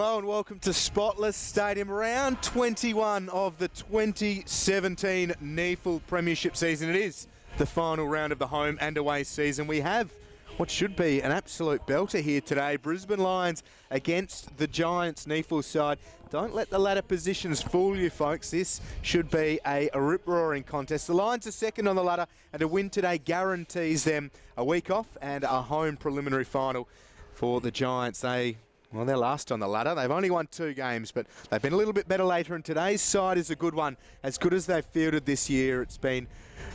Hello and welcome to Spotless Stadium, round 21 of the 2017 NEAFL Premiership season. It is the final round of the home and away season. We have what should be an absolute belter here today. Brisbane Lions against the Giants NEAFL side. Don't let the ladder positions fool you, folks. This should be a rip-roaring contest. The Lions are second on the ladder, and a win today guarantees them a week off and a home preliminary final. For the Giants, well, they're last on the ladder. They've only won 2 games, but they've been a little bit better later, and today's side is a good one. As good as they've fielded this year, it's been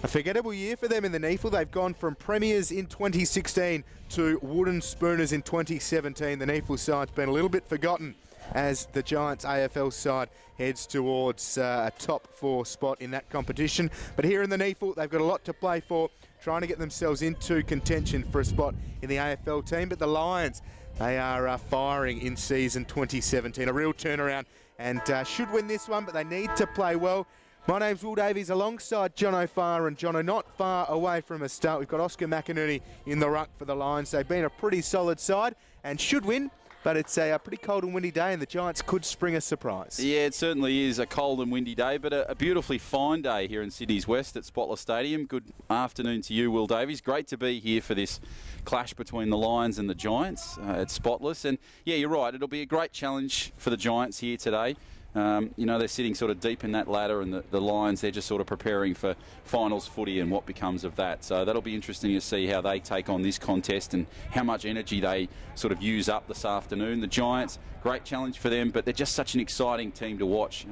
a forgettable year for them in the NEAFL. They've gone from premiers in 2016 to wooden spooners in 2017. The NEAFL side's been a little bit forgotten as the Giants AFL side heads towards a top 4 spot in that competition. But here in the NEAFL, they've got a lot to play for, trying to get themselves into contention for a spot in the AFL team. But the Lions, they are firing in season 2017. A real turnaround, and should win this one, but they need to play well. My name's Will Davies alongside Jono Farr, and Jono not far away from a start. We've got Oscar McInerney in the ruck for the Lions. They've been a pretty solid side and should win, but it's a pretty cold and windy day, and the Giants could spring a surprise. Yeah, it certainly is a cold and windy day, but a beautifully fine day here in Sydney's West at Spotless Stadium. Good afternoon to you, Will Davies. Great to be here for this clash between the Lions and the Giants at Spotless. And yeah, you're right, it'll be a great challenge for the Giants here today. You know, they're sitting sort of deep in that ladder, and the Lions, they're just sort of preparing for finals footy and what becomes of that. So that'll be interesting to see how they take on this contest and how much energy they sort of use up this afternoon. The Giants, great challenge for them, but they're just such an exciting team to watch.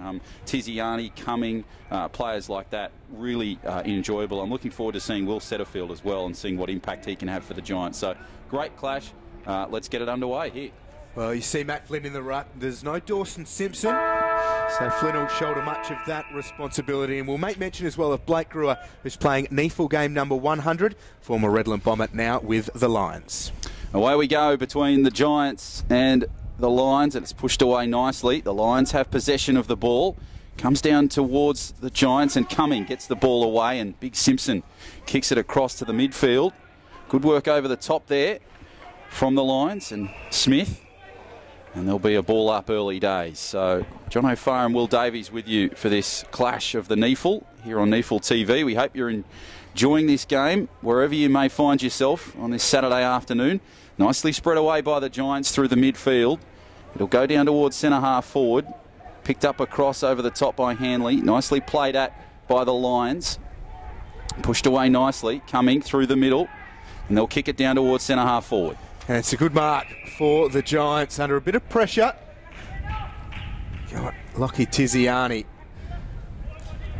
Tiziani, Cumming, players like that, really enjoyable. I'm looking forward to seeing Will Setterfield as well and seeing what impact he can have for the Giants. So great clash. Let's get it underway here. Well, you see Matt Flynn in the ruck. There's no Dawson Simpson, so Flynn will shoulder much of that responsibility. And we'll make mention as well of Blake Brewer, who's playing NEAFL game number 100, former Redland Bomber, now with the Lions. Away we go between the Giants and the Lions, and it's pushed away nicely. The Lions have possession of the ball. Comes down towards the Giants, and Cumming gets the ball away, and Big Simpson kicks it across to the midfield. Good work over the top there from the Lions, and Smith. And there'll be a ball up early days. So Jono Farr and Will Davies with you for this clash of the NEAFL here on NEAFL TV. We hope you're enjoying this game wherever you may find yourself on this Saturday afternoon. Nicely spread away by the Giants through the midfield. It'll go down towards centre half forward. Picked up across over the top by Hanley. Nicely played at by the Lions. Pushed away nicely, coming through the middle. And they'll kick it down towards centre half forward. And it's a good mark for the Giants under a bit of pressure. Got Lockie Tiziani.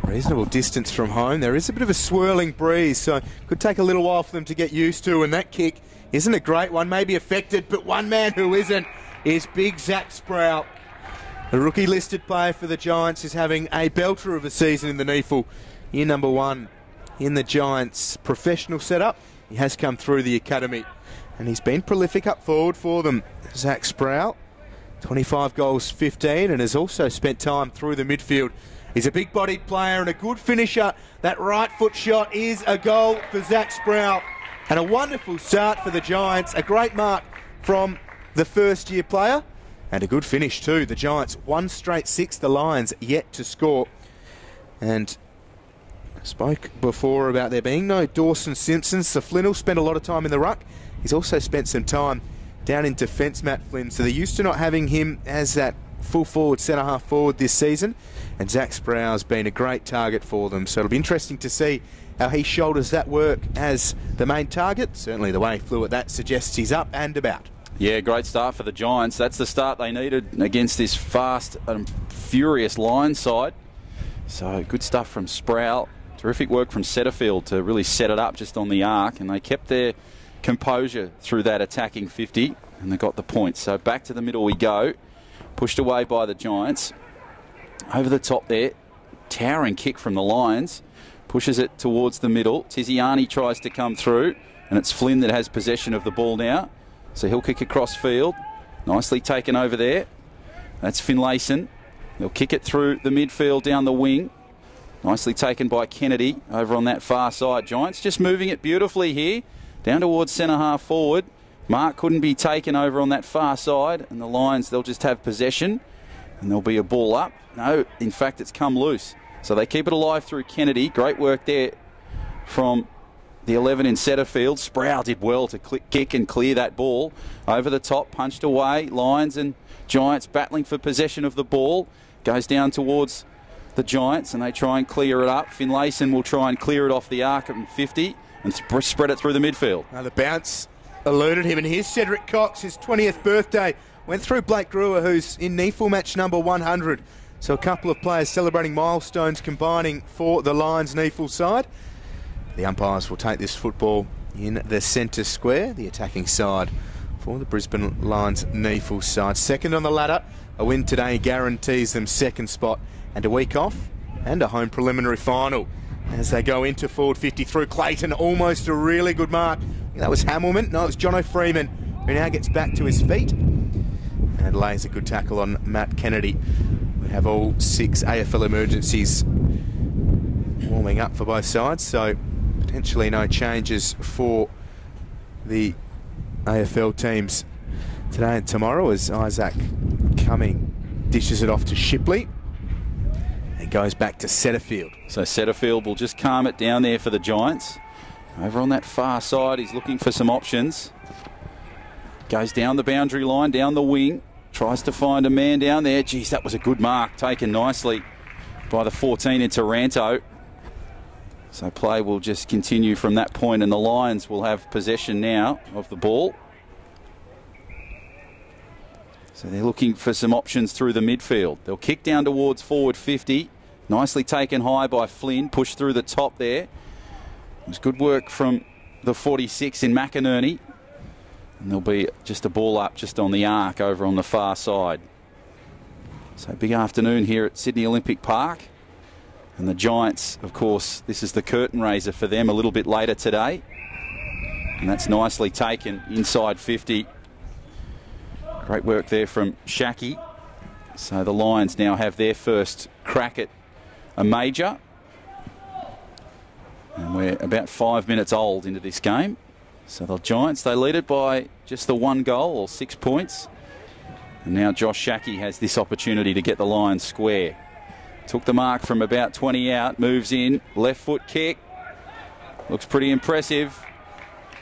Reasonable distance from home. There is a bit of a swirling breeze, so could take a little while for them to get used to. And that kick isn't a great one, maybe affected, but one man who isn't is Big Zach Sproul. The rookie listed player for the Giants is having a belter of a season in the NEAFL. Year number 1 in the Giants' professional setup. He has come through the academy, and he's been prolific up forward for them. Zach Sproul, 25 goals, 15, and has also spent time through the midfield. He's a big-bodied player and a good finisher. That right foot shot is a goal for Zach Sproul. And a wonderful start for the Giants. A great mark from the first-year player. And a good finish too. The Giants 1 straight 6. The Lions yet to score. And I spoke before about there being no Dawson Simpson. So Flynn will spend a lot of time in the ruck. He's also spent some time down in defence, Matt Flynn. So they're used to not having him as that full forward, centre half forward this season. And Zach Sproul's been a great target for them. So it'll be interesting to see how he shoulders that work as the main target. Certainly the way he flew at that suggests he's up and about. Yeah, great start for the Giants. That's the start they needed against this fast and furious Lions side. So good stuff from Sproul. Terrific work from Setterfield to really set it up just on the arc. And they kept their composure through that attacking 50, and they got the points. So back to the middle we go. Pushed away by the Giants. Over the top there. Towering kick from the Lions. Pushes it towards the middle. Tiziani tries to come through, and it's Flynn that has possession of the ball now. So he'll kick across field. Nicely taken over there. That's Finlayson. He'll kick it through the midfield down the wing. Nicely taken by Kennedy over on that far side. Giants just moving it beautifully here. Down towards centre half forward. Mark couldn't be taken over on that far side, and the Lions, they'll just have possession, and there'll be a ball up. No, in fact, it's come loose. So they keep it alive through Kennedy. Great work there from the 11 in Setterfield. Sproul did well to kick and clear that ball. Over the top, punched away. Lions and Giants battling for possession of the ball. Goes down towards the Giants, and they try and clear it up. Finlayson will try and clear it off the arc at 50 and spread it through the midfield. Now the bounce eluded him, and here's Cedric Cox, his 20th birthday. Went through Blake Brewer, who's in NEAFL match number 100. So a couple of players celebrating milestones combining for the Lions NEAFL side. The umpires will take this football in the centre square, the attacking side for the Brisbane Lions NEAFL side. Second on the ladder, a win today guarantees them second spot and a week off and a home preliminary final. As they go into forward 50 through Clayton, almost a really good mark. That was Hamilman. No, it was Jono Freeman, who now gets back to his feet and lays a good tackle on Matt Kennedy. We have all 6 AFL emergencies warming up for both sides, so potentially no changes for the AFL teams today and tomorrow as Isaac Cumming dishes it off to Shipley and goes back to Setterfield. So Setterfield will just calm it down there for the Giants. Over on that far side, he's looking for some options. Goes down the boundary line, down the wing. Tries to find a man down there. Geez, that was a good mark, taken nicely by the 14 in Taranto. So play will just continue from that point, and the Lions will have possession now of the ball. So they're looking for some options through the midfield. They'll kick down towards forward 50. Nicely taken high by Flynn, pushed through the top there. It was good work from the 46 in McInerney. And there'll be just a ball up just on the arc over on the far side. So big afternoon here at Sydney Olympic Park. And the Giants, of course, this is the curtain raiser for them a little bit later today. And that's nicely taken inside 50. Great work there from Shaki. So the Lions now have their first crack at a major. And we're about 5 minutes old into this game. So the Giants, they lead it by just the 1 goal or 6 points. And now Josh Shaki has this opportunity to get the Lions square. Took the mark from about 20 out, moves in, left foot kick. Looks pretty impressive.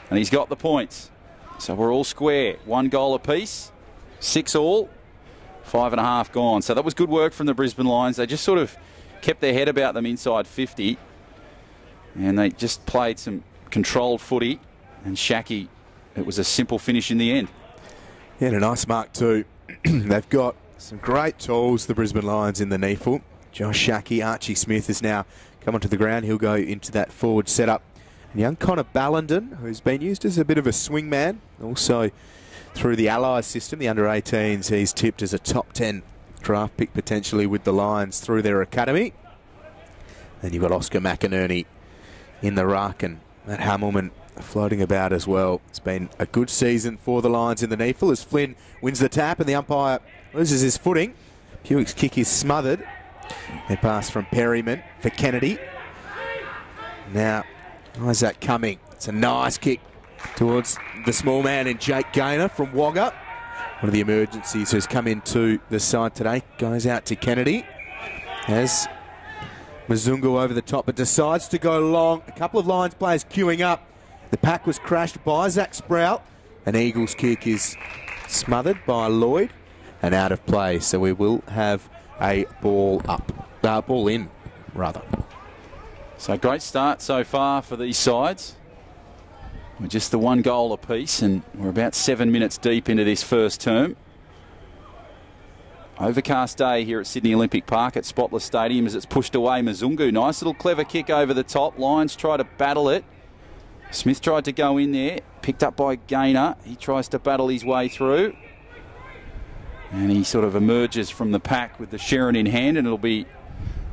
And he's got the points. So we're all square. 1 goal apiece, 6 all, 5.5 gone. So that was good work from the Brisbane Lions. They just sort of kept their head about them inside 50. And they just played some controlled footy. And Shaki, it was a simple finish in the end. Yeah, and a nice mark too. They've got some great tools, the Brisbane Lions, in the NEAFL. Josh Shaki, Archie Smith has now come onto the ground. He'll go into that forward setup. And young Connor Ballenden, who's been used as a bit of a swing man, also through the Allies system, the under-18s, he's tipped as a top 10 draft pick potentially with the Lions through their academy. Then you've got Oscar McInerney in the ruck, and Matt Hamilman floating about as well. It's been a good season for the Lions in the NEAFL as Flynn wins the tap and the umpire loses his footing. Puick's kick is smothered. A pass from Perryman for Kennedy. Now Isaac Cumming. It's a nice kick towards the small man in Jake Gaynor from Wagga. One of the emergencies who's come into the side today. Goes out to Kennedy as Mzungu over the top, but decides to go long. A couple of Lions players queuing up. The pack was crashed by Zach Sprout. An Eagles kick is smothered by Lloyd and out of play. So we will have a ball up. Ball in, rather. So great start so far for these sides. We're just the 1 goal apiece, and we're about 7 minutes deep into this first term. Overcast day here at Sydney Olympic Park at Spotless Stadium as it's pushed away. Mzungu, nice little clever kick over the top. Lions try to battle it. Smith tried to go in there, picked up by Gaynor. He tries to battle his way through. And he sort of emerges from the pack with the Sharon in hand, and it'll be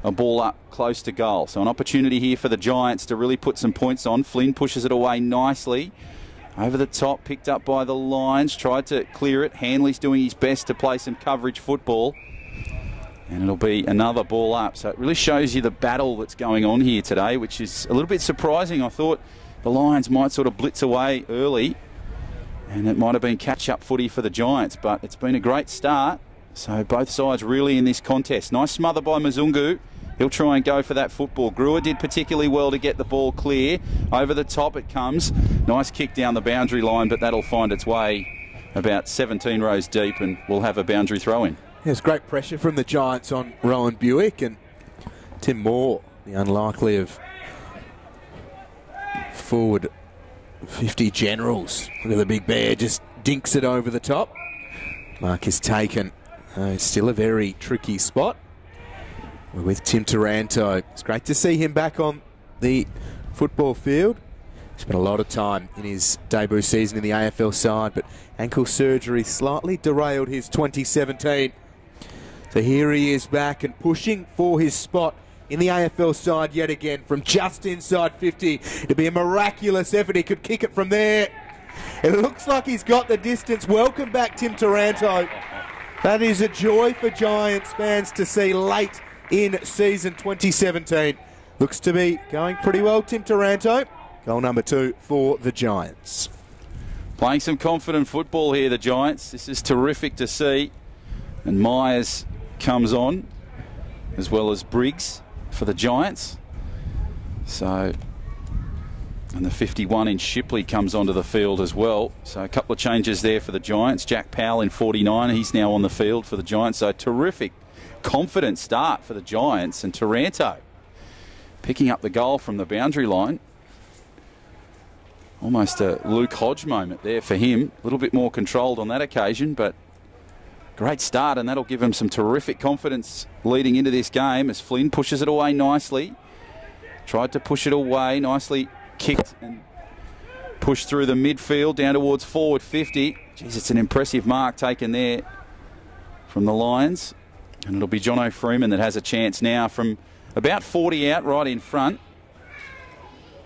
a ball up close to goal. So an opportunity here for the Giants to really put some points on. Flynn pushes it away nicely. Over the top, picked up by the Lions, tried to clear it. Hanley's doing his best to play some coverage football. And it'll be another ball up. So it really shows you the battle that's going on here today, which is a little bit surprising. I thought the Lions might sort of blitz away early And it might have been catch-up footy for the Giants, but it's been a great start. So both sides really in this contest. Nice smother by Mzungu. He'll try and go for that football. Brewer did particularly well to get the ball clear. Over the top it comes. Nice kick down the boundary line, but that'll find its way about 17 rows deep and we'll have a boundary throw in. There's great pressure from the Giants on Rowan Buick, and Tim Moore, the unlikely of forward 50 generals. Look at the big bear, just dinks it over the top. Mark is taken. It's still a very tricky spot. We're with Tim Taranto. It's great to see him back on the football field. He spent a lot of time in his debut season in the AFL side, but ankle surgery slightly derailed his 2017. So here he is back and pushing for his spot in the AFL side yet again from just inside 50. It'd be a miraculous effort. He could kick it from there. It looks like he's got the distance. Welcome back, Tim Taranto. That is a joy for Giants fans to see late in season 2017. Looks to be going pretty well, Tim Taranto. Goal number 2 for the Giants. Playing some confident football here, the Giants. This is terrific to see. And Myers comes on, as well as Briggs for the Giants. So, and the 51 in Shipley comes onto the field as well. So a couple of changes there for the Giants. Jack Powell in 49, he's now on the field for the Giants. So terrific, confident start for the Giants. And Taranto picking up the goal from the boundary line. Almost a Luke Hodge moment there for him. A little bit more controlled on that occasion, but great start, and that'll give him some terrific confidence leading into this game as Flynn pushes it away nicely. Tried to push it away, nicely kicked and pushed through the midfield down towards forward 50. Jeez, it's an impressive mark taken there from the Lions. And it'll be Jono Freeman that has a chance now from about 40 out right in front.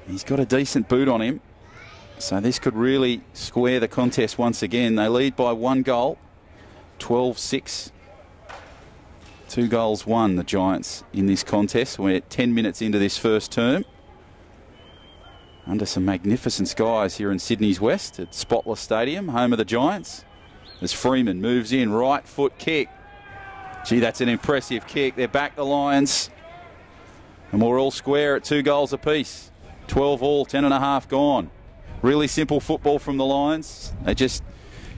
He's got a decent boot on him. So this could really square the contest once again. They lead by 1 goal, 12-6. 2 goals won, the Giants, in this contest. We're 10 minutes into this first term. Under some magnificent skies here in Sydney's West at Spotless Stadium, home of the Giants. As Freeman moves in, right foot kick. Gee, that's an impressive kick. They're back, the Lions. And we're all square at 2 goals apiece. 12 all, 10.5 gone. Really simple football from the Lions. They just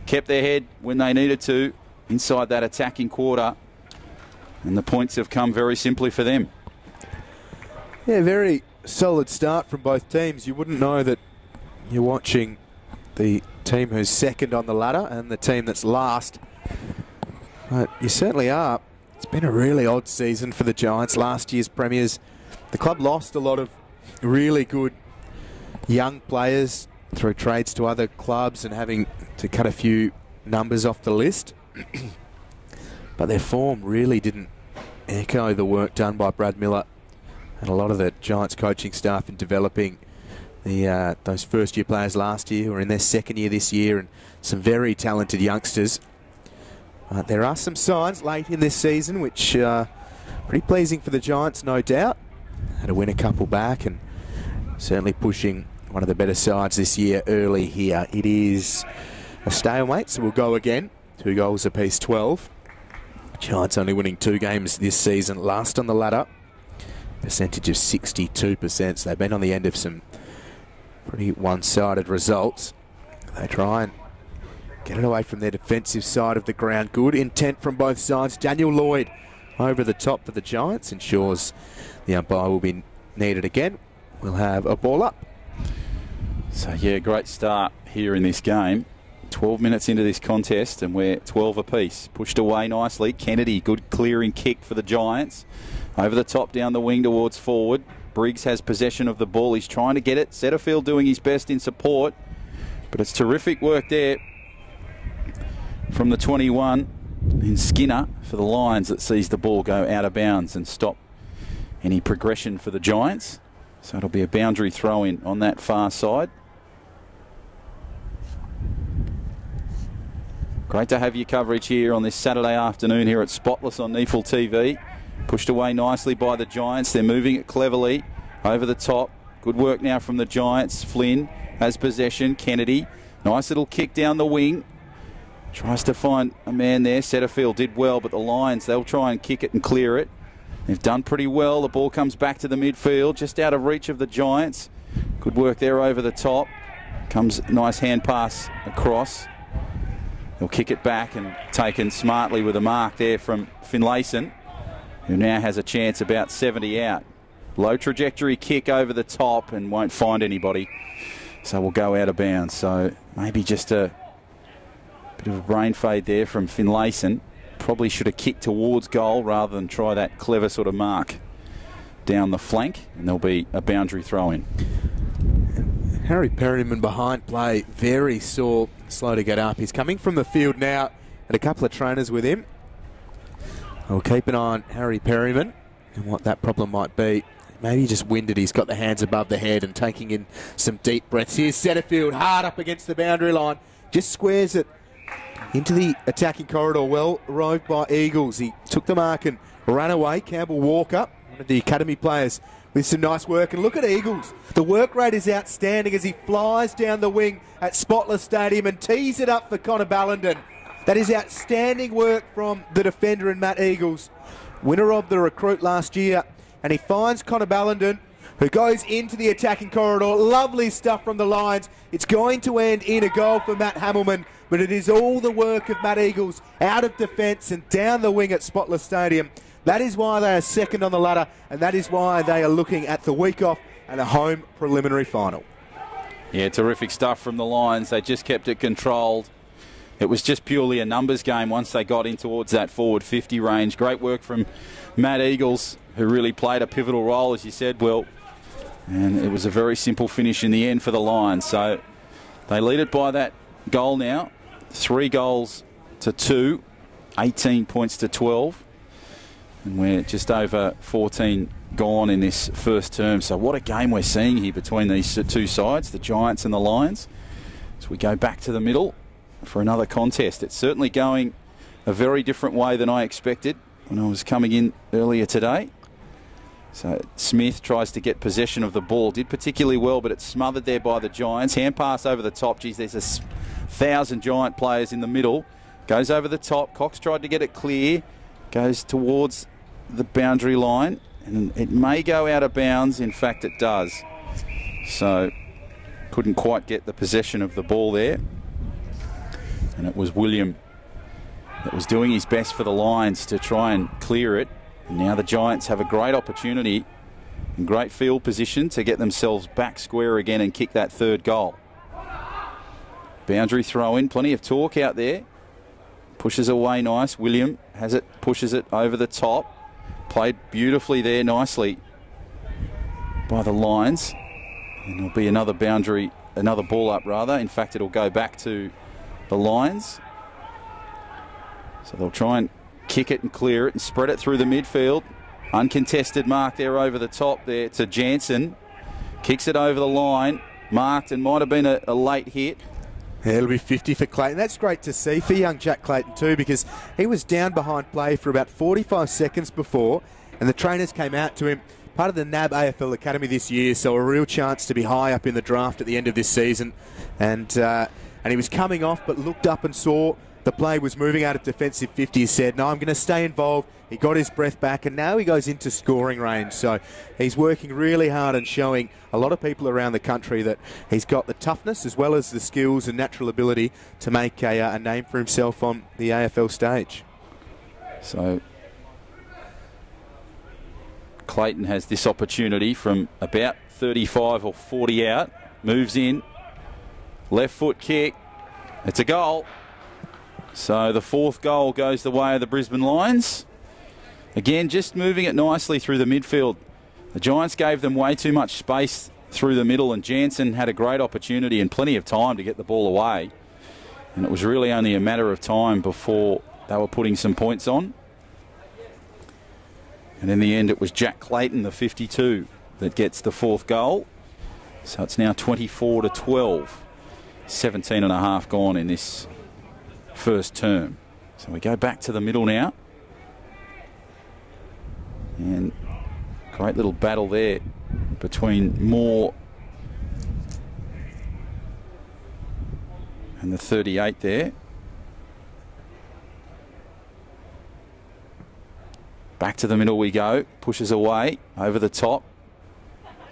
kept their head when they needed to inside that attacking quarter. And the points have come very simply for them. Yeah, very solid start from both teams. You wouldn't know that you're watching the team who's second on the ladder and the team that's last. But you certainly are. It's been a really odd season for the Giants. Last year's premiers, the club lost a lot of really good young players through trades to other clubs and having to cut a few numbers off the list. But their form really didn't echo the work done by Brad Miller and a lot of the Giants coaching staff in developing those first-year players last year who are in their second year this year, and some very talented youngsters. There are some signs late in this season which are pretty pleasing for the Giants, no doubt. Had to win a couple back and certainly pushing one of the better sides this year early here. It is a stalemate, so we'll go again. 2 goals apiece, 12. Giants only winning 2 games this season, last on the ladder. Percentage of 62%, so they've been on the end of some pretty one-sided results. They try and get it away from their defensive side of the ground. Good intent from both sides. Daniel Lloyd over the top for the Giants ensures the umpire will be needed again. We'll have a ball up. So yeah, great start here in this game. 12 minutes into this contest and we're 12 apiece. Pushed away nicely. Kennedy, good clearing kick for the Giants. Over the top down the wing towards forward. Briggs has possession of the ball. He's trying to get it. Setterfield doing his best in support. But it's terrific work there from the 21 in Skinner for the Lions that sees the ball go out of bounds and stop any progression for the Giants. So it'll be a boundary throw in on that far side. Great to have your coverage here on this Saturday afternoon here at Spotless on NEAFL TV. Pushed away nicely by the Giants. They're moving it cleverly over the top. Good work now from the Giants. Flynn has possession. Kennedy Nice little kick down the wing. Tries to find a man there. Setterfield did well, but the Lions, they'll try and kick it and clear it. They've done pretty well. The ball comes back to the midfield, just out of reach of the Giants. Good work there over the top. Comes nice hand pass across. They'll kick it back and taken smartly with a mark there from Finlayson, who now has a chance about 70 out. Low trajectory kick over the top and won't find anybody. So we'll go out of bounds. So maybe just a bit of a brain fade there from Finlayson. Probably should have kicked towards goal rather than try that clever sort of mark down the flank, and there'll be a boundary throw in. Harry Perryman behind play, very sore, slow to get up. He's coming from the field now, and a couple of trainers with him. We'll keep an eye on Harry Perryman and what that problem might be. Maybe just winded. He's got the hands above the head and taking in some deep breaths. Here's Setterfield, hard up against the boundary line. Just squares it into the attacking corridor. Well roved by Eagles. He took the mark and ran away. Campbell Walker, one of the academy players, with some nice work. And look at Eagles. The work rate is outstanding as he flies down the wing at Spotless Stadium and tees it up for Connor Ballenden. That is outstanding work from the defender and Matt Eagles, winner of the recruit last year. And he finds Connor Ballenden, who goes into the attacking corridor. Lovely stuff from the Lions. It's going to end in a goal for Matt Hamilman, but it is all the work of Matt Eagles out of defence and down the wing at Spotless Stadium. That is why they are second on the ladder, and that is why they are looking at the week off and a home preliminary final. Yeah, terrific stuff from the Lions. They just kept it controlled. It was just purely a numbers game once they got in towards that forward 50 range. Great work from Matt Eagles, who really played a pivotal role, as you said, Will. And it was a very simple finish in the end for the Lions. So they lead it by that goal now. 3 goals to 2, 18 points to 12. And we're just over 14 gone in this first term. So what a game we're seeing here between these two sides, the Giants and the Lions. As we go back to the middle for another contest. It's certainly going a very different way than I expected when I was coming in earlier today. So Smith tries to get possession of the ball. Did particularly well, but it's smothered there by the Giants. Hand pass over the top. Geez, there's 1,000 Giant players in the middle. Goes over the top. Cox tried to get it clear. Goes towards the boundary line. And it may go out of bounds. In fact, it does. So couldn't quite get the possession of the ball there. And it was William that was doing his best for the Lions to try and clear it. And now the Giants have a great opportunity and great field position to get themselves back square again and kick that third goal. Boundary throw in, plenty of torque out there. Pushes away nice. William has it, pushes it over the top. Played beautifully there, nicely by the Lions. And there'll be another boundary, another ball up rather. In fact, it'll go back to the Lions. So they'll try and kick it and clear it and spread it through the midfield. Uncontested mark there over the top there to Jansen. Kicks it over the line. Marked and might have been a late hit. Yeah, it'll be 50 for Clayton. That's great to see for young Jack Clayton too, because he was down behind play for about 45 seconds before, and the trainers came out to him. Part of the NAB AFL Academy this year, so a real chance to be high up in the draft at the end of this season. And he was coming off, but looked up and saw the play was moving out of defensive 50. He said, no, I'm going to stay involved. He got his breath back, and now he goes into scoring range. So he's working really hard and showing a lot of people around the country that he's got the toughness as well as the skills and natural ability to make a name for himself on the AFL stage. So Clayton has this opportunity from about 35 or 40 out. Moves in. Left foot kick. It's a goal. So the fourth goal goes the way of the Brisbane Lions. Again, just moving it nicely through the midfield. The Giants gave them way too much space through the middle, and Jansen had a great opportunity and plenty of time to get the ball away. And it was really only a matter of time before they were putting some points on. And in the end, it was Jack Clayton, the 52, that gets the fourth goal. So it's now 24-12. 17 and a half gone in this first term. So we go back to the middle now. And great little battle there between Moore And the 38 there. Back to the middle we go. Pushes away. Over the top.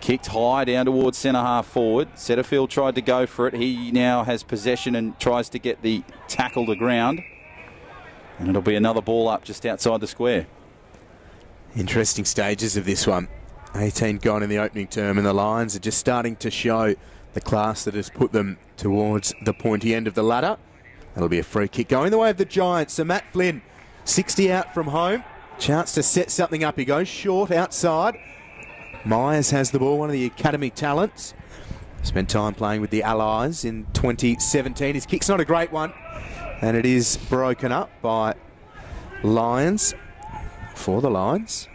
Kicked high down towards centre half forward. Setterfield tried to go for it. He now has possession and tries to get the tackle to ground. And it'll be another ball up just outside the square. Interesting stages of this one. 18 gone in the opening term, and the Lions are just starting to show the class that has put them towards the pointy end of the ladder. That'll be a free kick going the way of the Giants. So Matt Flynn, 60 out from home. Chance to set something up. He goes short outside. Myers has the ball, one of the academy talents. Spent time playing with the Allies in 2017. His kick's not a great one, and it is broken up by Lions. For the Lions.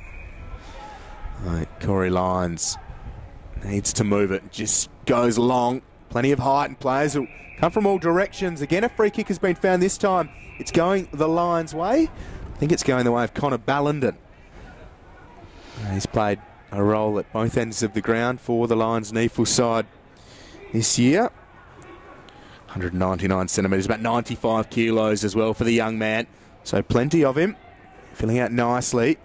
Right, Corey Lyons needs to move it. Just goes long. Plenty of height, and players will come from all directions. Again, a free kick has been found this time. It's going the Lions' way. I think it's going the way of Connor Ballenden. He's played a role at both ends of the ground for the Lions NEAFL side this year. 199 centimetres, about 95 kilos as well for the young man. So plenty of him. Filling out nicely.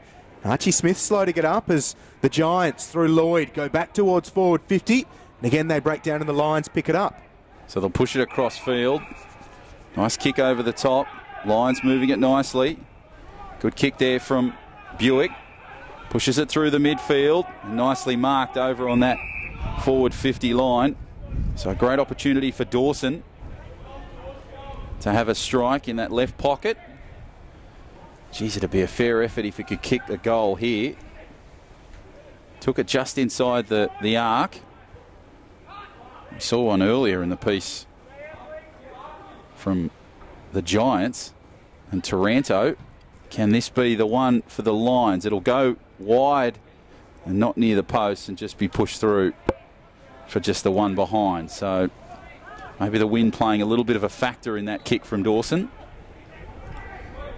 Archie Smith slow to get up as the Giants through Lloyd go back towards forward 50. And again, they break down and the Lions pick it up. So they'll push it across field. Nice kick over the top. Lions moving it nicely. Good kick there from Buick. Pushes it through the midfield. Nicely marked over on that forward 50 line. So a great opportunity for Dawson to have a strike in that left pocket. Geez, it'd be a fair effort if he could kick a goal here. Took it just inside the arc. We saw one earlier in the piece from the Giants and Taranto. Can this be the one for the Lions? It'll go wide and not near the post and just be pushed through for just the one behind. So maybe the wind playing a little bit of a factor in that kick from Dawson.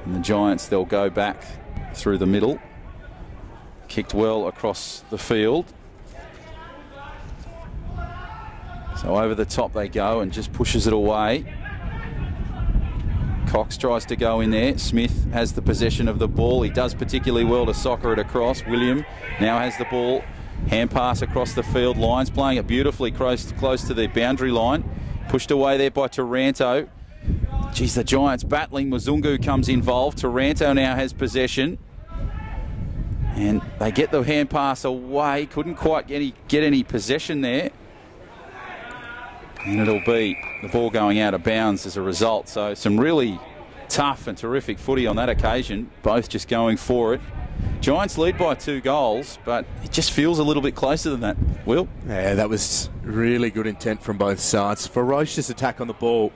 And the Giants, they'll go back through the middle. Kicked well across the field. So over the top they go and just pushes it away. Cox tries to go in there. Smith has the possession of the ball. He does particularly well to soccer it across. William now has the ball. Hand pass across the field. Lions playing it beautifully close to the boundary line. Pushed away there by Taranto. Geez, the Giants battling. Muzungu comes involved. Taranto now has possession. And they get the hand pass away. Couldn't quite get any possession there. And it'll be the ball going out of bounds as a result. So some really tough and terrific footy on that occasion. Both just going for it. Giants lead by 2 goals, but it just feels a little bit closer than that, Will. Yeah, that was really good intent from both sides. Ferocious attack on the ball.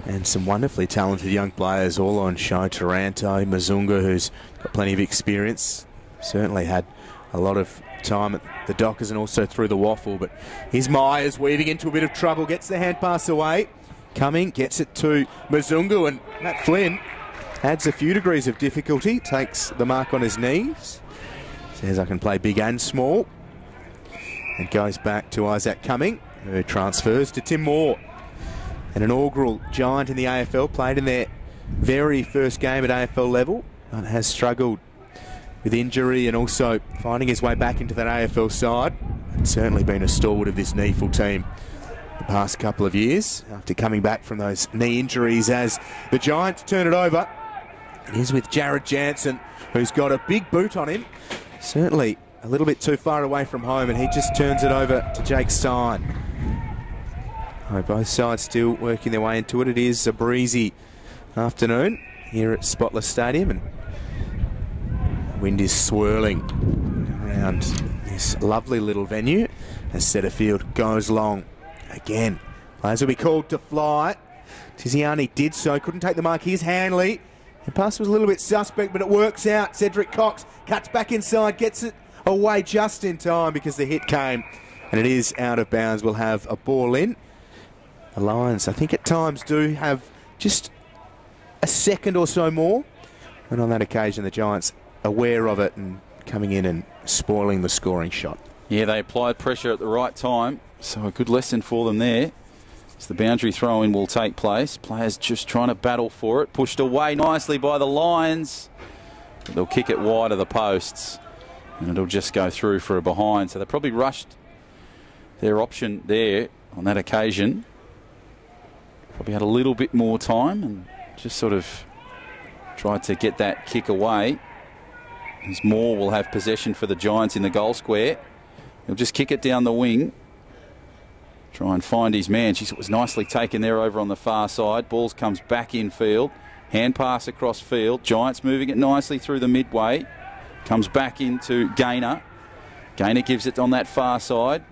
And some wonderfully talented young players all on show. Taranto, Muzungu, who's got plenty of experience. Certainly had a lot of time at the Dockers and also through the waffle. But here's Myers weaving into a bit of trouble. Gets the hand pass away. Cumming gets it to Muzungu. And Matt Flynn adds a few degrees of difficulty. Takes the mark on his knees. Says I can play big and small. And goes back to Isaac Cumming, who transfers to Tim Moore. An inaugural Giant in the AFL, played in their very first game at AFL level, and has struggled with injury and also finding his way back into that AFL side. And certainly been a stalwart of this NEAFL team the past couple of years after coming back from those knee injuries as the Giants turn it over. It is with Jared Jansen, who's got a big boot on him. Certainly a little bit too far away from home, and he just turns it over to Jake Stein. Both sides still working their way into it. It is a breezy afternoon here at Spotless Stadium, and the wind is swirling around this lovely little venue as Setterfield goes long again. Players will be called to fly. Tiziani did so, couldn't take the mark. Here's Hanley. The pass was a little bit suspect, but it works out. Cedric Cox cuts back inside, gets it away just in time because the hit came, and it is out of bounds. We'll have a ball in. The Lions, I think at times, do have just a second or so more. And on that occasion, the Giants aware of it and coming in and spoiling the scoring shot. Yeah, they applied pressure at the right time. So a good lesson for them there. So the boundary throw-in will take place. Players just trying to battle for it. Pushed away nicely by the Lions. But they'll kick it wide of the posts. And it'll just go through for a behind. So they probably rushed their option there on that occasion. Probably had a little bit more time and just sort of tried to get that kick away. As Moore will have possession for the Giants in the goal square. He'll just kick it down the wing. Try and find his man. Jeez, it was nicely taken there over on the far side. Balls comes back in field. Hand pass across field. Giants moving it nicely through the midway. Comes back into Gaynor. Gaynor gives it on that far side.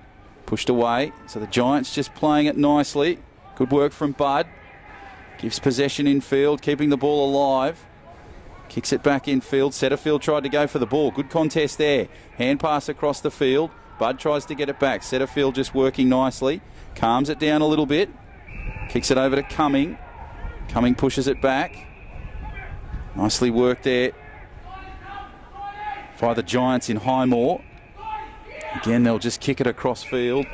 Pushed away. So the Giants just playing it nicely. Good work from Bud. Gives possession in field, keeping the ball alive. Kicks it back in field. Setterfield tried to go for the ball. Good contest there. Hand pass across the field. Bud tries to get it back. Setterfield just working nicely. Calms it down a little bit. Kicks it over to Cumming. Cumming pushes it back. Nicely worked there by the Giants in Highmore. Again, they'll just kick it across field.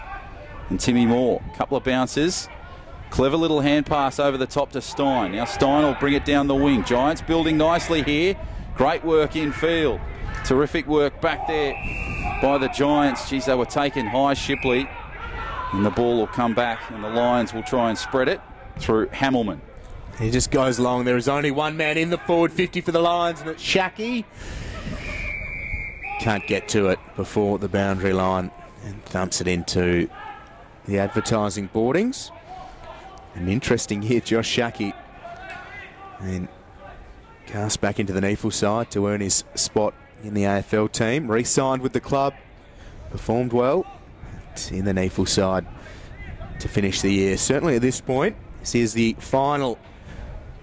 And Timmy Moore. Couple of bounces. Clever little hand pass over the top to Stein. Now Stein will bring it down the wing. Giants building nicely here. Great work in field. Terrific work back there by the Giants. Geez, they were taken high, Shipley. And the ball will come back and the Lions will try and spread it through Hamilman. He just goes long. There is only one man in the forward 50 for the Lions, and it's Shackey. Can't get to it before the boundary line and thumps it into the advertising boardings. An interesting here, Josh Shackey. And cast back into the NEAFL side to earn his spot in the AFL team. Re-signed with the club. Performed well in the NEAFL side to finish the year. Certainly at this point, this is the final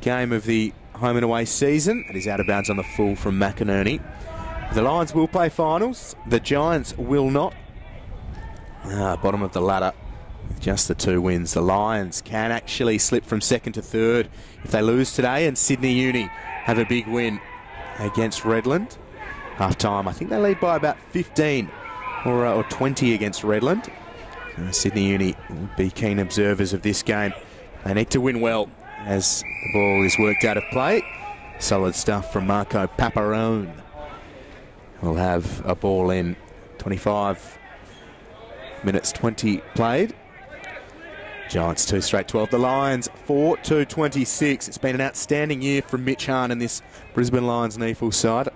game of the home and away season. It is out of bounds on the full from McInerney. The Lions will play finals. The Giants will not. Bottom of the ladder. Just the 2 wins. The Lions can actually slip from second to third if they lose today, and Sydney Uni have a big win against Redland. Half time, I think they lead by about 15 or 20 against Redland. Sydney Uni would be keen observers of this game. They need to win well as the ball is worked out of play. Solid stuff from Marco Paparone. We'll have a ball in. 25 minutes 20 played. Giants 2 straight 12. The Lions 4-2-26. It's been an outstanding year from Mitch Hahn and this Brisbane Lions NEAFL side.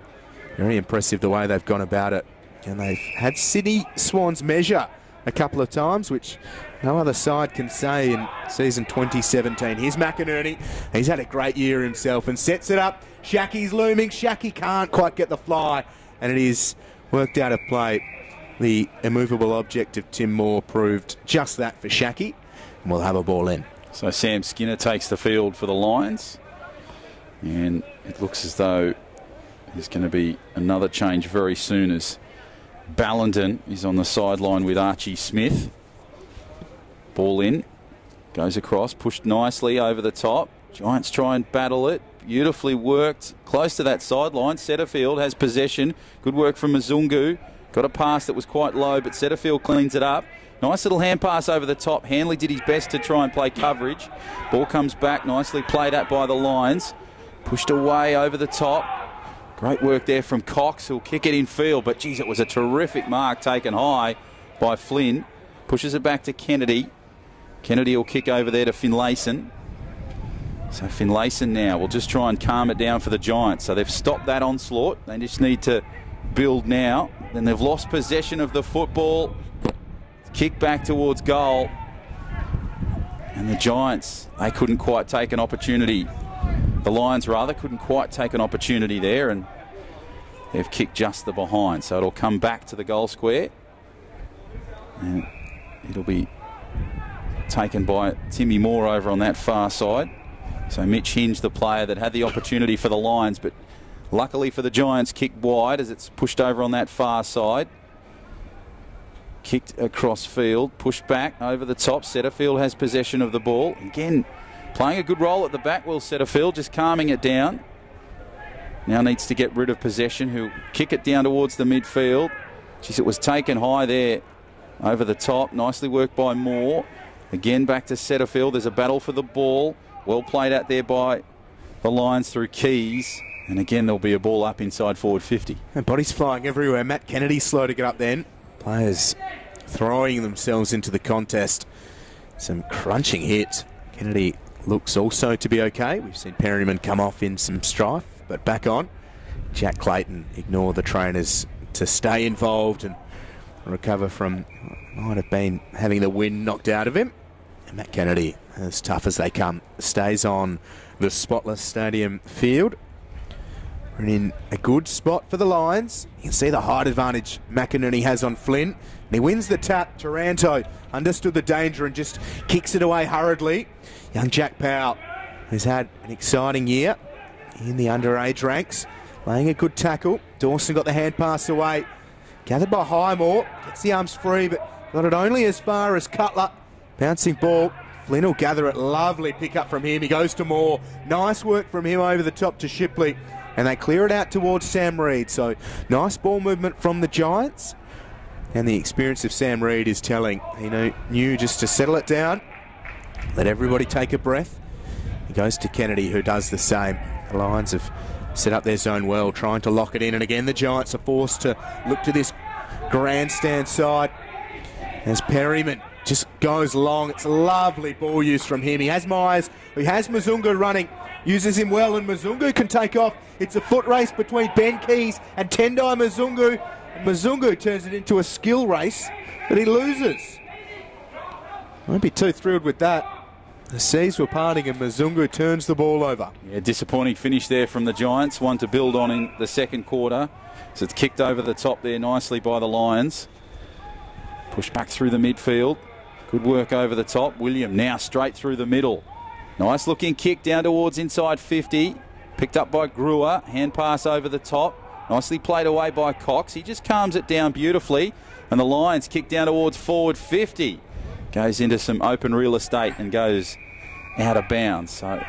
Very impressive the way they've gone about it. And they've had Sydney Swans measure a couple of times, which no other side can say in season 2017. Here's McInerney. He's had a great year himself and sets it up. Shackey's looming. Shackey can't quite get the fly, and it is worked out of play. The immovable object of Tim Moore proved just that for Shackey. And we'll have a ball in. So Sam Skinner takes the field for the Lions. And it looks as though there's going to be another change very soon as Ballenden is on the sideline with Archie Smith. Ball in. Goes across. Pushed nicely over the top. Giants try and battle it. Beautifully worked. Close to that sideline. Setterfield has possession. Good work from Mzungu. Got a pass that was quite low, but Setterfield cleans it up. Nice little hand pass over the top. Hanley did his best to try and play coverage. Ball comes back, nicely played at by the Lions. Pushed away over the top. Great work there from Cox, who'll kick it in field. But, geez, it was a terrific mark taken high by Flynn. Pushes it back to Kennedy. Kennedy will kick over there to Finlayson. So Finlayson now will just try and calm it down for the Giants. So they've stopped that onslaught. They just need to build now. Then they've lost possession of the football. Kick back towards goal. And the Giants, they couldn't quite take an opportunity. The Lions, rather, couldn't quite take an opportunity there, and they've kicked just the behind. So it'll come back to the goal square. And it'll be taken by Timmy Moore over on that far side. So Mitch Hinge, the player that had the opportunity for the Lions, but luckily for the Giants, kicked wide as it's pushed over on that far side. Kicked across field, pushed back over the top. Setterfield has possession of the ball. Again, playing a good role at the back, Will Setterfield, just calming it down. Now needs to get rid of possession. Who'll kick it down towards the midfield. Jeez, it was taken high there over the top. Nicely worked by Moore. Again, back to Setterfield. There's a battle for the ball. Well played out there by the Lions through Keys. And again, there'll be a ball up inside forward 50. And bodies flying everywhere. Matt Kennedy's slow to get up then. Players throwing themselves into the contest. Some crunching hits. Kennedy looks also to be okay. We've seen Perryman come off in some strife, but back on. Jack Clayton ignore the trainers to stay involved and recover from what might have been having the wind knocked out of him. And Matt Kennedy, as tough as they come, stays on the Spotless Stadium field. We're in a good spot for the Lions. You can see the height advantage McInerney has on Flynn. And he wins the tap. Taranto understood the danger and just kicks it away hurriedly. Young Jack Powell, who's had an exciting year in the underage ranks, laying a good tackle. Dawson got the hand pass away. Gathered by Highmore. Gets the arms free, but got it only as far as Cutler. Bouncing ball. Flynn will gather it. Lovely pick up from him. He goes to Moore. Nice work from him over the top to Shipley. And they clear it out towards Sam Reid. So nice ball movement from the Giants. And the experience of Sam Reid is telling. He knew just to settle it down. Let everybody take a breath. He goes to Kennedy, who does the same. The Lions have set up their zone well, trying to lock it in. And again, the Giants are forced to look to this grandstand side as Perryman just goes long. It's a lovely ball use from him. He has Myers, he has Mzungu running, uses him well, and Mzungu can take off. It's a foot race between Ben Keys and Tendai Mzungu. And Mzungu turns it into a skill race, but he loses. Won't be too thrilled with that. The seas were parting and Mzungu turns the ball over. Yeah, disappointing finish there from the Giants. One to build on in the second quarter. So it's kicked over the top there nicely by the Lions. Pushed back through the midfield. Good work over the top. William now straight through the middle. Nice looking kick down towards inside 50. Picked up by Brewer. Hand pass over the top. Nicely played away by Cox. He just calms it down beautifully. And the Lions kick down towards forward 50. Goes into some open real estate and goes out of bounds. So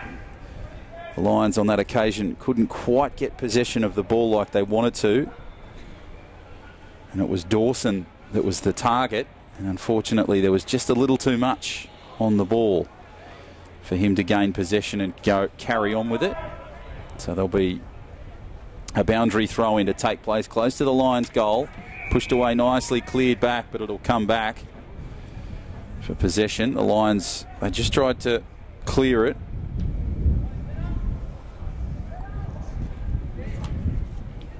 the Lions on that occasion couldn't quite get possession of the ball like they wanted to. And it was Dawson that was the target. And unfortunately, there was just a little too much on the ball for him to gain possession and carry on with it. So there'll be a boundary throw in to take place close to the Lions' goal. Pushed away nicely, cleared back, but it'll come back for possession. The Lions, they just tried to clear it.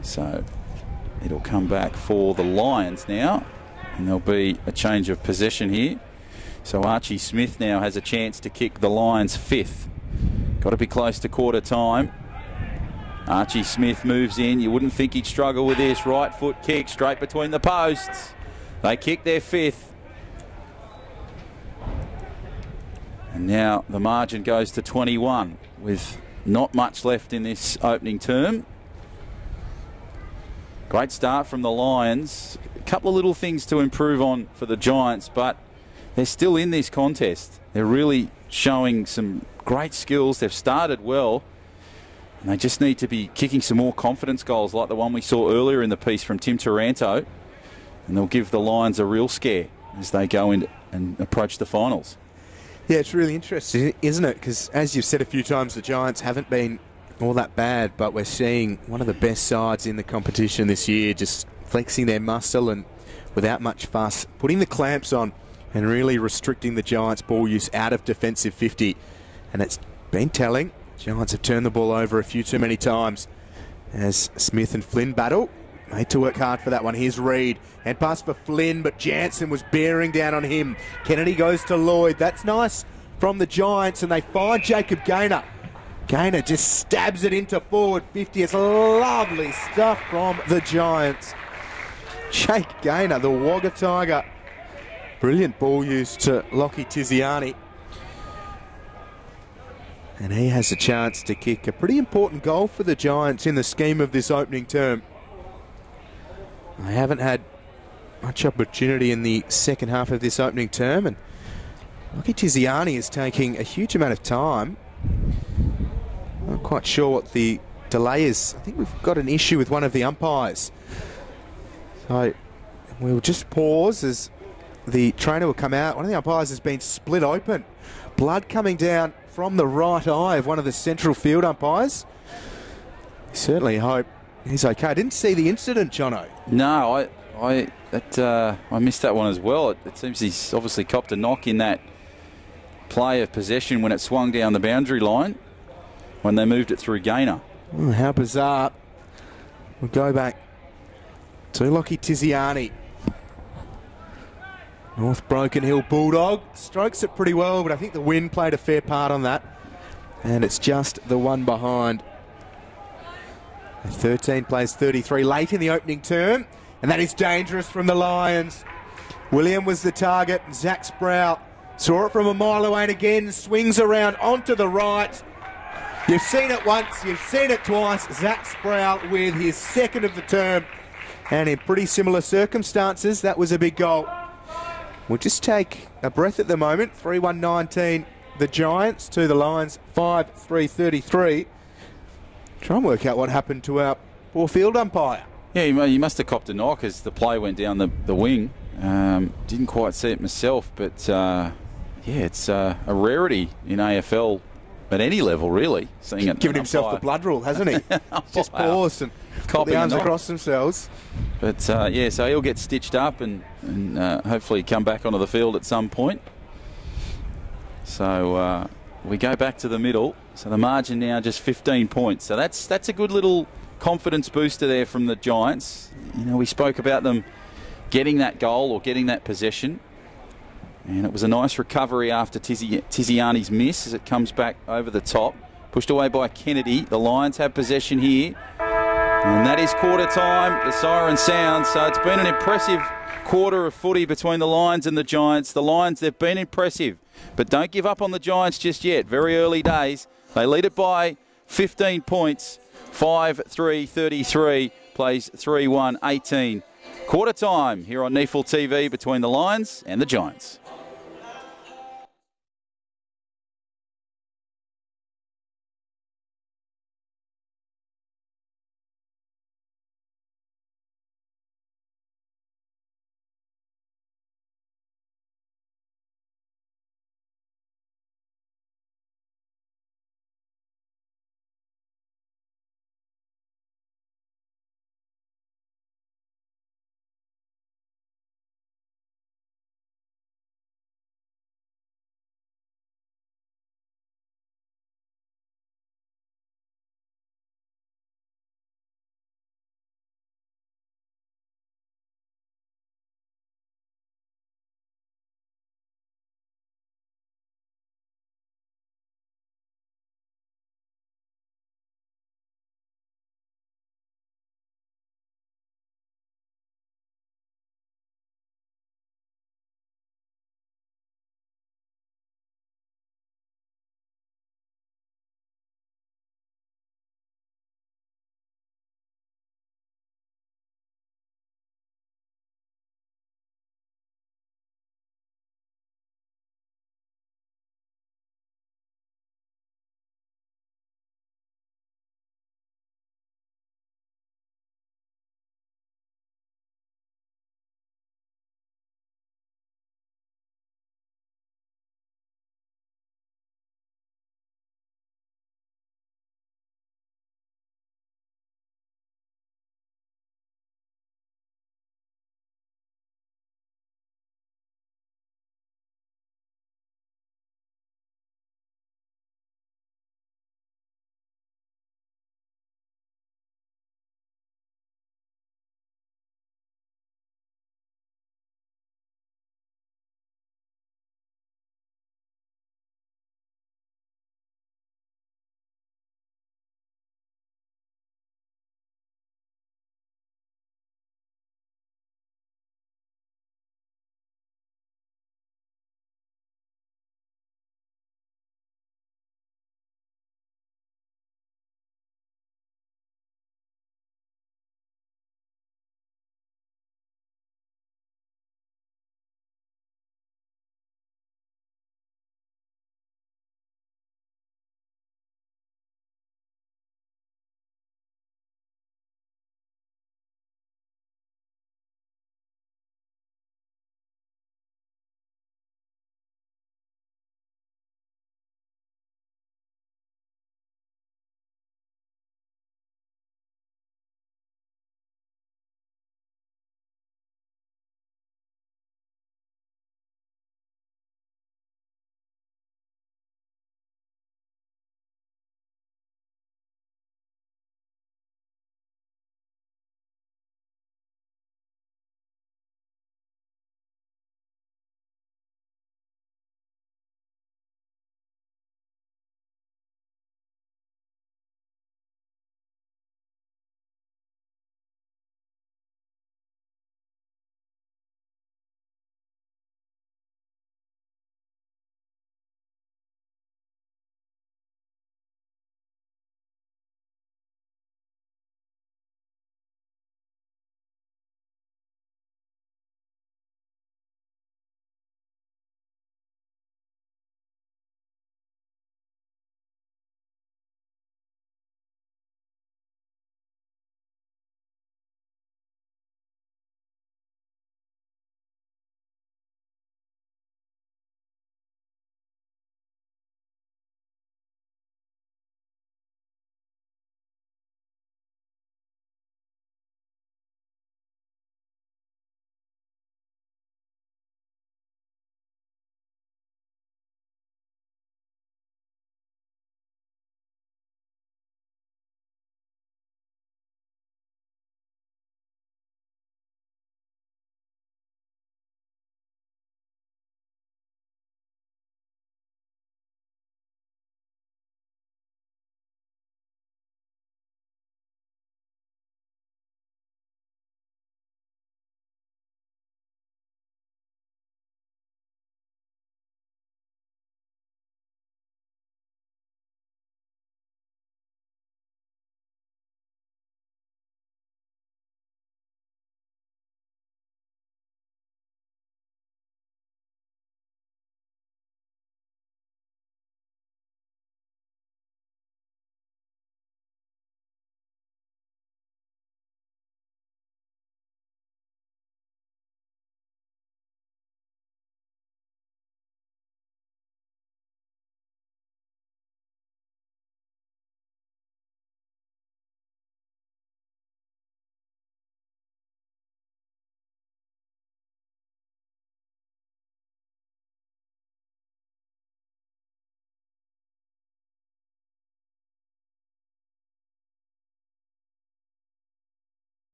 So it'll come back for the Lions now. And there'll be a change of possession here. So Archie Smith now has a chance to kick the Lions' fifth. Got to be close to quarter time. Archie Smith moves in. You wouldn't think he'd struggle with this. Right foot kick straight between the posts. They kick their fifth. And now the margin goes to 21 with not much left in this opening term. Great start from the Lions. A couple of little things to improve on for the Giants, but they're still in this contest. They're really showing some great skills. They've started well, and they just need to be kicking some more confidence goals like the one we saw earlier in the piece from Tim Taranto, and they'll give the Lions a real scare as they go in and approach the finals. Yeah, it's really interesting, isn't it? Because as you've said a few times, the Giants haven't been all that bad, but we're seeing one of the best sides in the competition this year, just flexing their muscle and without much fuss, putting the clamps on and really restricting the Giants' ball use out of defensive 50. And it's been telling. Giants have turned the ball over a few too many times as Smith and Flynn battle. Made to work hard for that one. Here's Reid. Hand pass for Flynn, but Jansen was bearing down on him. Kennedy goes to Lloyd. That's nice from the Giants, and they find Jacob Gaynor. Gaynor just stabs it into forward 50. It's lovely stuff from the Giants. Jake Gaynor, the Wagga Tiger. Brilliant ball use to Lockie Tiziani. And he has a chance to kick a pretty important goal for the Giants in the scheme of this opening term. They haven't had much opportunity in the second half of this opening term, and Lockie Tiziani is taking a huge amount of time. Not quite sure what the delay is. I think we've got an issue with one of the umpires. So we'll just pause as the trainer will come out. One of the umpires has been split open. Blood coming down from the right eye of one of the central field umpires. Certainly hope he's okay. I didn't see the incident, Jono. No, I missed that one as well. It seems he's obviously copped a knock in that play of possession when it swung down the boundary line when they moved it through Gaynor. Oh, how bizarre. We'll go back to Lockie Tiziani. North Broken Hill Bulldog strokes it pretty well, but I think the wind played a fair part on that. And it's just the one behind. 13 plays 33 late in the opening term. And that is dangerous from the Lions. William was the target. Zach Sproul saw it from a mile away and again swings around onto the right. You've seen it once, you've seen it twice. Zach Sproul with his second of the term. And in pretty similar circumstances, that was a big goal. We'll just take a breath at the moment. 3-1-19 the Giants to the Lions 5-3-33. Try and work out what happened to our poor field umpire. Yeah, he must have copped a knock as the play went down the wing. Didn't quite see it myself, but yeah, it's a rarity in AFL at any level, really. Seeing it, giving himself the blood rule, hasn't he? Just paused and put the arms across themselves. But yeah, so he'll get stitched up and hopefully come back onto the field at some point. So we go back to the middle. So the margin now just 15 points. So that's a good little confidence booster there from the Giants. You know, we spoke about them getting that goal or getting that possession. And it was a nice recovery after Tiziani's miss as it comes back over the top. Pushed away by Kennedy. The Lions have possession here. And that is quarter time. The siren sounds. So it's been an impressive quarter of footy between the Lions and the Giants. The Lions, they've been impressive. But don't give up on the Giants just yet. Very early days. They lead it by 15 points. 5-3-33. Plays 3-1-18. Quarter time here on NEAFL TV between the Lions and the Giants.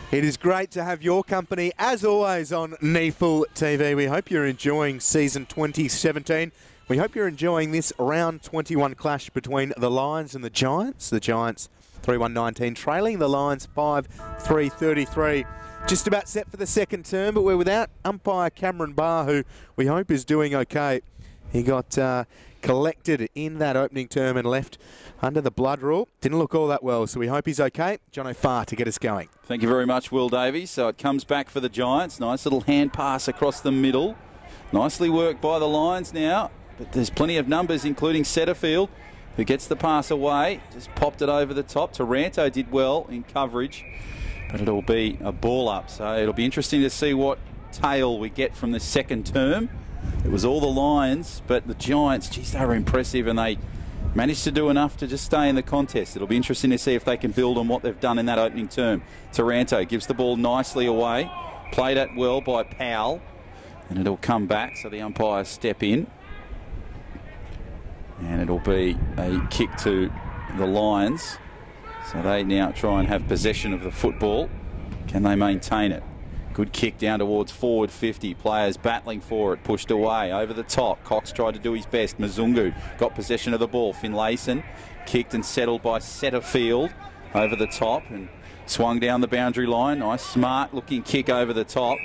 It is great to have your company, as always, on NEAFL TV. We hope you're enjoying season 2017. We hope you're enjoying this round 21 clash between the Lions and the Giants. The Giants 3-1-19 trailing the Lions 5-3-33. Just about set for the second term, but we're without umpire Cameron Barr, who we hope is doing okay. He got collected in that opening term and left under the blood rule. Didn't look all that well, so we hope he's okay. John O'Farr to get us going. Thank you very much, Will Davies. So it comes back for the Giants. Nice little hand pass across the middle. Nicely worked by the Lions now, but there's plenty of numbers, including Setterfield, who gets the pass away. Just popped it over the top. Taranto did well in coverage, but it'll be a ball up. So it'll be interesting to see what tail we get from the second term. It was all the Lions, but the Giants, geez, they were impressive and they managed to do enough to just stay in the contest. It'll be interesting to see if they can build on what they've done in that opening term. Taranto gives the ball nicely away. Played at well by Powell, and it'll come back, so the umpires step in. And it'll be a kick to the Lions. So they now try and have possession of the football. Can they maintain it? Good kick down towards forward 50. Players battling for it. Pushed away. Over the top. Cox tried to do his best. Mzungu got possession of the ball. Finlayson kicked and settled by Setterfield. Over the top and swung down the boundary line. Nice smart looking kick over the top.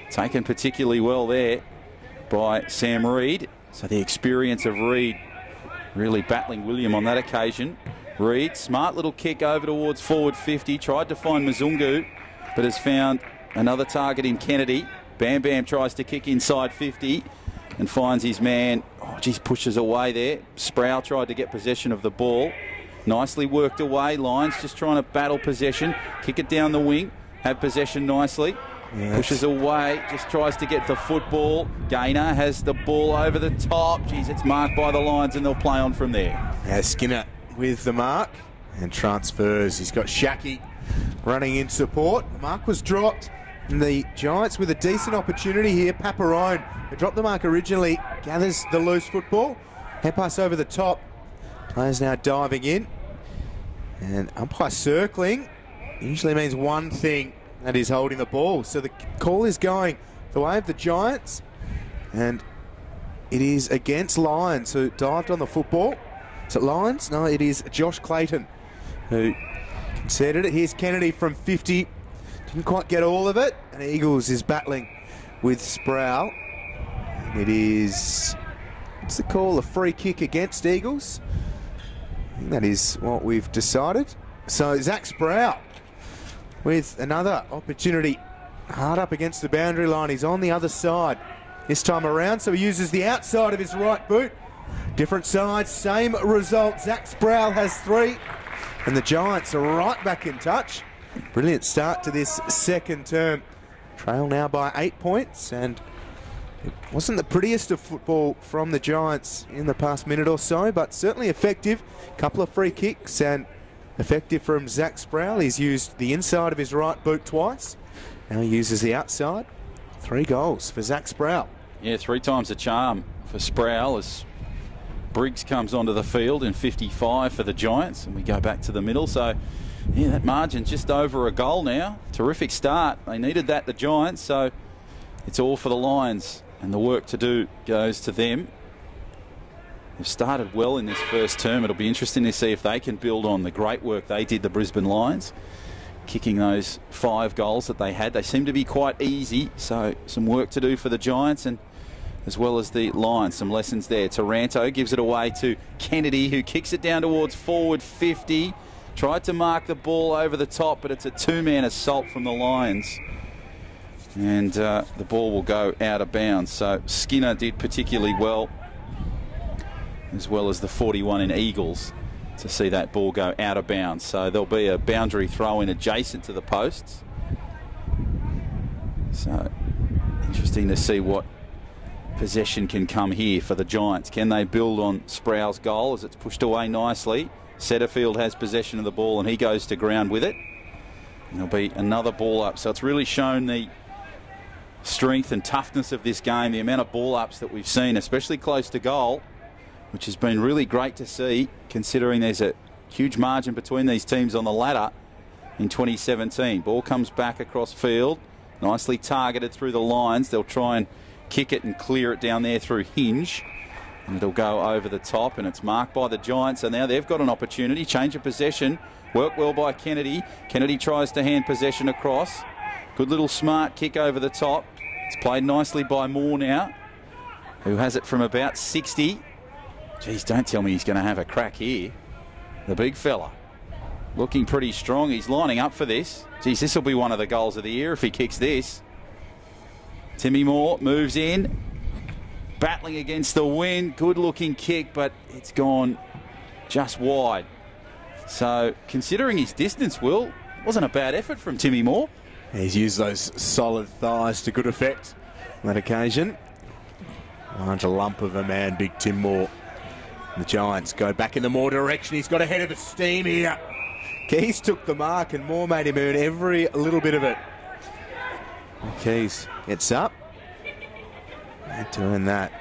Taken particularly well there by Sam Reid. So the experience of Reid really battling William on that occasion. Reid, smart little kick over towards forward 50. Tried to find Mzungu, but has found another target in Kennedy. Bam Bam tries to kick inside 50 and finds his man. Oh, geez, pushes away there. Sproul tried to get possession of the ball. Nicely worked away. Lions just trying to battle possession. Kick it down the wing. Have possession nicely. Yes. Pushes away. Just tries to get the football. Gaynor has the ball over the top. Geez, it's marked by the Lions and they'll play on from there. Yeah, Skinner with the mark and transfers. He's got Shaki running in support. The mark was dropped. And the Giants with a decent opportunity here. Paparone, who dropped the mark originally, gathers the loose football. Head pass over the top. Players now diving in. And umpire circling usually means one thing, that is holding the ball. So the call is going the way of the Giants. And it is against Lions, who dived on the football. Is it Lions? No, it is Josh Clayton, who conceded it. Here's Kennedy from 50. Didn't quite get all of it. And Eagles is battling with Sproul. And it is, what's the call? A free kick against Eagles. I think that is what we've decided. So Zach Sproul with another opportunity hard up against the boundary line. He's on the other side this time around. So he uses the outside of his right boot. Different sides, same result. Zach Sproul has 3. And the Giants are right back in touch. Brilliant start to this second term. Trail now by 8 points, and it wasn't the prettiest of football from the Giants in the past minute or so, but certainly effective. Couple of free kicks and effective from Zach Sproul. He's used the inside of his right boot twice. Now he uses the outside. 3 goals for Zach Sproul. Yeah, 3 times a charm for Sproul as Briggs comes onto the field in 55 for the Giants, and we go back to the middle. So yeah, that margin just over a goal now. Terrific start. They needed that, the Giants, so it's all for the Lions, and the work to do goes to them. They've started well in this first term. It'll be interesting to see if they can build on the great work they did, the Brisbane Lions, kicking those 5 goals that they had. They seem to be quite easy, so some work to do for the Giants, and as well as the Lions, some lessons there. Taranto gives it away to Kennedy, who kicks it down towards forward 50. Tried to mark the ball over the top, but it's a 2-man assault from the Lions. And the ball will go out of bounds. So Skinner did particularly well, as well as the 41 in Eagles, to see that ball go out of bounds. So there'll be a boundary throw-in adjacent to the posts. So interesting to see what possession can come here for the Giants. Can they build on Sproul's goal as it's pushed away nicely? Setterfield has possession of the ball and he goes to ground with it. And there'll be another ball up. So it's really shown the strength and toughness of this game, the amount of ball ups that we've seen, especially close to goal, which has been really great to see, considering there's a huge margin between these teams on the ladder. in 2017. Ball comes back across field, nicely targeted through the lines. They'll try and kick it and clear it down there through Hinge. And it'll go over the top, and it's marked by the Giants. So now they've got an opportunity. Change of possession. Worked well by Kennedy. Kennedy tries to hand possession across. Good little smart kick over the top. It's played nicely by Moore now, who has it from about 60. Geez, don't tell me he's going to have a crack here. The big fella. Looking pretty strong. He's lining up for this. Geez, this will be one of the goals of the year if he kicks this. Timmy Moore moves in. Battling against the wind. Good looking kick, but it's gone just wide. So, considering his distance, Will, wasn't a bad effort from Timmy Moore. He's used those solid thighs to good effect on that occasion. Large lump of a man, big Tim Moore. The Giants go back in the Moore direction. He's got ahead of the steam here. Keys took the mark and Moore made him earn every little bit of it. Keys gets up. And to earn that,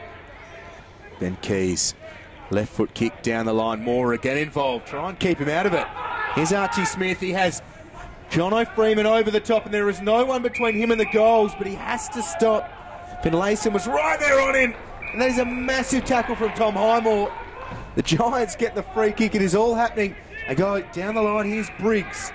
Ben Keys. Left foot kick down the line. Moore again involved. Try and keep him out of it. Here's Archie Smith. He has Jono Freeman over the top, and there is no one between him and the goals, but he has to stop. Finlayson was right there on him, and that is a massive tackle from Tom Highmore. The Giants get the free kick. It is all happening. They go down the line. Here's Briggs.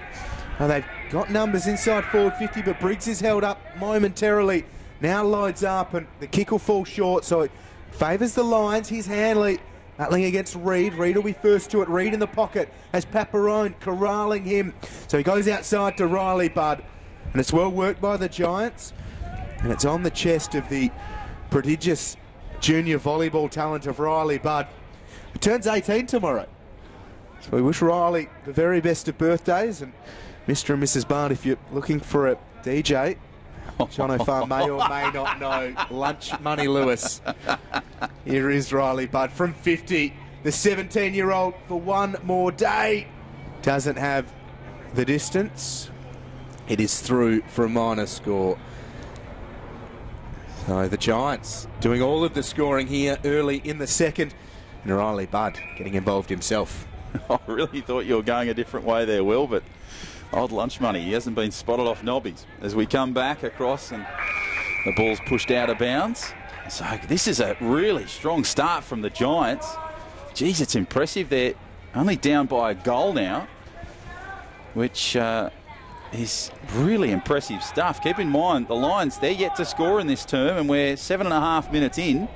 Now they've got numbers inside forward 50, but Briggs is held up momentarily. Now loads up, and the kick will fall short, so it favours the Lions. Here's Hanley battling against Reid. Reid will be first to it. Reid in the pocket has Paparone corralling him. So he goes outside to Riley Budd, and it's well worked by the Giants. And it's on the chest of the prodigious junior volleyball talent of Riley Budd, who turns 18 tomorrow. So we wish Riley the very best of birthdays. And Mr. and Mrs. Budd, if you're looking for a DJ, Jono Farr may or may not know Lunch Money Lewis. Here is Riley Budd from 50. The 17-year-old for one more day. Doesn't have the distance. It is through for a minor score. So the Giants doing all of the scoring here early in the second. And Riley Budd getting involved himself. I really thought you were going a different way there, Will, but old Lunch Money, he hasn't been spotted off nobbies. As we come back across and the ball's pushed out of bounds. So this is a really strong start from the Giants. Geez, it's impressive. They're only down by a goal now, which is really impressive stuff. Keep in mind, the Lions, they're yet to score in this term, and we're 7.5 minutes in.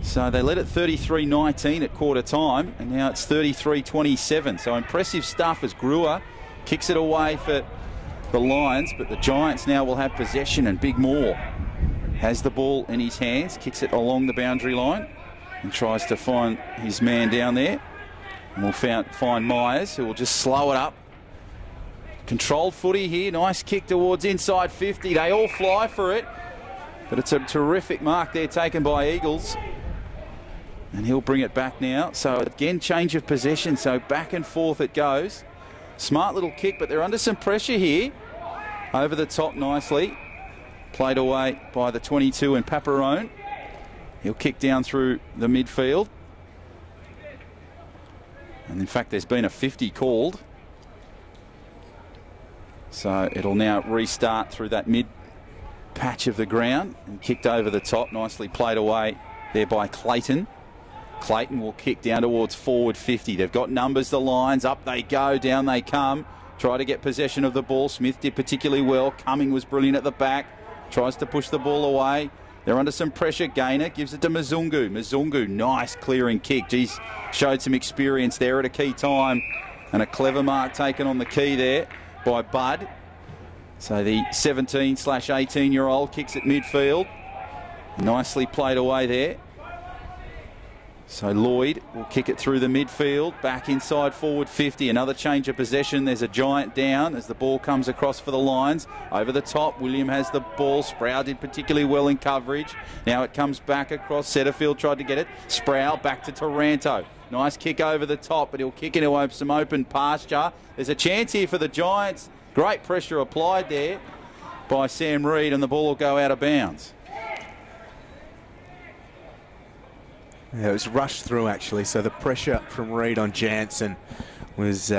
So they led at 33-19 at quarter time, and now it's 33-27. So impressive stuff as Brewer kicks it away for the Lions, but the Giants now will have possession, and Big Moore has the ball in his hands, kicks it along the boundary line and tries to find his man down there. And we'll find Myers, who will just slow it up. Controlled footy here, nice kick towards inside 50. They all fly for it, but it's a terrific mark there taken by Eagles. And he'll bring it back now. So again, change of possession, so back and forth it goes. Smart little kick, but they're under some pressure here. Over the top nicely. Played away by the 22 and Paparone. He'll kick down through the midfield. And in fact, there's been a 50 called. So it'll now restart through that mid patch of the ground. And kicked over the top. Nicely played away there by Clayton. Clayton will kick down towards forward 50. They've got numbers, the Lions. Up they go, down they come. Try to get possession of the ball. Smith did particularly well. Cumming was brilliant at the back. Tries to push the ball away. They're under some pressure. Gainer gives it to Mzungu. Mzungu, nice clearing kick. Geez, showed some experience there at a key time. And a clever mark taken on the key there by Budd. So the 17/18-year-old kicks at midfield. Nicely played away there. So Lloyd will kick it through the midfield, back inside forward 50. Another change of possession. There's a Giant down as the ball comes across for the Lions. Over the top, William has the ball. Sproul did particularly well in coverage. Now it comes back across. Setterfield tried to get it. Sproul back to Taranto. Nice kick over the top, but he'll kick into some open pasture. There's a chance here for the Giants. Great pressure applied there by Sam Reid, and the ball will go out of bounds. Yeah, it was rushed through actually, so the pressure from Reid on Jansen was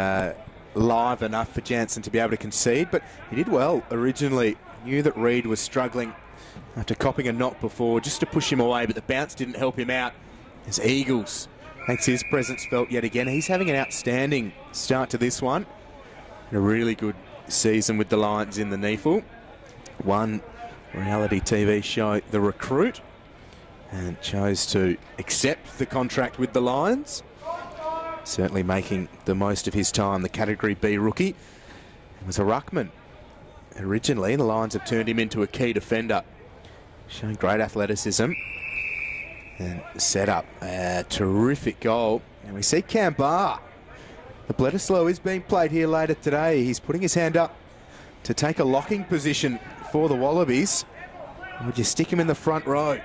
live enough for Jansen to be able to concede, but he did well originally. Knew that Reid was struggling after copping a knock before, just to push him away, but the bounce didn't help him out. As Eagles makes his presence felt yet again. He's having an outstanding start to this one. And a really good season with the Lions in the NEAFL. Won reality TV show The Recruit and chose to accept the contract with the Lions. Certainly making the most of his time. The Category B rookie. He was a ruckman originally, and the Lions have turned him into a key defender. Showing great athleticism and set up a terrific goal. And we see Cambar. The Bledisloe is being played here later today. He's putting his hand up to take a locking position for the Wallabies. Would you stick him in the front row?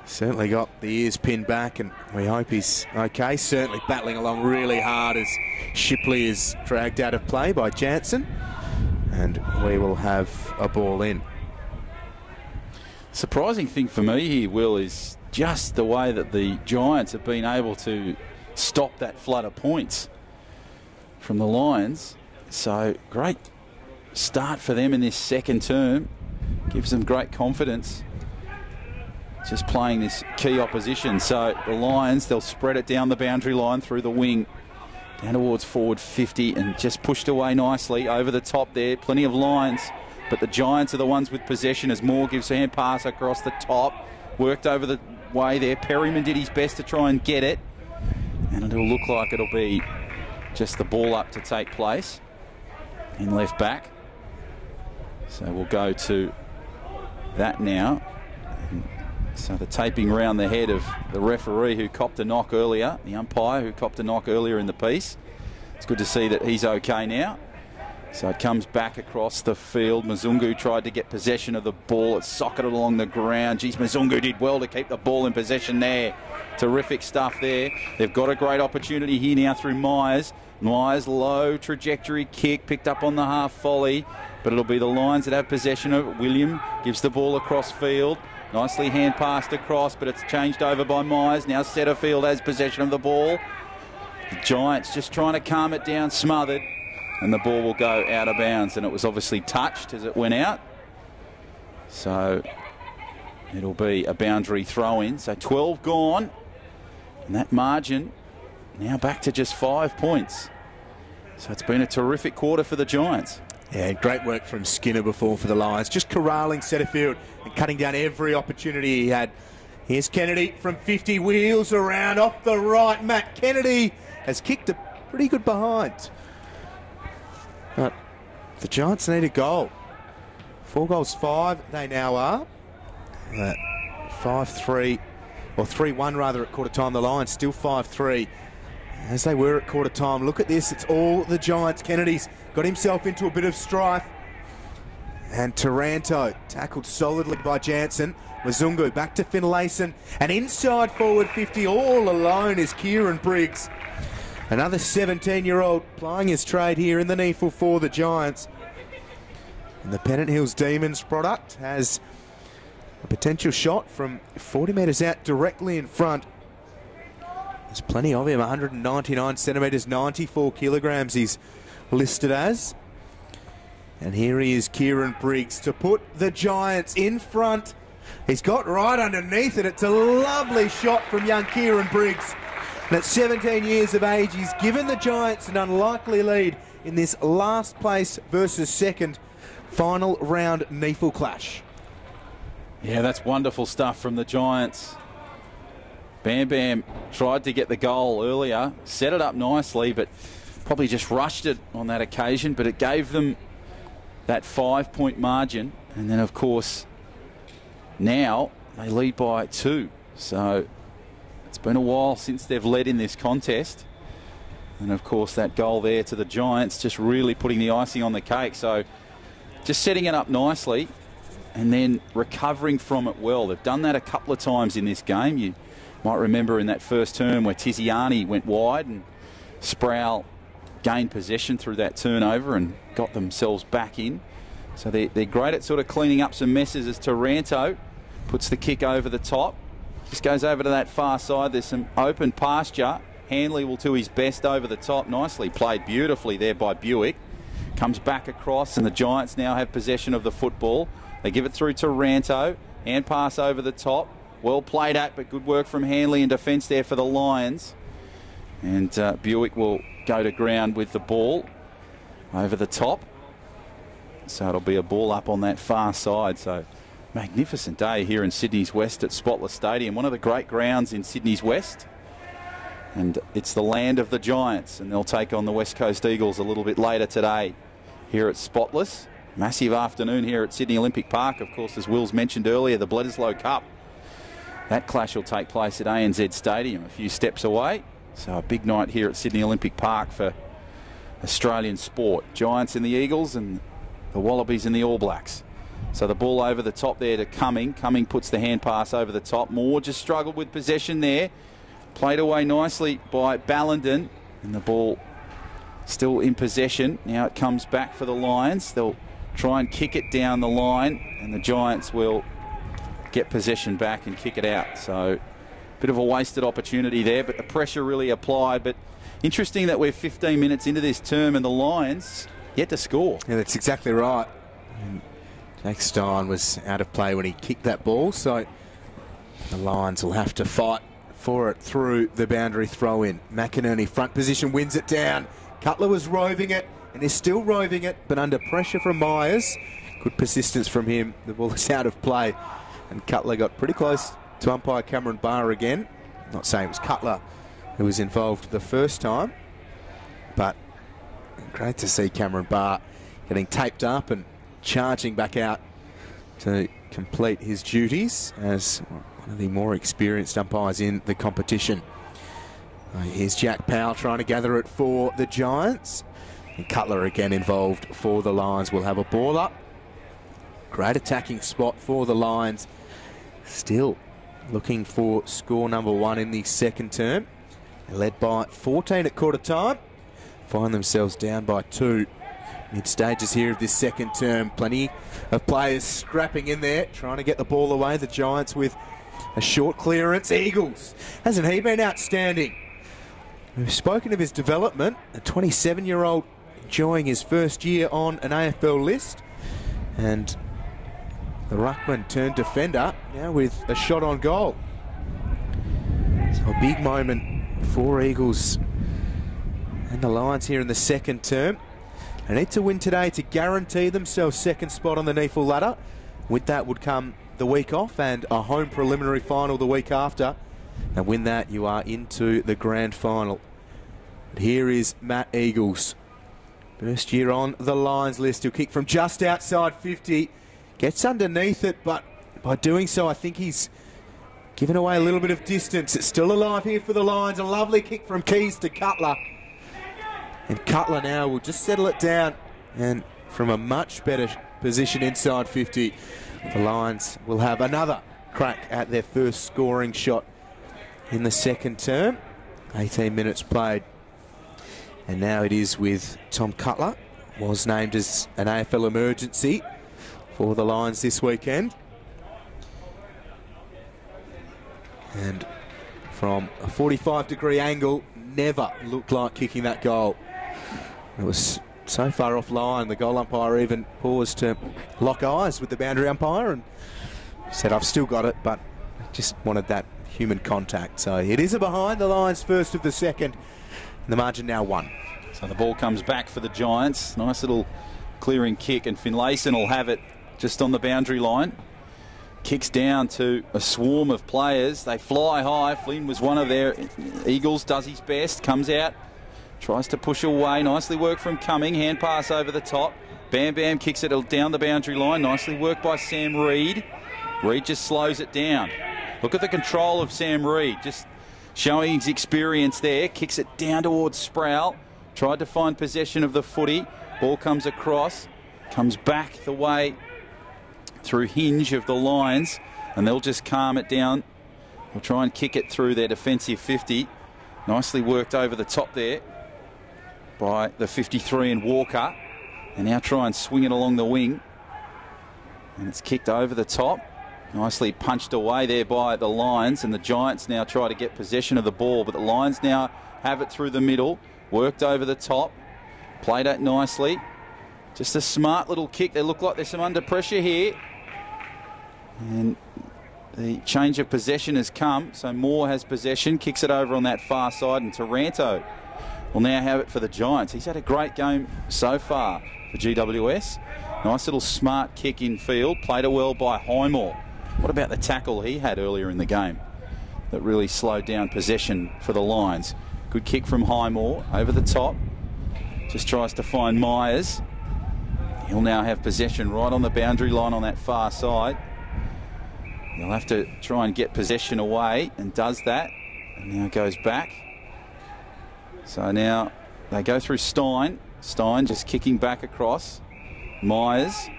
Certainly got the ears pinned back, and we hope he's okay. Certainly battling along really hard as Shipley is dragged out of play by Jansen. And we will have a ball in. Surprising thing for me here, Will, is just the way that the Giants have been able to stop that flood of points from the Lions. So great start for them in this second term. Gives them great confidence. Just playing this key opposition. So the Lions, they'll spread it down the boundary line through the wing, down towards forward 50, and just pushed away nicely over the top there. Plenty of lines, but the Giants are the ones with possession as Moore gives a hand pass across the top. Worked over the way there. Perryman did his best to try and get it, and it'll look like it'll be just the ball up to take place in left back. So we'll go to that now. So the taping round the head of the referee who copped a knock earlier, the umpire who copped a knock earlier in the piece. It's good to see that he's okay now. So it comes back across the field. Mzungu tried to get possession of the ball. It's socketed along the ground. Geez, Mzungu did well to keep the ball in possession there. Terrific stuff there. They've got a great opportunity here now through Myers. Myers, low trajectory kick, picked up on the half volley, but it'll be the Lions that have possession of it. William gives the ball across field. Nicely hand passed across, but it's changed over by Myers. Now Setterfield has possession of the ball. The Giants just trying to calm it down, smothered, and the ball will go out of bounds, and it was obviously touched as it went out. So it'll be a boundary throw-in. So 12 gone, and that margin now back to just 5 points. So it's been a terrific quarter for the Giants. Yeah, great work from Skinner before for the Lions. Just corralling Setterfield and cutting down every opportunity he had. Here's Kennedy from 50, wheels around off the right. Matt Kennedy has kicked a pretty good behind. But the Giants need a goal. 4 goals 5 they now are. 5-3, or 3-1 rather at quarter time. The Lions still 5-3. As they were at quarter time. Look at this, it's all the Giants. Kennedy's got himself into a bit of strife. And Taranto tackled solidly by Jansen. Mzungu back to Finlayson. And inside forward 50 all alone is Kieran Briggs. Another 17-year-old plying his trade here in the NEAFL for the Giants. And the Pennant Hills Demons product has a potential shot from 40 metres out directly in front. There's plenty of him, 199 centimetres, 94 kilograms he's listed as. And here he is, Kieran Briggs, to put the Giants in front. He's got right underneath it. It's a lovely shot from young Kieran Briggs. And at 17 years of age, he's given the Giants an unlikely lead in this last place versus second final round NEAFL clash. Yeah, that's wonderful stuff from the Giants. Bam Bam tried to get the goal earlier, set it up nicely, but probably just rushed it on that occasion, but it gave them that 5-point margin. And then, of course, now they lead by 2. So it's been a while since they've led in this contest. And, of course, that goal there to the Giants just really putting the icing on the cake. So just setting it up nicely and then recovering from it well. They've done that a couple of times in this game. You might remember in that first term where Tiziani went wide and Sproul gained possession through that turnover and got themselves back in. So they're great at sort of cleaning up some messes as Taranto puts the kick over the top. Just goes over to that far side. There's some open pasture. Hanley will do his best over the top. Nicely played beautifully there by Buick. Comes back across, and the Giants now have possession of the football. They give it through to Ranto. Hand pass over the top. Well played at, but good work from Hanley in defence there for the Lions. And Buick will go to ground with the ball over the top. So it'll be a ball up on that far side. So magnificent day here in Sydney's West at Spotless Stadium, one of the great grounds in Sydney's West. And it's the land of the Giants, and they'll take on the West Coast Eagles a little bit later today here at Spotless. Massive afternoon here at Sydney Olympic Park. Of course, as Will's mentioned earlier, the Bledisloe Cup. That clash will take place at ANZ Stadium, a few steps away. So a big night here at Sydney Olympic Park for Australian sport. Giants and the Eagles, and the Wallabies and the All Blacks. So the ball over the top there to Cumming. Cumming puts the hand pass over the top. Moore just struggled with possession there. Played away nicely by Ballenden, and the ball still in possession. Now it comes back for the Lions. They'll try and kick it down the line, and the Giants will get possession back and kick it out. So a bit of a wasted opportunity there, but the pressure really applied. But interesting that we're 15 minutes into this term and the Lions yet to score. Yeah, that's exactly right. And Jake Stein was out of play when he kicked that ball, so the Lions will have to fight for it through the boundary throw-in. McInerney, front position, wins it down. Cutler was roving it and is still roving it, but under pressure from Myers. Good persistence from him. The ball is out of play, and Cutler got pretty close to umpire Cameron Barr again. Not saying it was Cutler who was involved the first time, but great to see Cameron Barr getting taped up and charging back out to complete his duties as one of the more experienced umpires in the competition. Here's Jack Powell trying to gather it for the Giants. And Cutler again involved for the Lions. Will have a ball up. Great attacking spot for the Lions. Still looking for score number 1 in the second term. They're led by 14 at quarter time. Find themselves down by 2. Mid stages here of this second term. Plenty of players scrapping in there, trying to get the ball away. The Giants with a short clearance. Eagles, hasn't he been outstanding? We've spoken of his development. A 27-year-old enjoying his first year on an AFL list. And the ruckman turned defender now with a shot on goal. So a big moment for Eagles and the Lions here in the second term. They need to win today to guarantee themselves second spot on the NEAFL ladder. With that would come the week off and a home preliminary final the week after. And win that, you are into the grand final. But here is Matt Eagles. First year on the Lions list. He'll kick from just outside 50. Gets underneath it, but by doing so, I think he's given away a little bit of distance. It's still alive here for the Lions. A lovely kick from Keys to Cutler. And Cutler now will just settle it down. And from a much better position inside 50, the Lions will have another crack at their first scoring shot in the second term. 18 minutes played. And now it is with Tom Cutler. Was named as an AFL emergency for the Lions this weekend. And from a 45-degree angle, never looked like kicking that goal. It was so far offline, the goal umpire even paused to lock eyes with the boundary umpire and said, I've still got it, but I just wanted that human contact. So it is a behind, the Lions first of the second, and the margin now 1. So the ball comes back for the Giants. Nice little clearing kick, and Finlayson will have it just on the boundary line. Kicks down to a swarm of players. They fly high. Flynn was one of their Eagles, does his best, comes out, tries to push away. Nicely worked from Cumming. Hand pass over the top. Bam Bam kicks it down the boundary line. Nicely worked by Sam Reid. Reid just slows it down. Look at the control of Sam Reid, just showing his experience there. Kicks it down towards Sproul. Tried to find possession of the footy. Ball comes across. Comes back the way through Hinge of the Lions, and they'll just calm it down. They'll try and kick it through their defensive 50. Nicely worked over the top there by the 53 and Walker. And now try and swing it along the wing. And it's kicked over the top. Nicely punched away there by the Lions, and the Giants now try to get possession of the ball, but the Lions now have it through the middle, worked over the top, played it nicely. Just a smart little kick. They look like there's some under pressure here. And the change of possession has come, so Moore has possession, kicks it over on that far side, and Taranto will now have it for the Giants. He's had a great game so far for GWS. Nice little smart kick in field, played it well by Highmore. What about the tackle he had earlier in the game that really slowed down possession for the Lions? Good kick from Highmore over the top. Just tries to find Myers. He'll now have possession right on the boundary line on that far side. He'll have to try and get possession away, and does that. And now goes back. So now they go through Stein. Stein just kicking back across. Myers.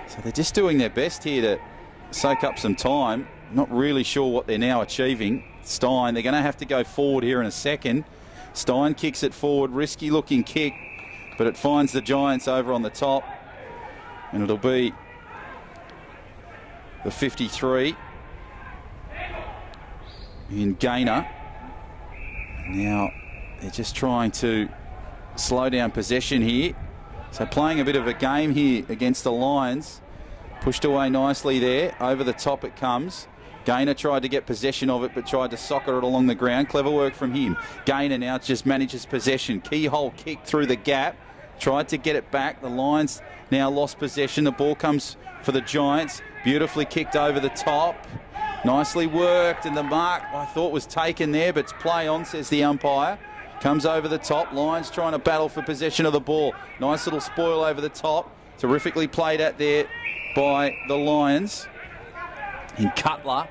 So they're just doing their best here to soak up some time. Not really sure what they're now achieving. Stein, they're going to have to go forward here in a second. Stein kicks it forward, risky looking kick, but it finds the Giants over on the top, and it'll be the 53 in Gaynor. Now they're just trying to slow down possession here. So playing a bit of a game here against the Lions. Pushed away nicely there. Over the top it comes. Gaynor tried to get possession of it, but tried to soccer it along the ground. Clever work from him. Gaynor now just manages possession. Keyhole kick through the gap. Tried to get it back. The Lions now lost possession. The ball comes for the Giants. Beautifully kicked over the top. Nicely worked, and the mark I thought was taken there, but it's play on, says the umpire. Comes over the top. Lions trying to battle for possession of the ball. Nice little spoil over the top. Terrifically played at there by the Lions. In Cutler.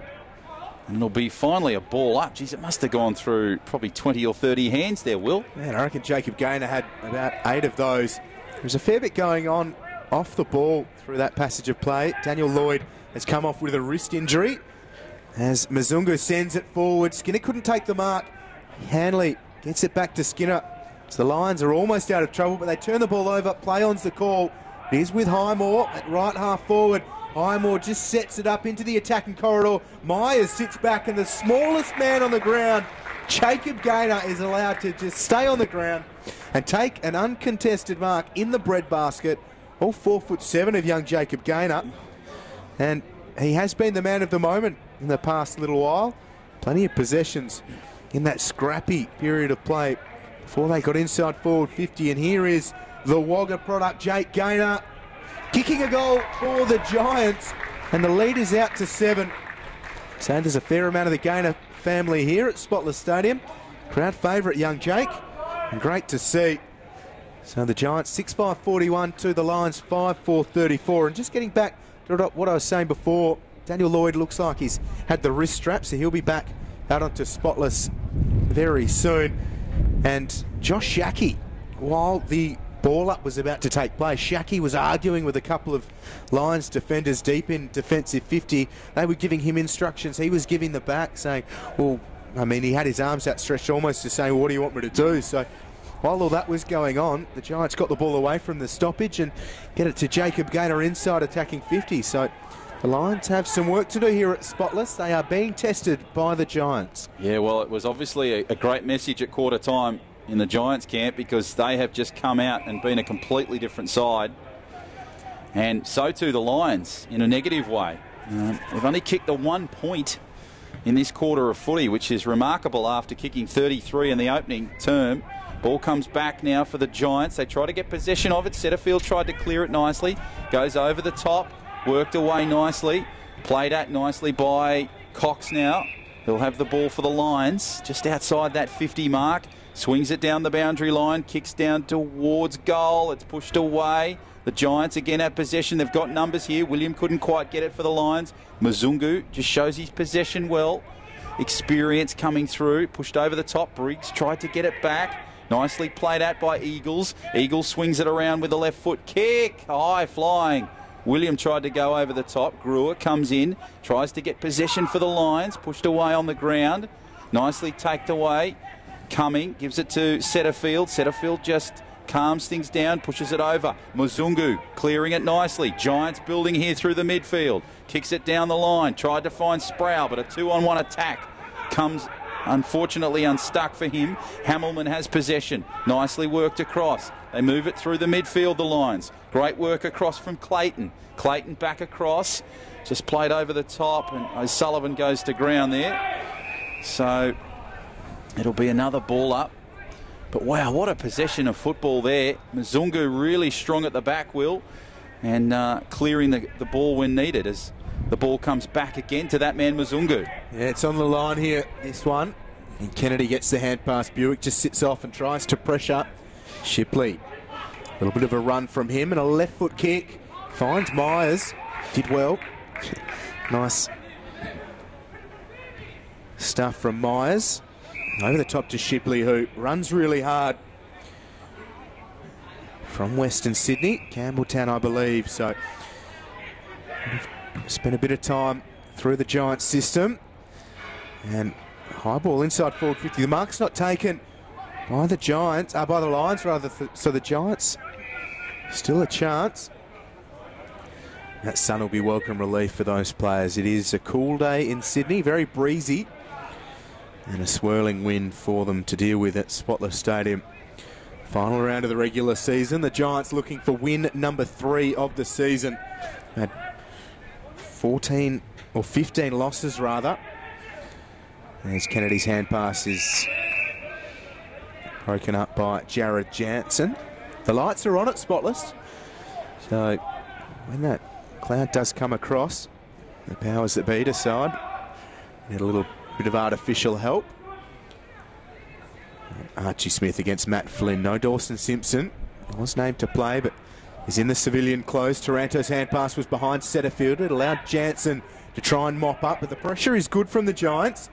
And it'll be finally a ball up. Geez, it must have gone through probably 20 or 30 hands there, Will. Man, I reckon Jacob Gaynor had about 8 of those. There's a fair bit going on off the ball through that passage of play. Daniel Lloyd has come off with a wrist injury as Mzungu sends it forward. Skinner couldn't take the mark. Hanley gets it back to Skinner. So the Lions are almost out of trouble, but they turn the ball over. Play on's the call. It is with Highmore at right half forward. Highmore just sets it up into the attacking corridor. Myers sits back, and the smallest man on the ground, Jacob Gaynor, is allowed to just stay on the ground and take an uncontested mark in the breadbasket. All 4'7" of young Jacob Gaynor. And he has been the man of the moment in the past little while. Plenty of possessions in that scrappy period of play before they got inside forward 50. And here is the Wagga product, Jake Gaynor, kicking a goal for the Giants, and the lead is out to 7. So there's a fair amount of the Gaynor family here at Spotless Stadium. Crowd favourite, young Jake, and great to see. So the Giants 6-5-41 to the Lions 5-4-34. And just getting back to what I was saying before, Daniel Lloyd looks like he's had the wrist strap, so he'll be back out onto Spotless very soon. And Josh Shackey, while the ball up was about to take place, Shackey was arguing with a couple of Lions defenders deep in defensive 50. They were giving him instructions. He was giving the back, saying, well, I mean, he had his arms outstretched almost to say, well, what do you want me to do? So while all that was going on, the Giants got the ball away from the stoppage and get it to Jacob Gaynor inside attacking 50. So the Lions have some work to do here at Spotless. They are being tested by the Giants. Yeah, well, it was obviously a great message at quarter time in the Giants camp, because they have just come out and been a completely different side. And so too the Lions in a negative way. They've only kicked the 1 point in this quarter of footy, which is remarkable after kicking 33 in the opening term. Ball comes back now for the Giants. They try to get possession of it. Setterfield tried to clear it nicely. Goes over the top. Worked away nicely. Played at nicely by Cox now. He'll have the ball for the Lions just outside that 50 mark. Swings it down the boundary line. Kicks down towards goal. It's pushed away. The Giants again have possession. They've got numbers here. William couldn't quite get it for the Lions. Mzungu just shows his possession well. Experience coming through. Pushed over the top. Briggs tried to get it back. Nicely played at by Eagles. Eagles swings it around with the left foot. Kick. High flying. William tried to go over the top. Brewer comes in. Tries to get possession for the Lions. Pushed away on the ground. Nicely taked away. Cumming gives it to Setterfield. Setterfield just calms things down, pushes it over. Muzungu clearing it nicely. Giants building here through the midfield. Kicks it down the line. Tried to find Sproul, but a 2-on-1 attack comes unfortunately unstuck for him. Hamilman has possession. Nicely worked across. They move it through the midfield, the Lions. Great work across from Clayton. Clayton back across. Just played over the top, and O'Sullivan goes to ground there. So it'll be another ball up. But wow, what a possession of football there. Muzungu really strong at the back, Will, and clearing the ball when needed as the ball comes back again to that man Muzungu. Yeah, it's on the line here, this one. And Kennedy gets the hand pass. Buick just sits off and tries to pressure Shipley. A little bit of a run from him and a left foot kick. Finds Myers. Did well. Nice stuff from Myers. Over the top to Shipley, who runs really hard. From Western Sydney, Campbelltown, I believe. So spent a bit of time through the Giants system. And high ball inside forward 50. The mark's not taken by the Giants, by the Lions rather. So the Giants still a chance. That sun will be welcome relief for those players. It is a cool day in Sydney, very breezy, and a swirling wind for them to deal with at Spotless Stadium. Final round of the regular season. The Giants looking for win number 3 of the season. Had 14 or 15 losses rather. As Kennedy's hand pass is broken up by Jared Jansen. The lights are on at Spotless. So when that cloud does come across, the powers that be decide. Need a little bit of artificial help. Archie Smith against Matt Flynn. No Dawson Simpson. He was named to play, but is in the civilian clothes. Taranto's hand pass was behind Setterfield. It allowed Jansen to try and mop up, but the pressure is good from the Giants.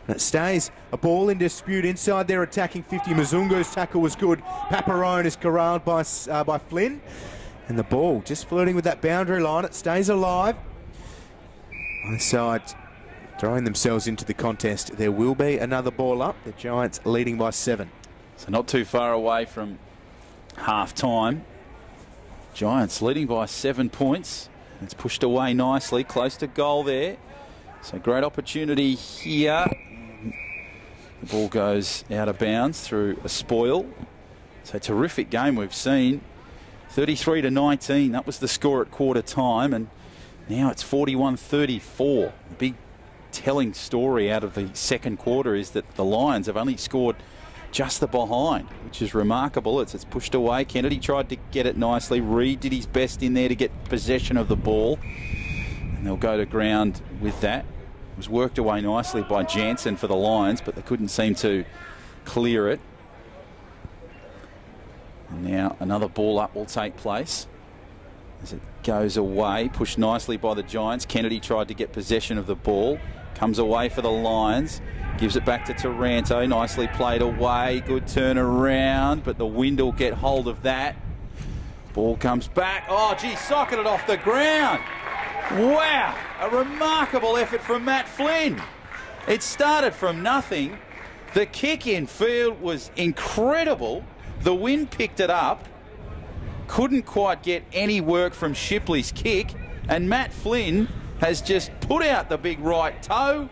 And it stays a ball in dispute inside their attacking 50. Muzungu's tackle was good. Paparone is corralled by Flynn. And the ball just flirting with that boundary line. It stays alive. One side throwing themselves into the contest. There will be another ball up. The Giants leading by 7. So not too far away from half time. Giants leading by 7 points. It's pushed away nicely, close to goal there. So great opportunity here. The ball goes out of bounds through a spoil. So terrific game we've seen. 33-19, that was the score at quarter time, and now it's 41-34. The big telling story out of the second quarter is that the Lions have only scored just the behind, which is remarkable. It's pushed away. Kennedy tried to get it nicely. Reed did his best in there to get possession of the ball, and they'll go to ground with that. It was worked away nicely by Jansen for the Lions, but they couldn't seem to clear it. And now another ball up will take place as it goes away, pushed nicely by the Giants. Kennedy tried to get possession of the ball, comes away for the Lions, gives it back to Taranto, nicely played away, good turn around, but the wind will get hold of that. Ball comes back, oh gee, socketed it off the ground. Wow, a remarkable effort from Matt Flynn. It started from nothing. The kick in field was incredible. The wind picked it up, couldn't quite get any work from Shipley's kick, and Matt Flynn has just put out the big right toe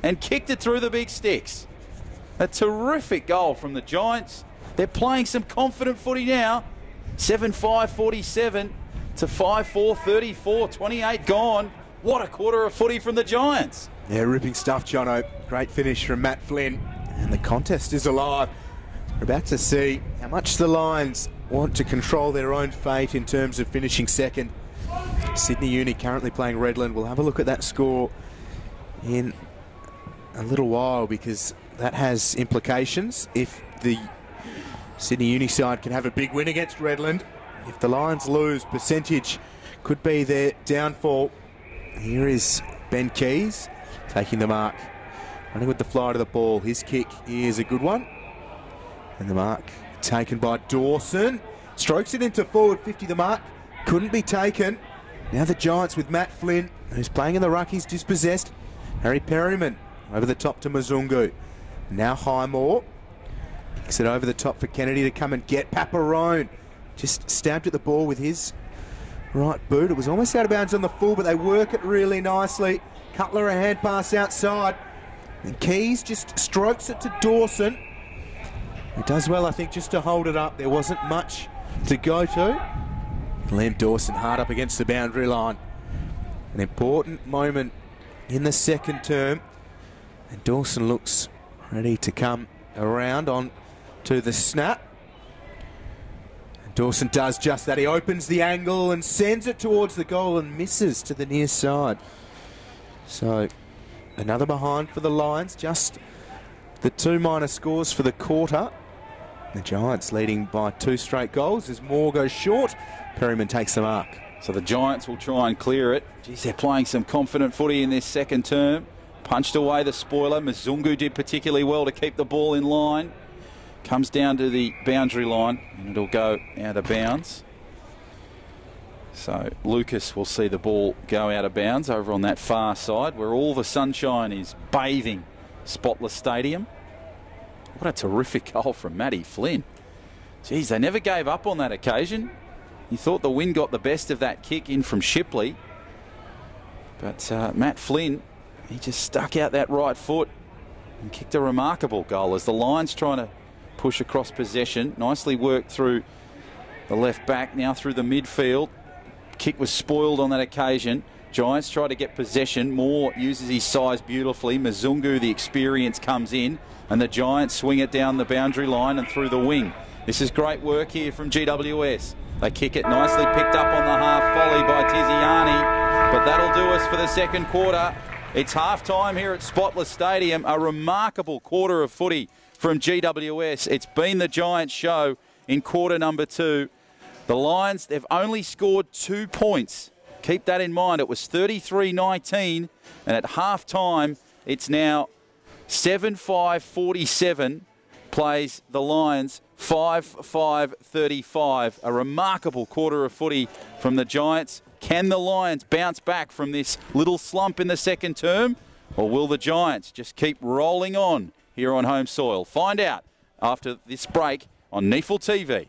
and kicked it through the big sticks. A terrific goal from the Giants. They're playing some confident footy now. 7-5-47 to 5-4-34, 28 gone. What a quarter of footy from the Giants. Yeah, ripping stuff, Jono. Great finish from Matt Flynn. And the contest is alive. We're about to see how much the Lions want to control their own fate in terms of finishing second. Sydney Uni currently playing Redland. We'll have a look at that score in a little while because that has implications. If the Sydney Uni side can have a big win against Redland, if the Lions lose, percentage could be their downfall. Here is Ben Keys taking the mark, running with the fly to the ball. His kick is a good one. And the mark taken by Dawson. Strokes it into forward 50. The mark couldn't be taken. Now the Giants with Matt Flynn, who's playing in the ruck. He's dispossessed. Harry Perryman over the top to Muzungu. Now Highmore. Kicks it over the top for Kennedy to come and get Paparone. Just stabbed at the ball with his right boot. It was almost out of bounds on the full, but they work it really nicely. Cutler a hand pass outside. And Keys just strokes it to Dawson. He does well, I think, just to hold it up. There wasn't much to go to. Liam Dawson hard up against the boundary line. An important moment in the second term. And Dawson looks ready to come around on to the snap. And Dawson does just that. He opens the angle and sends it towards the goal and misses to the near side. So another behind for the Lions. Just the 2 minor scores for the quarter. The Giants leading by 2 straight goals as Moore goes short. Perryman takes the mark. So the Giants will try and clear it. Geez, they're playing some confident footy in this second term. Punched away the spoiler. Mzungu did particularly well to keep the ball in line. Comes down to the boundary line and it'll go out of bounds. So Lucas will see the ball go out of bounds over on that far side where all the sunshine is bathing Spotless Stadium. What a terrific goal from Matty Flynn. Geez, they never gave up on that occasion. You thought the wind got the best of that kick in from Shipley. But Matt Flynn, he just stuck out that right foot and kicked a remarkable goal as the Lions trying to push across possession. Nicely worked through the left back, now through the midfield. Kick was spoiled on that occasion. Giants try to get possession. Moore uses his size beautifully. Mzungu, the experience, comes in and the Giants swing it down the boundary line and through the wing. This is great work here from GWS. They kick it nicely, picked up on the half volley by Tiziani, but that'll do us for the second quarter. It's half-time here at Spotless Stadium. A remarkable quarter of footy from GWS. It's been the Giants' show in quarter number 2. The Lions, they've only scored 2 points. Keep that in mind. It was 33-19, and at half-time, it's now 7-5-47. Plays the Lions 5-5-35. A remarkable quarter of footy from the Giants. Can the Lions bounce back from this little slump in the second term? Or will the Giants just keep rolling on here on home soil? Find out after this break on NEAFL TV.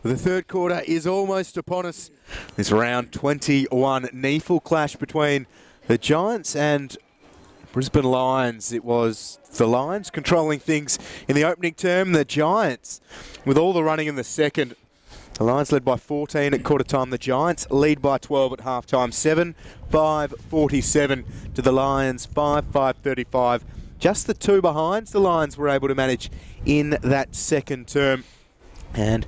The third quarter is almost upon us. This round 21 NEAFL clash between the Giants and Brisbane Lions. It was the Lions controlling things in the opening term. The Giants, with all the running in the second. The Lions led by 14 at quarter time. The Giants lead by 12 at half time. 7-5-47 to the Lions. 5-5-35. Just the two behinds the Lions were able to manage in that second term. And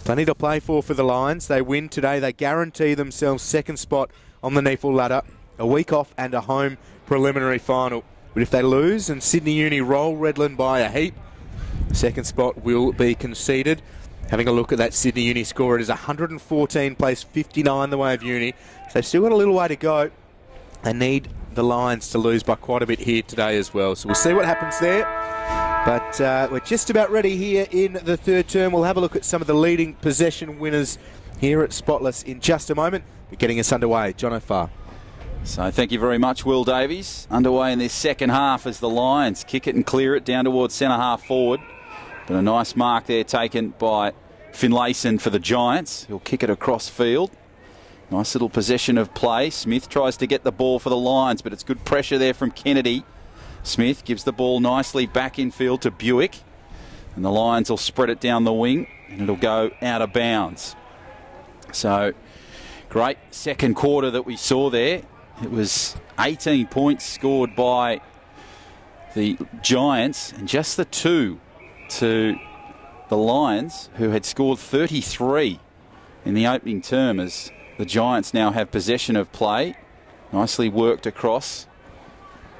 plenty to play for the Lions. They win today. They guarantee themselves second spot on the NEAFL ladder. A week off and a home preliminary final. But if they lose and Sydney Uni roll Redland by a heap, the second spot will be conceded. Having a look at that Sydney Uni score, it is 114, placed 59 the way of Uni. So they've still got a little way to go. They need the Lions to lose by quite a bit here today as well. So we'll see what happens there. But we're just about ready here in the third term. We'll have a look at some of the leading possession winners here at Spotless in just a moment. But getting us underway, John O'Farr. So thank you very much, Will Davies. Underway in this second half as the Lions kick it and clear it down towards centre half forward. But a nice mark there taken by Finlayson for the Giants. He'll kick it across field. Nice little possession of play. Smith tries to get the ball for the Lions, but it's good pressure there from Kennedy. Smith gives the ball nicely back in field to Buick. And the Lions will spread it down the wing and it'll go out of bounds. So, great second quarter that we saw there. It was 18 points scored by the Giants and just the two to the Lions, who had scored 33 in the opening term, as the Giants now have possession of play. Nicely worked across.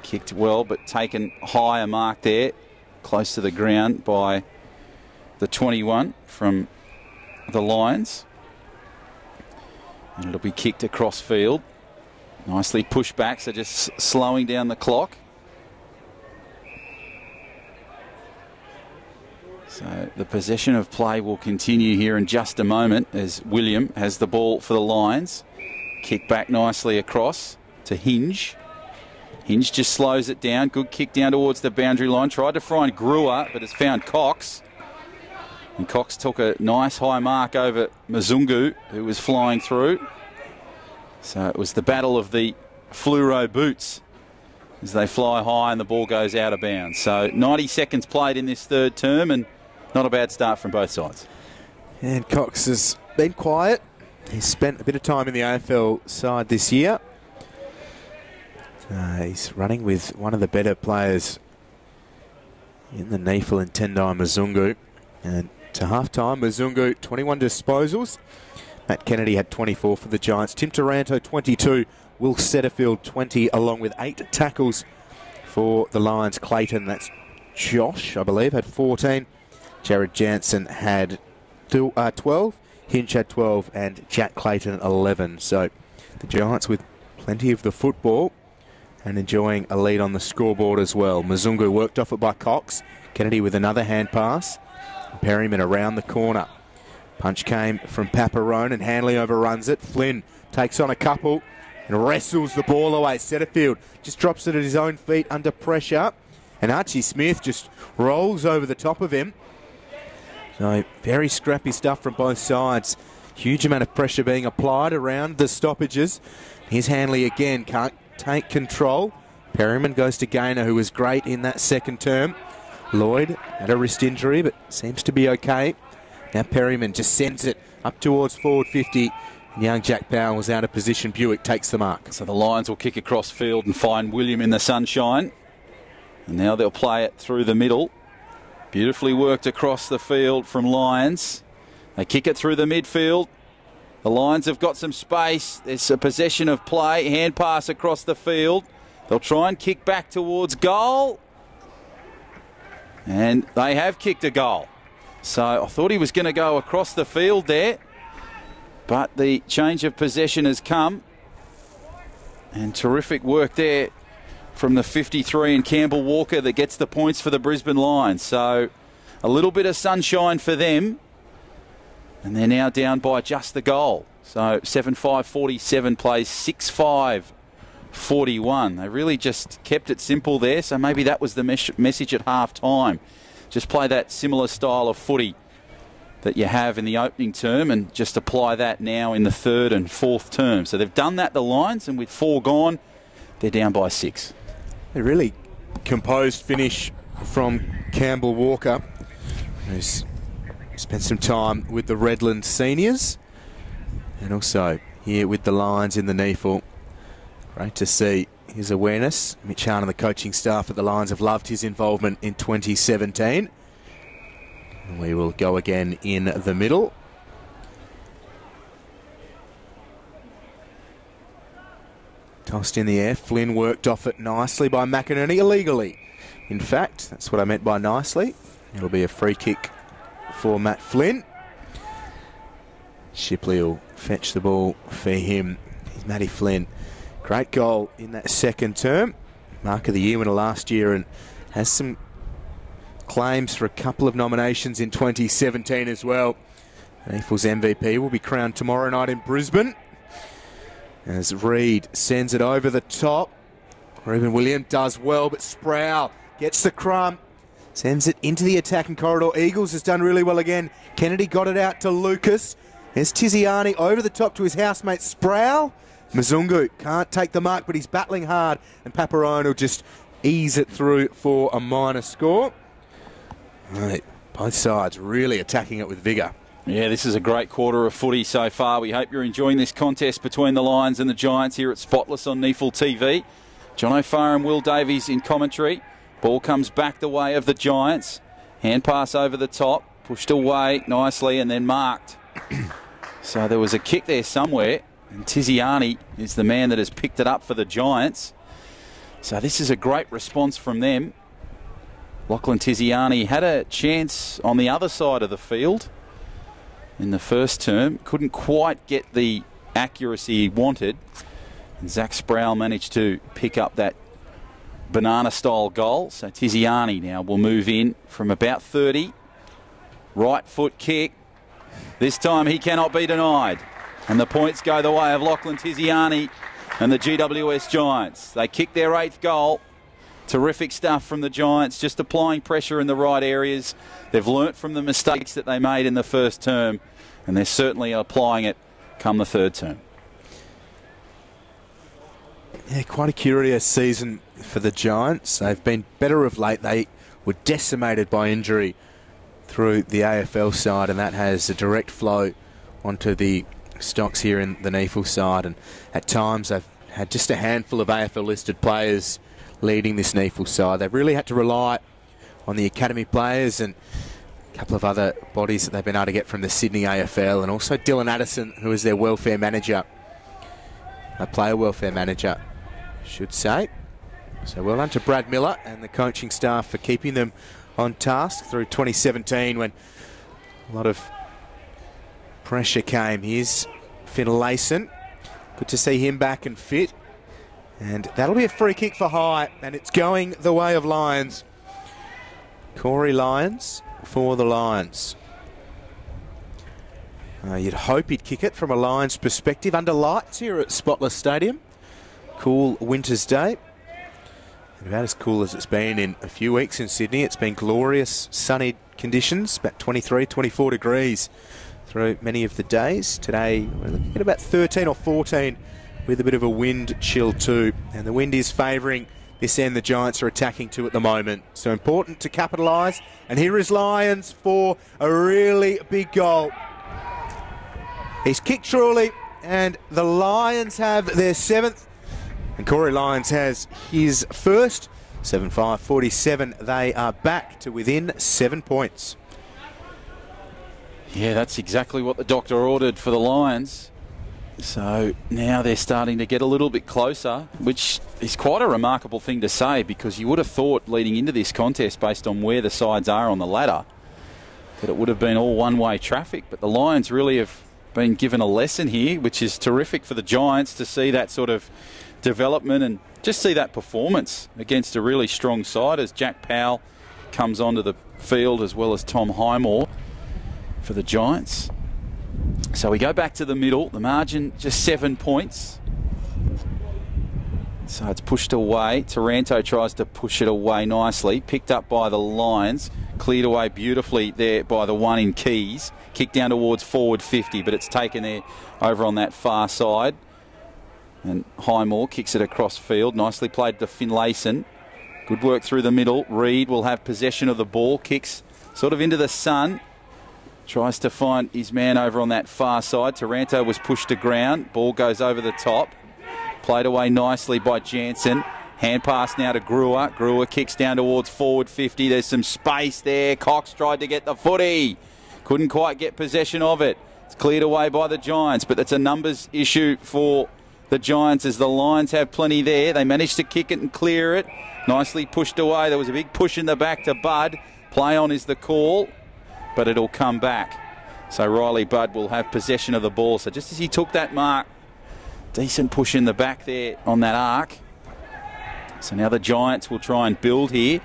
Kicked well, but taken higher mark there, close to the ground by the 21 from the Lions. And it'll be kicked across field. Nicely pushed back, so just slowing down the clock. So the possession of play will continue here in just a moment as William has the ball for the Lions. Kick back nicely across to Hinge. Hinge just slows it down. Good kick down towards the boundary line. Tried to find Brewer, but has found Cox. And Cox took a nice high mark over Mzungu, who was flying through. So it was the battle of the fluoro boots as they fly high and the ball goes out of bounds. So 90 seconds played in this third term and not a bad start from both sides. And Cox has been quiet. He's spent a bit of time in the AFL side this year. He's running with one of the better players in the NEAFL in Tendai Mzungu. And to half-time, Mzungu 21 disposals. Matt Kennedy had 24 for the Giants. Tim Taranto 22. Will Setterfield 20, along with 8 tackles for the Lions. Clayton, that's Josh, I believe, had 14. Jared Jansen had 12. Hinge had 12 and Jack Clayton 11. So the Giants with plenty of the football and enjoying a lead on the scoreboard as well. Mzungu worked off it by Cox. Kennedy with another hand pass. Perryman around the corner. Punch came from Paparone and Hanley overruns it. Flynn takes on a couple and wrestles the ball away. Setterfield just drops it at his own feet under pressure. And Archie Smith just rolls over the top of him. So very scrappy stuff from both sides. Huge amount of pressure being applied around the stoppages. Here's Hanley again, can't take control. Perryman goes to Gaynor, who was great in that second term. Lloyd had a wrist injury, but seems to be okay. Now Perryman just sends it up towards forward 50. Young Jack Powell was out of position. Buick takes the mark. So the Lions will kick across field and find William in the sunshine. And now they'll play it through the middle. Beautifully worked across the field from Lions. They kick it through the midfield. The Lions have got some space. There's a possession of play. Hand pass across the field. They'll try and kick back towards goal. And they have kicked a goal. So I thought he was going to go across the field there. But the change of possession has come. And terrific work there from the 53 and Campbell Walker that gets the points for the Brisbane Lions. So a little bit of sunshine for them. And they're now down by just the goal. So 7-5-47 plays 6-5-41. They really just kept it simple there. So maybe that was the message at half time. Just play that similar style of footy that you have in the opening term and just apply that now in the third and fourth term. So they've done that, the Lions, and with 4 gone, they're down by 6. A really composed finish from Campbell Walker, who's spent some time with the Redland seniors and also here with the Lions in the NEAFL. Great to see his awareness. Mitch Hahn and the coaching staff at the Lions have loved his involvement in 2017. And we will go again in the middle. Tossed in the air. Flynn worked off it nicely by McInerney, illegally. In fact, that's what I meant by nicely. It'll be a free kick for Matt Flynn. Shipley will fetch the ball for him. He's Matty Flynn. Great goal in that second term. Mark of the Year winner last year and has some claims for a couple of nominations in 2017 as well. NEAFL's MVP will be crowned tomorrow night in Brisbane as Reid sends it over the top. Reuben Williams does well, but Sproul gets the crumb, sends it into the attacking corridor. Eagles has done really well again. Kennedy got it out to Lucas. There's Tiziani over the top to his housemate Sproul. Mzungu can't take the mark, but he's battling hard, and Paparone will just ease it through for a minor score. Right, both sides really attacking it with vigour. Yeah, this is a great quarter of footy so far. We hope you're enjoying this contest between the Lions and the Giants here at Spotless on NEAFL TV. John O'Farr and Will Davies in commentary. Ball comes back the way of the Giants. Hand pass over the top, pushed away nicely and then marked. So there was a kick there somewhere, and Tiziani is the man that has picked it up for the Giants. So this is a great response from them. Lachlan Tiziani had a chance on the other side of the field in the first term. Couldn't quite get the accuracy he wanted. And Zach Sproul managed to pick up that banana-style goal. So Tiziani now will move in from about 30. Right foot kick. This time he cannot be denied. And the points go the way of Lachlan Tiziani and the GWS Giants. They kick their 8th goal. Terrific stuff from the Giants, just applying pressure in the right areas. They've learnt from the mistakes that they made in the first term, and they're certainly applying it come the third term. Yeah, quite a curious season for the Giants. They've been better of late. They were decimated by injury through the AFL side, and that has a direct flow onto the stocks here in the NEAFL side. And at times they've had just a handful of AFL-listed players leading this NEAFL side. They've really had to rely on the academy players and a couple of other bodies that they've been able to get from the Sydney AFL, and also Dylan Addison, who is their welfare manager, a player welfare manager, I should say. So well done to Brad Miller and the coaching staff for keeping them on task through 2017 when a lot of pressure came. Here's Finlayson. Good to see him back and fit. And that'll be a free kick for High, and it's going the way of Lions. Corey Lyons for the Lions. You'd hope he'd kick it from a Lions perspective under lights here at Spotless Stadium. Cool winter's day. About as cool as it's been in a few weeks in Sydney. It's been glorious sunny conditions, about 23, 24 degrees through many of the days. Today we're looking at about 13 or 14 with a bit of a wind chill too. And the wind is favouring this end the Giants are attacking to at the moment. So important to capitalise. And here is Lyons for a really big goal. He's kicked truly, and the Lions have their 7th. And Corey Lyons has his first. 7-5-47. They are back to within 7 points. Yeah, that's exactly what the doctor ordered for the Lions. So now they're starting to get a little bit closer, which is quite a remarkable thing to say, because you would have thought leading into this contest, based on where the sides are on the ladder, that it would have been all one-way traffic. But the Lions really have been given a lesson here, which is terrific for the Giants to see that sort of development and just see that performance against a really strong side as Jack Powell comes onto the field, as well as Tom Highmore for the Giants. So we go back to the middle. The margin just 7 points. So it's pushed away. Taranto tries to push it away nicely. Picked up by the Lions. cleared away beautifully there by the one in Keys. Kick down towards forward 50, but it's taken there over on that far side. And Highmore kicks it across field. Nicely played to Finlayson. Good work through the middle. Reid will have possession of the ball. Kicks sort of into the sun. Tries to find his man over on that far side. Taranto was pushed to ground. Ball goes over the top. Played away nicely by Jansen. Hand pass now to Brewer. Brewer kicks down towards forward 50. There's some space there. Cox tried to get the footy. Couldn't quite get possession of it. It's cleared away by the Giants, but that's a numbers issue for the Giants as the Lions have plenty there. They managed to kick it and clear it. Nicely pushed away. There was a big push in the back to Budd. Play on is the call, but it'll come back. So Riley Budd will have possession of the ball. So just as he took that mark, decent push in the back there on that arc. So now the Giants will try and build here.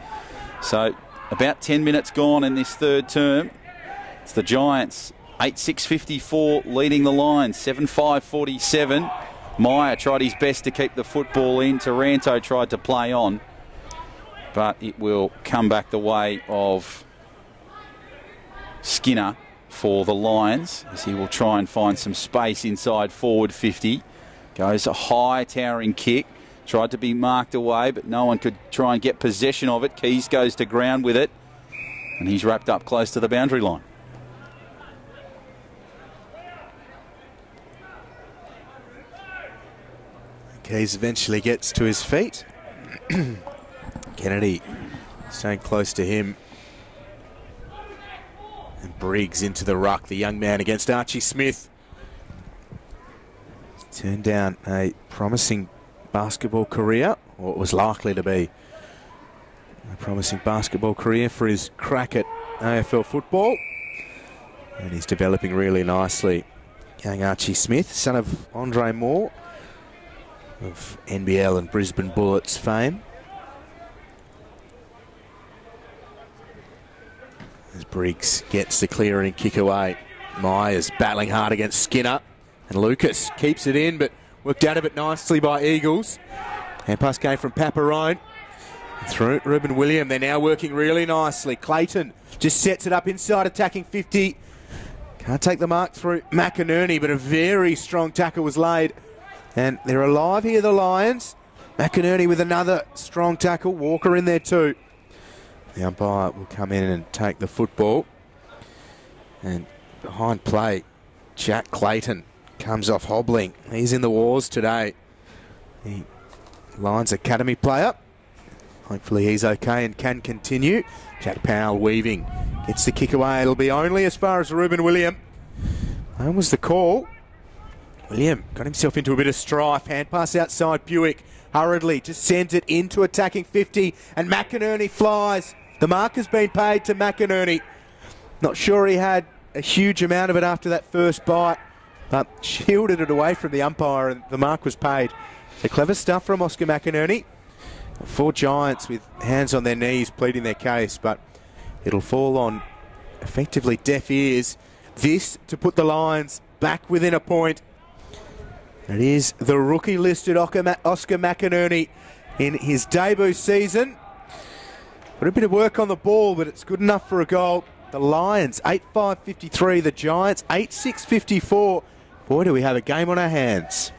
So about 10 minutes gone in this third term. It's the Giants, 8-6-54 leading the Lions, 7-5-47. Meyer tried his best to keep the football in. Taranto tried to play on, but it will come back the way of Skinner for the Lions as he will try and find some space inside forward 50. Goes a high towering kick. Tried to be marked away, but no one could try and get possession of it. Keys goes to ground with it, and he's wrapped up close to the boundary line. Keys eventually gets to his feet. Kennedy staying close to him. And Briggs into the ruck, the young man against Archie Smith. Turned down a promising basketball career, or it was likely to be a promising basketball career for his crack at AFL football. And he's developing really nicely. Young Archie Smith, son of Andre Moore of NBL and Brisbane Bullets fame. As Briggs gets the clear and kick away. Myers battling hard against Skinner. And Lucas keeps it in, but worked out of it nicely by Eagles. Hand pass came from Paparone. Through Ruben William. They're now working really nicely. Clayton just sets it up inside attacking 50. Can't take the mark through McInerney, but a very strong tackle was laid. And they're alive here, the Lions. McInerney with another strong tackle. Walker in there too. The umpire will come in and take the football. And behind play, Jack Clayton comes off hobbling. He's in the wars today. The Lions Academy player. Hopefully he's okay and can continue. Jack Powell weaving. Gets the kick away. It'll be only as far as Ruben William. That was the call. William got himself into a bit of strife. Hand pass outside Buick. Hurriedly just sends it into attacking 50. And McInerney flies. The mark has been paid to McInerney. Not sure he had a huge amount of it after that first bite, but shielded it away from the umpire and the mark was paid. The clever stuff from Oscar McInerney. 4 Giants with hands on their knees pleading their case, but it'll fall on effectively deaf ears. This to put the Lions back within a point. It is the rookie listed Oscar McInerney in his debut season. Put a bit of work on the ball, but it's good enough for a goal. The Lions 8-5-53, the Giants 8-6-54. Boy, do we have a game on our hands.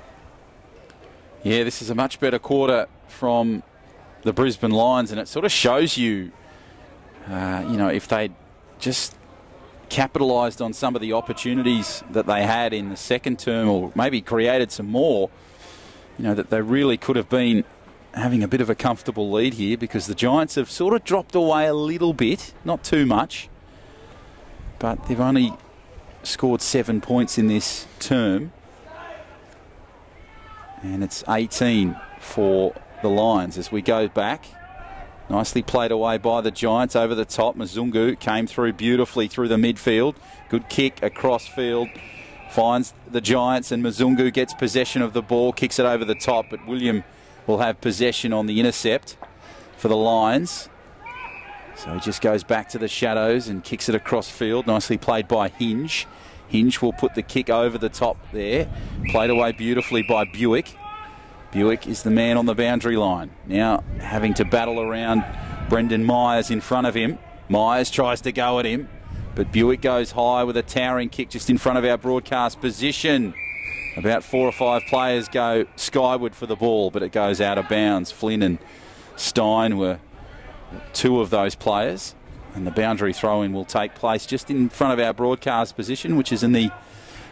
Yeah, this is a much better quarter from the Brisbane Lions, and it sort of shows you, you know, if they just capitalised on some of the opportunities that they had in the second term, or maybe created some more, you know, that they really could have been having a bit of a comfortable lead here, because the Giants have sort of dropped away a little bit, not too much, but they've only scored 7 points in this term, and it's 18 for the Lions as we go back. Nicely played away by the Giants over the top. Mzungu came through beautifully through the midfield. Good kick across field. Finds the Giants, and Mzungu gets possession of the ball, kicks it over the top, but William will have possession on the intercept for the Lions. So he just goes back to the shadows and kicks it across field. Nicely played by Hinge. Hinge will put the kick over the top there. Played away beautifully by Buick. Buick is the man on the boundary line. Now having to battle around Brendan Myers in front of him. Myers tries to go at him, but Buick goes high with a towering kick just in front of our broadcast position. About 4 or 5 players go skyward for the ball, but it goes out of bounds. Flynn and Stein were 2 of those players, and the boundary throw-in will take place just in front of our broadcast position, which is in the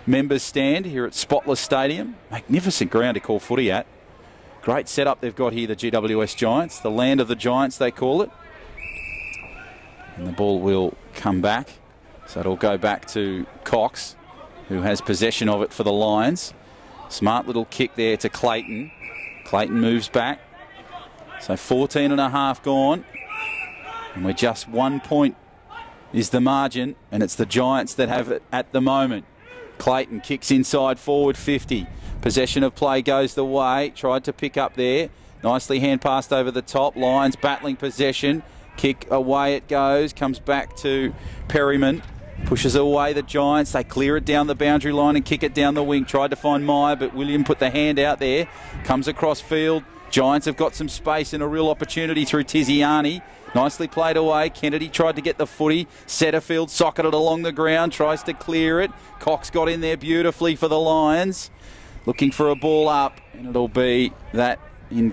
members' stand here at Spotless Stadium. Magnificent ground to call footy at. Great setup they've got here, the GWS Giants. The land of the Giants, they call it. And the ball will come back. So it'll go back to Cox, who has possession of it for the Lions. Smart little kick there to Clayton. Clayton moves back. So 14 and a half gone. And we're just 1 point is the margin. And it's the Giants that have it at the moment. Clayton kicks inside forward 50. Possession of play goes the way. Tried to pick up there. Nicely hand passed over the top. Lions battling possession. Kick away it goes. Comes back to Perryman. Pushes away the Giants. They clear it down the boundary line and kick it down the wing. Tried to find Meyer, but William put the hand out there. Comes across field. Giants have got some space and a real opportunity through Tiziani. Nicely played away. Kennedy tried to get the footy. Setterfield socketed along the ground. Tries to clear it. Cox got in there beautifully for the Lions. Looking for a ball up. And it'll be that in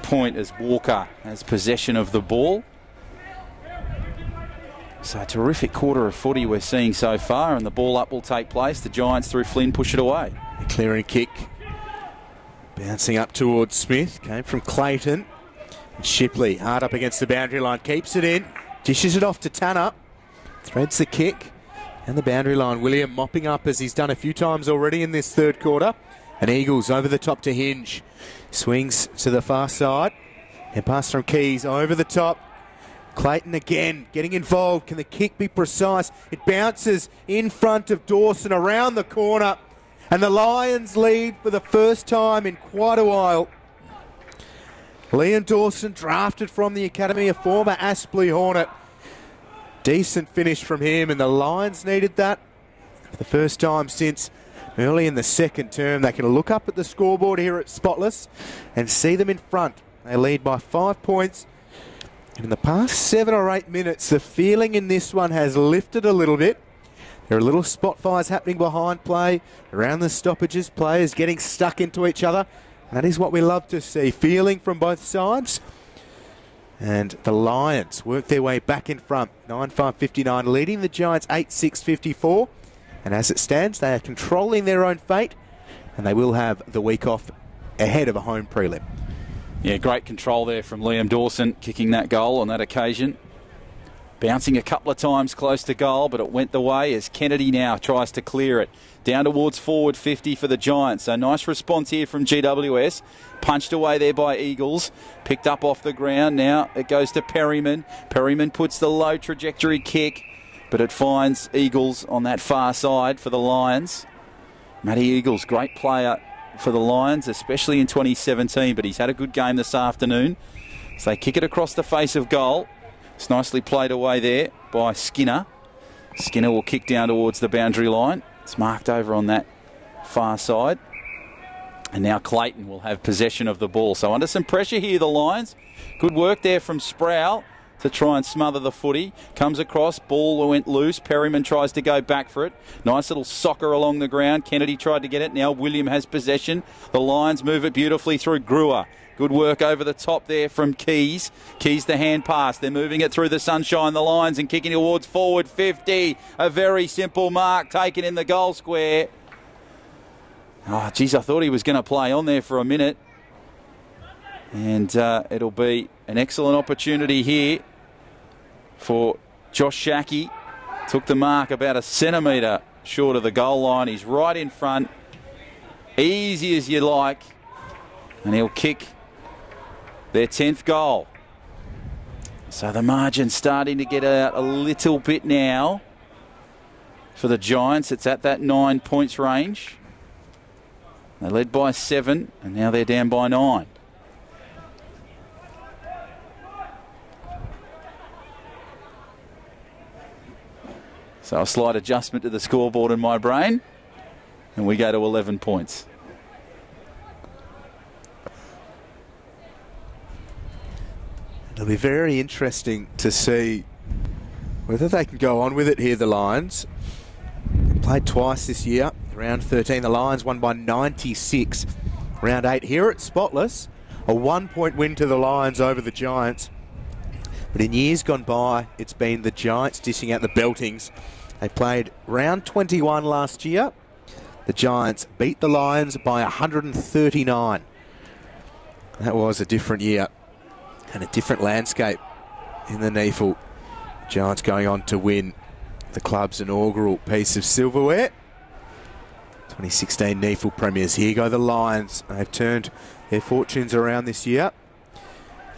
point as Walker has possession of the ball. So a terrific quarter of footy we're seeing so far, and the ball up will take place. The Giants through Flynn push it away. A clearing kick. Bouncing up towards Smith. Came from Clayton. And Shipley hard up against the boundary line. Keeps it in. Dishes it off to Tanner. Threads the kick. And the boundary line. William mopping up as he's done a few times already in this third quarter. And Eagles over the top to Hinge. Swings to the far side. And pass from Keys over the top. Clayton again getting involved. Can the kick be precise? It bounces in front of Dawson around the corner. And the Lions lead for the first time in quite a while. Liam Dawson, drafted from the academy, a former Aspley Hornet. Decent finish from him, and the Lions needed that for the first time since early in the second term. They can look up at the scoreboard here at Spotless and see them in front. They lead by 5 points. And in the past 7 or 8 minutes, the feeling in this one has lifted a little bit. There are little spot fires happening behind play, around the stoppages, players getting stuck into each other. And that is what we love to see, feeling from both sides. And the Lions work their way back in front, 9-5-59, leading the Giants 8-6-54. And as it stands, they are controlling their own fate, and they will have the week off ahead of a home prelim. Yeah, great control there from Liam Dawson, kicking that goal on that occasion. Bouncing a couple of times close to goal, but it went the way as Kennedy now tries to clear it. Down towards forward 50 for the Giants. So nice response here from GWS. Punched away there by Eagles. Picked up off the ground. Now it goes to Perryman. Perryman puts the low trajectory kick, but it finds Eagles on that far side for the Lions. Matty Eagles, great player for the Lions, especially in 2017, but he's had a good game this afternoon. So they kick it across the face of goal. It's nicely played away there by Skinner. Skinner will kick down towards the boundary line. It's marked over on that far side. And now Clayton will have possession of the ball. So under some pressure here, the Lions. Good work there from Sproul to try and smother the footy. Comes across, ball went loose. Perryman tries to go back for it. Nice little soccer along the ground. Kennedy tried to get it. Now William has possession. The Lions move it beautifully through Brewer. Good work over the top there from Keys. Keys the hand pass. They're moving it through the sunshine, the Lions, and kicking towards forward 50. A very simple mark taken in the goal square. Oh, geez, I thought he was going to play on there for a minute. And it'll be an excellent opportunity here for Josh Shackey. Took the mark about a centimetre short of the goal line. He's right in front. Easy as you like. And he'll kick their 10th goal. So the margin's starting to get out a little bit now for the Giants. It's at that 9 points range. They led by 7, and now they're down by 9. So a slight adjustment to the scoreboard in my brain, and we go to 11 points. It'll be very interesting to see whether they can go on with it here, the Lions. They played twice this year. Round 13, the Lions won by 96. Round 8 here at Spotless, a 1-point win to the Lions over the Giants. But in years gone by, it's been the Giants dishing out the beltings. They played round 21 last year. The Giants beat the Lions by 139. That was a different year and a different landscape in the NEAFL. Giants going on to win the club's inaugural piece of silverware. 2016 NEAFL premiers. Here go the Lions. They've turned their fortunes around this year.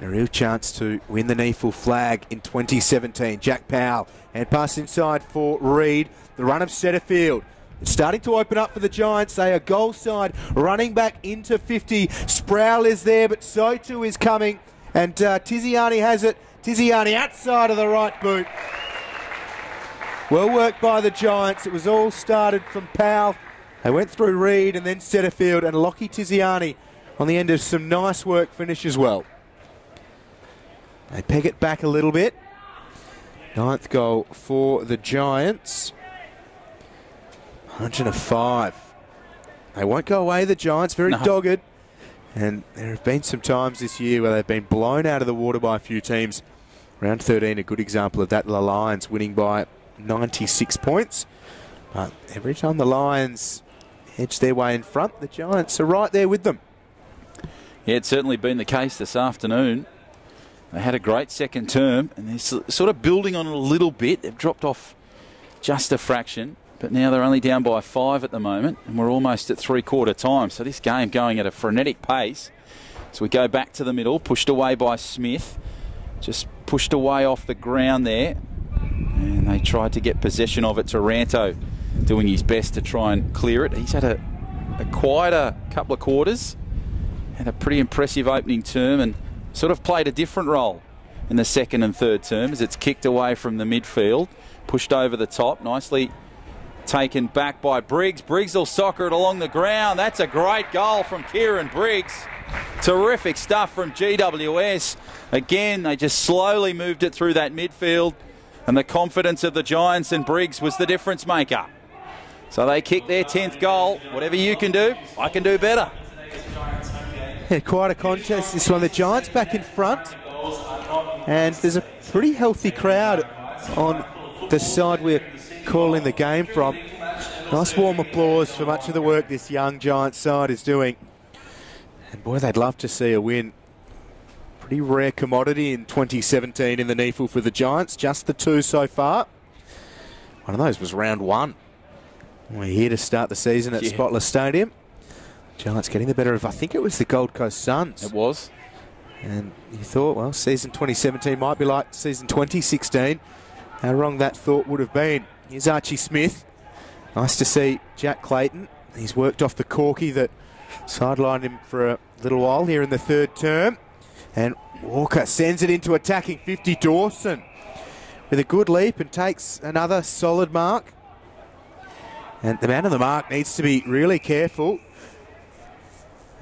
A real chance to win the NEAFL flag in 2017. Jack Powell, and pass inside for Reid. The run of Setterfield. It's starting to open up for the Giants. They are goal side, running back into 50. Sproul is there, but so too is coming. And Tiziani has it. Tiziani outside of the right boot. Well worked by the Giants. It was all started from Powell. They went through Reid and then Setterfield, and Lockie Tiziani on the end of some nice work finish as well. They peg it back a little bit. 9th goal for the Giants. 105. They won't go away, the Giants, very dogged. And there have been some times this year where they've been blown out of the water by a few teams. Round 13, a good example of that. The Lions winning by 96 points. But every time the Lions edge their way in front, the Giants are right there with them. Yeah, it's certainly been the case this afternoon. They had a great second term, and they're sort of building on it a little bit. They've dropped off just a fraction, but now they're only down by 5 at the moment, and we're almost at three-quarter time. So this game going at a frenetic pace. So we go back to the middle, pushed away by Smith. Just pushed away off the ground there. And they tried to get possession of it. Taranto doing his best to try and clear it. He's had a quieter couple of quarters. Had a pretty impressive opening term and sort of played a different role in the second and third term as it's kicked away from the midfield. Pushed over the top. Nicely taken back by Briggs. Briggs will soccer it along the ground. That's a great goal from Kieran Briggs. Terrific stuff from GWS. Again, they just slowly moved it through that midfield, and the confidence of the Giants and Briggs was the difference maker. So they kick their 10th goal. Whatever you can do, I can do better. Yeah, quite a contest this one. The Giants back in front, and there's a pretty healthy crowd on the side we're calling the game from. Nice warm applause for much of the work this young Giants side is doing. And boy, they'd love to see a win. Pretty rare commodity in 2017 in the NEAFL for the Giants. Just the 2 so far. One of those was round 1. We're here to start the season at Spotless Stadium. Giants getting the better of, I think it was the Gold Coast Suns. It was. And you thought, well, season 2017 might be like season 2016. How wrong that thought would have been. Here's Archie Smith. Nice to see Jack Clayton. He's worked off the corky that sidelined him for a little while here in the third term. And Walker sends it into attacking 50. Dawson with a good leap and takes another solid mark. And the man on the mark needs to be really careful.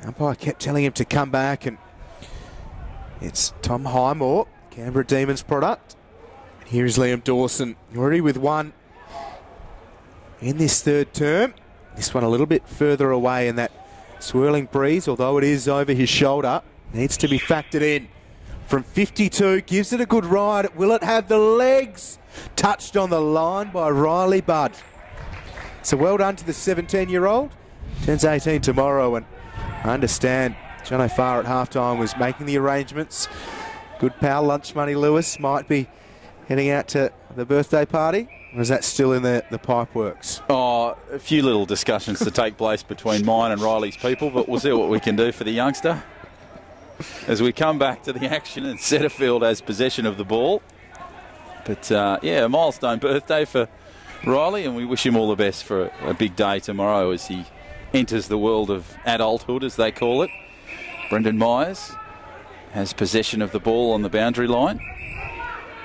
Umpire kept telling him to come back, and it's Tom Highmore, Canberra Demons product. Here is Liam Dawson, already with 1 in this third term. This one a little bit further away in that swirling breeze, although it is over his shoulder. Needs to be factored in. From 52, gives it a good ride. Will it have the legs? Touched on the line by Riley Budd. So well done to the 17-year-old. Turns 18 tomorrow, and I understand John O'Farr at halftime was making the arrangements. Good pal, lunch money Lewis might be heading out to the birthday party. Or is that still in the pipe works? Oh, a few little discussions to take place between mine and Riley's people, but we'll see what we can do for the youngster. As we come back to the action, and Setterfield has possession of the ball. But yeah, a milestone birthday for Riley, and we wish him all the best for a big day tomorrow as he enters the world of adulthood, as they call it. Brendan Myers has possession of the ball on the boundary line.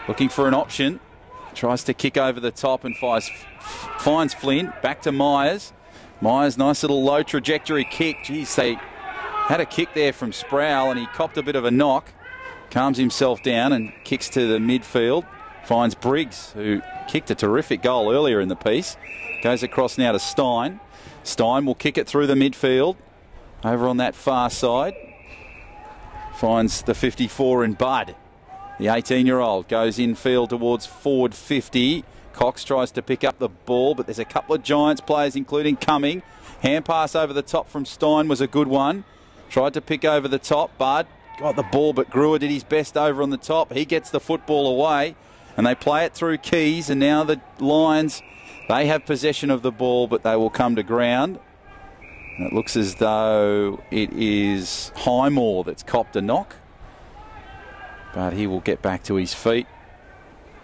Looking for an option. Tries to kick over the top and finds Flynn. Back to Myers. Myers, nice little low trajectory kick. Geez, they had a kick there from Sproul, and he copped a bit of a knock. calms himself down and kicks to the midfield. Finds Briggs, who kicked a terrific goal earlier in the piece. Goes across now to Stein. Stein will kick it through the midfield. Over on that far side. Finds the 54 in Bud. The 18-year-old goes infield towards forward 50. Cox tries to pick up the ball, but there's a couple of Giants players, including Cumming. Hand pass over the top from Stein was a good one. Tried to pick over the top. Bud got the ball, but Brewer did his best over on the top. He gets the football away, and they play it through Keys, and now the Lions, they have possession of the ball, but they will come to ground. And it looks as though it is Highmore that's copped a knock, but he will get back to his feet,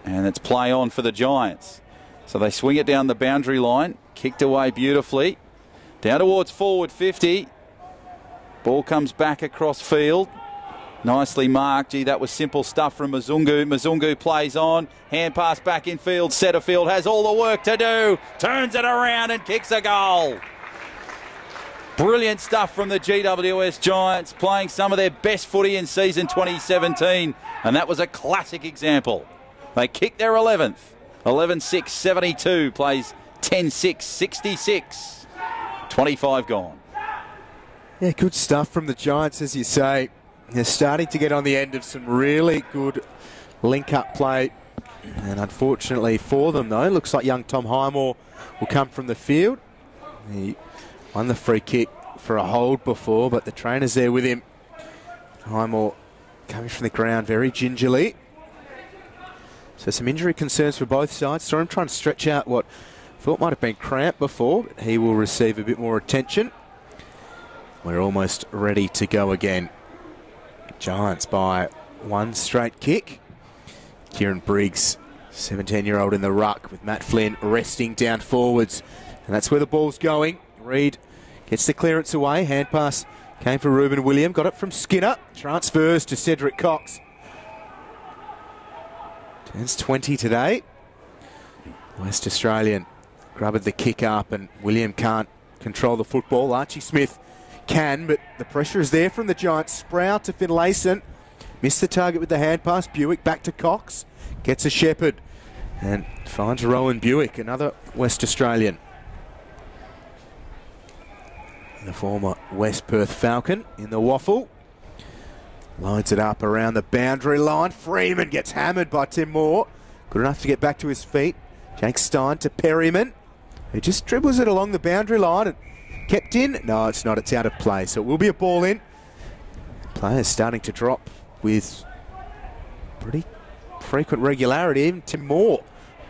and it's play on for the Giants. So they swing it down the boundary line, kicked away beautifully, down towards forward 50. Ball comes back across field. Nicely marked. Gee, that was simple stuff from Mzungu. Mzungu plays on. Hand pass back in field. Setterfield has all the work to do. Turns it around and kicks a goal. Brilliant stuff from the GWS Giants, playing some of their best footy in season 2017. And that was a classic example. They kicked their 11th. 11-6, 72. Plays 10-6, 66. 25 gone. Yeah, good stuff from the Giants, as you say. They're starting to get on the end of some really good link-up play. And unfortunately for them, though, looks like young Tom Highmore will come from the field. He won the free kick for a hold before, but the trainer's there with him. Highmore coming from the ground very gingerly. So some injury concerns for both sides. Storm trying to stretch out what thought might have been cramp before, but he will receive a bit more attention. We're almost ready to go again. Giants by one straight kick. Kieran Briggs, 17-year-old in the ruck, with Matt Flynn resting down forwards. And that's where the ball's going. Reid gets the clearance away. Hand pass came for Ruben William. Got it from Skinner. Transfers to Cedric Cox. Turns 20 today. West Australian grubbed the kick up, and William can't control the football. Archie Smith can, but the pressure is there from the Giants. Sprout to Finlayson. Missed the target with the hand pass. Buick back to Cox. Gets a Shepherd and finds Rowan Buick, another West Australian. The former West Perth Falcon in the waffle. Loads it up around the boundary line. Freeman gets hammered by Tim Moore. Good enough to get back to his feet. Jake Stein to Perryman, who just dribbles it along the boundary line and kept in. No, it's not. It's out of play. So it will be a ball in. Players starting to drop with pretty frequent regularity. Even Tim Moore,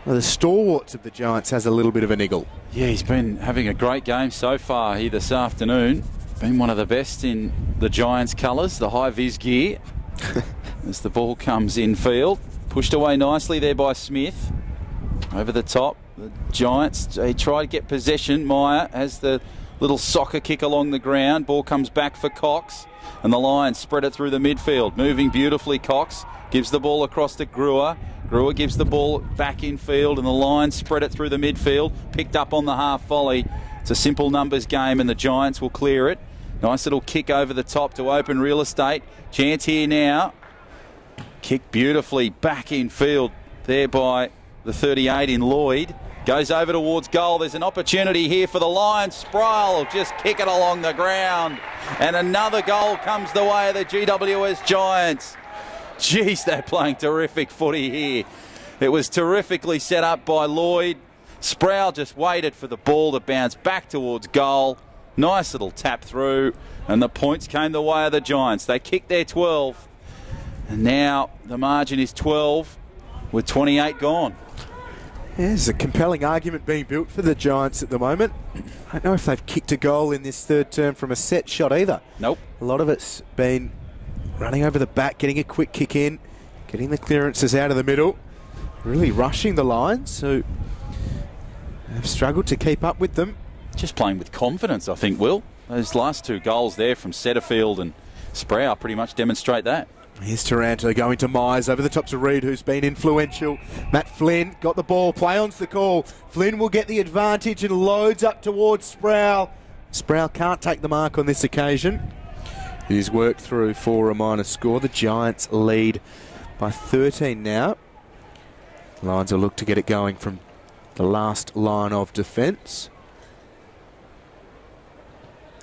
one of the stalwarts of the Giants, has a little bit of a niggle. Yeah, he's been having a great game so far here this afternoon. Been one of the best in the Giants' colours, the high-vis gear. As the ball comes in field. Pushed away nicely there by Smith. Over the top. The Giants, they try to get possession. Meyer has the little soccer kick along the ground. Ball comes back for Cox. And the Lions spread it through the midfield. Moving beautifully, Cox gives the ball across to Brewer. Brewer gives the ball back in field, and the Lions spread it through the midfield. Picked up on the half volley. It's a simple numbers game, and the Giants will clear it. Nice little kick over the top to open real estate. Chance here now. Kick beautifully back in field there by the 38 in Lloyd. Goes over towards goal. There's an opportunity here for the Lions. Sproul will just kick it along the ground. And another goal comes the way of the GWS Giants. Jeez, they're playing terrific footy here. It was terrifically set up by Lloyd. Sproul just waited for the ball to bounce back towards goal. Nice little tap through. And the points came the way of the Giants. They kicked their 12. And now the margin is 12 with 28 gone. Yeah, there's a compelling argument being built for the Giants at the moment. I don't know if they've kicked a goal in this third term from a set shot either. Nope. A lot of it's been running over the back, getting a quick kick in, getting the clearances out of the middle, really rushing the Lions, who have struggled to keep up with them. Just playing with confidence, I think, Will. Those last two goals there from Setterfield and Sproul pretty much demonstrate that. Here's Taranto going to Myers, over the top to Reid, who's been influential. Matt Flynn got the ball, play on's the call. Flynn will get the advantage and loads up towards Sproul. Sproul can't take the mark on this occasion. It is worked through for a minor score. The Giants lead by 13 now. Lions will look to get it going from the last line of defence.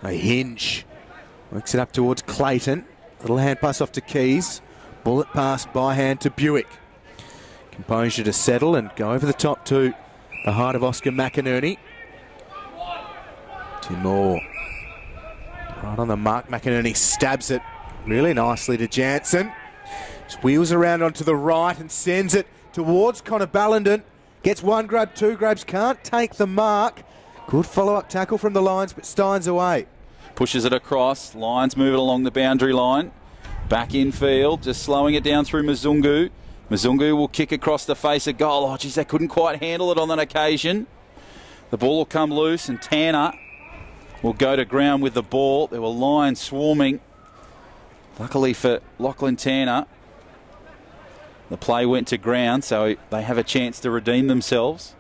A hinge. Works it up towards Clayton. Little hand pass off to Keys. Bullet pass by hand to Buick. Composure to settle and go over the top to the height of Oscar McInerney. Timor. Right on the mark. McInerney stabs it really nicely to Jansen. Just wheels around onto the right and sends it towards Connor Ballenden. Gets one grab, two grabs, can't take the mark. Good follow-up tackle from the Lions, but Stein's away. Pushes it across. Lions move it along the boundary line. Back in field, just slowing it down through Mzungu. Mzungu will kick across the face of goal. Oh, geez, they couldn't quite handle it on that occasion. The ball will come loose and Tanner will go to ground with the ball. There were Lions swarming. Luckily for Lachlan Tanner, the play went to ground, so they have a chance to redeem themselves.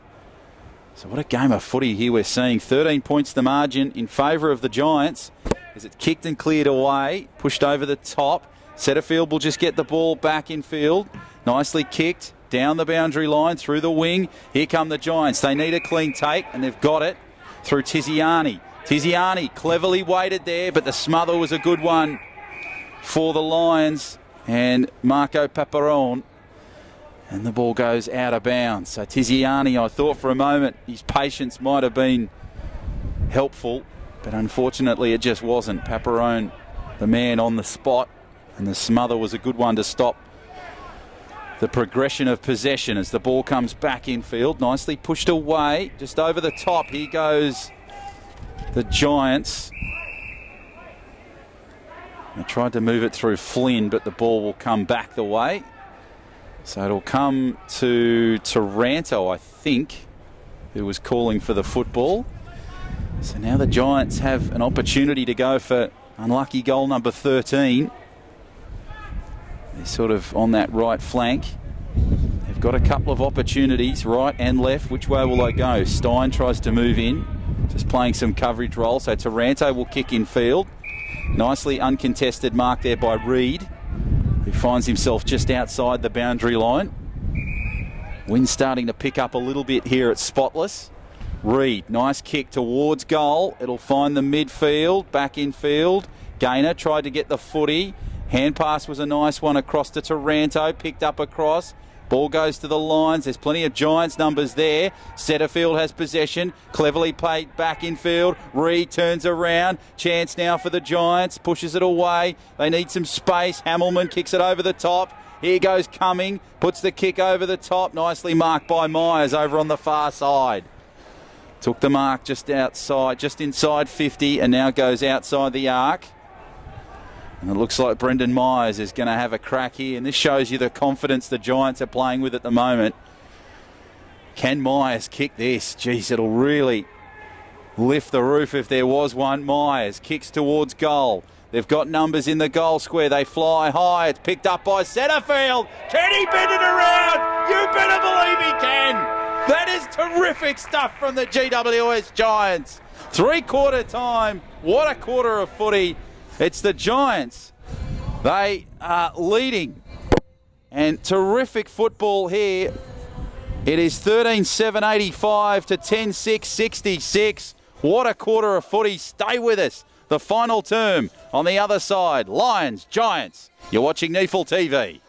So what a game of footy here we're seeing. 13 points the margin in favour of the Giants as it's kicked and cleared away, pushed over the top. Setterfield will just get the ball back in field. Nicely kicked down the boundary line through the wing. Here come the Giants. They need a clean take and they've got it through Tiziani. Tiziani cleverly waited there, but the smother was a good one for the Lions and Marco Paparone. And the ball goes out of bounds. So Tiziani, I thought for a moment his patience might have been helpful, but unfortunately it just wasn't. Paparone, the man on the spot, and the smother was a good one to stop the progression of possession as the ball comes back in field. Nicely pushed away, just over the top. Here goes the Giants. They tried to move it through Flynn, but the ball will come back the way. So it'll come to Taranto, I think, who was calling for the football. So now the Giants have an opportunity to go for unlucky goal number 13. They're sort of on that right flank. They've got a couple of opportunities, right and left. Which way will they go? Stein tries to move in, just playing some coverage role. So Taranto will kick in field. Nicely uncontested mark there by Reed, who finds himself just outside the boundary line. Wind starting to pick up a little bit here at Spotless. Reed, nice kick towards goal. It'll find the midfield, back in field. Gaynor tried to get the footy. Hand pass was a nice one across to Taranto, picked up across. Ball goes to the Lions. There's plenty of Giants numbers there. Setterfield has possession. Cleverly played back in field. Reed turns around. Chance now for the Giants. Pushes it away. They need some space. Hamilman kicks it over the top. Here goes Cumming. Puts the kick over the top. Nicely marked by Myers over on the far side. Took the mark just outside, just inside 50, and now goes outside the arc. And it looks like Brendan Myers is going to have a crack here. And this shows you the confidence the Giants are playing with at the moment. Can Myers kick this? Geez, it'll really lift the roof if there was one. Myers kicks towards goal. They've got numbers in the goal square. They fly high. It's picked up by Setterfield. Can he bend it around? You better believe he can. That is terrific stuff from the GWS Giants. Three-quarter time. What a quarter of footy. It's the Giants. They are leading. And terrific football here. It is 13-7-85 to 10-6-66. What a quarter of footy. Stay with us. The final term on the other side. Lions, Giants. You're watching NEAFL TV.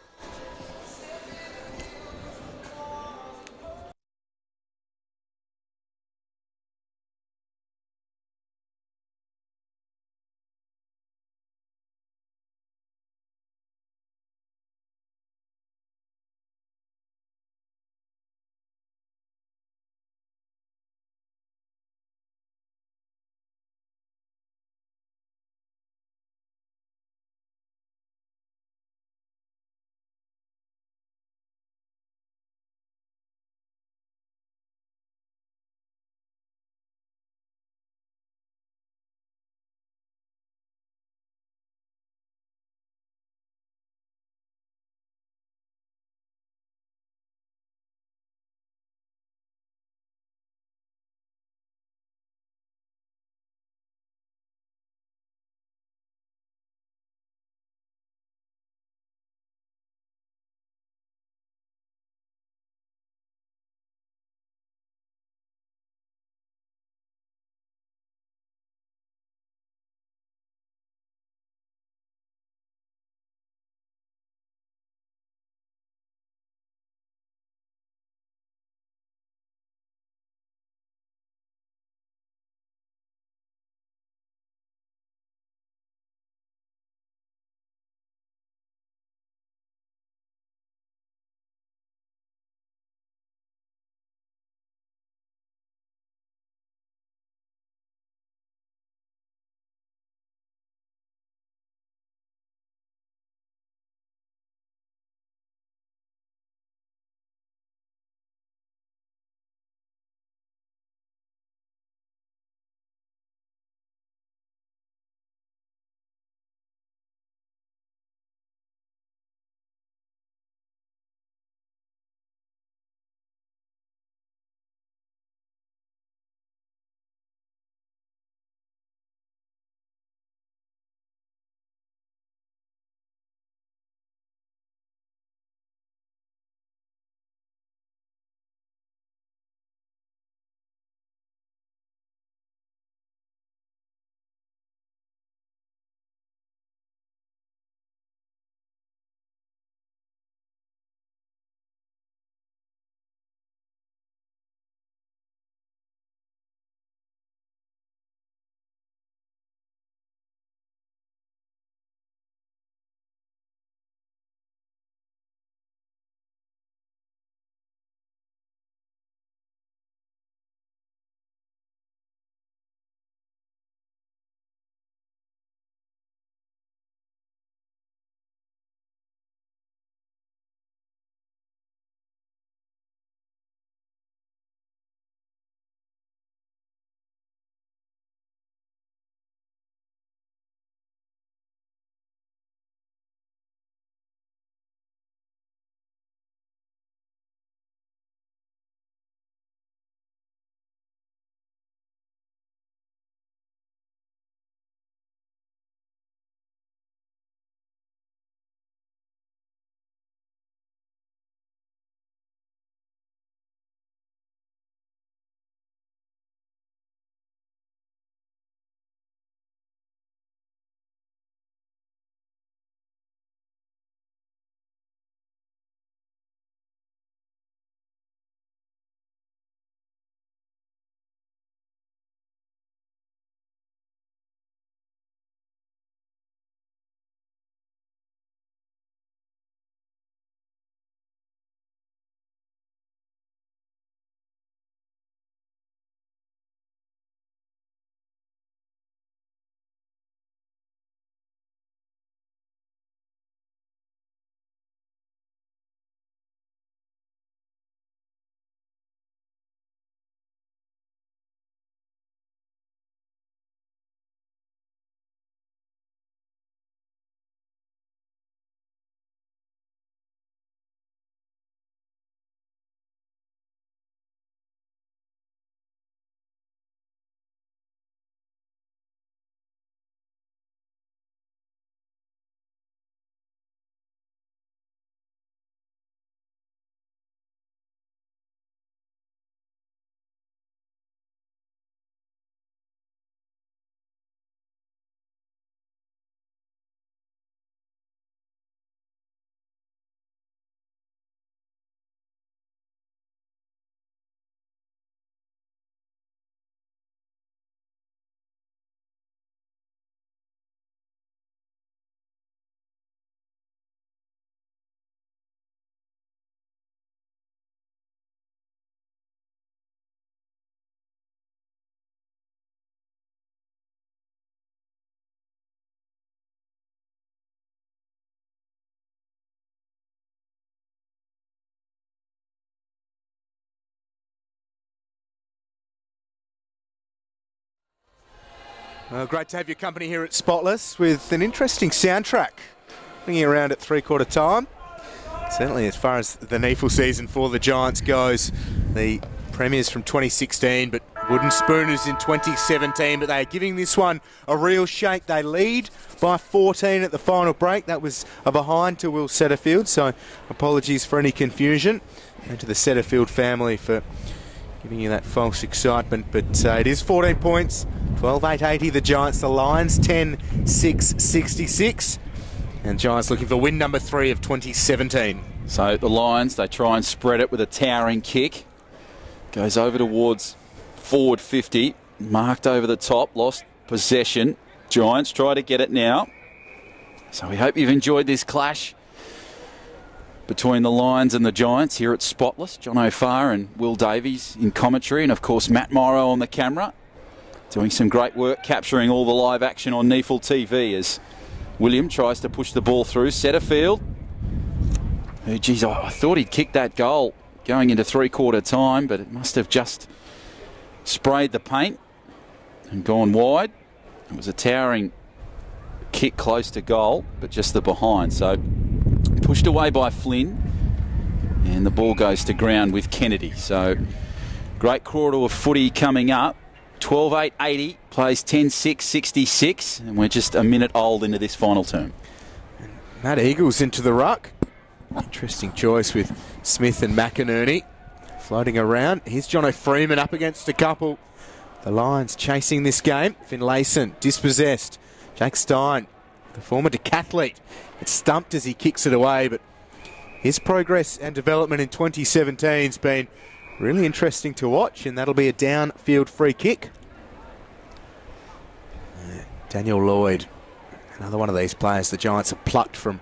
Well, great to have your company here at Spotless with an interesting soundtrack. Bringing around at three-quarter time. Certainly as far as the NEAFL season for the Giants goes, the premiers from 2016, but Wooden Spooners in 2017, but they are giving this one a real shake. They lead by 14 at the final break. That was a behind to Will Setterfield, so apologies for any confusion. And to the Setterfield family for giving you that false excitement, but it is 14 points, 12-8-80 the Giants, the Lions 10-6-66, and Giants looking for win number 3 of 2017. So the Lions, they try and spread it with a towering kick. Goes over towards forward 50, marked over the top, lost possession. Giants try to get it now. So we hope you've enjoyed this clash between the Lions and the Giants here at Spotless. John O'Farr and Will Davies in commentary, and of course Matt Morrow on the camera, doing some great work capturing all the live action on NEAFL TV as William tries to push the ball through. Setterfield, who, geez, I thought he'd kicked that goal going into three-quarter time, but it must have just sprayed the paint and gone wide. It was a towering kick close to goal, but just the behind. So pushed away by Flynn, and the ball goes to ground with Kennedy. So great quarter of footy coming up. 12-8-80, plays 10-6-66, and we're just a minute old into this final term. Matt Eagles into the ruck. Interesting choice with Smith and McInerney floating around. Here's Jono Freeman up against a couple. The Lions chasing this game. Finlayson dispossessed. Jake Stein, the former decathlete, it's stumped as he kicks it away, but his progress and development in 2017 has been really interesting to watch, and that'll be a downfield free kick. Daniel Lloyd, another one of these players the Giants have plucked from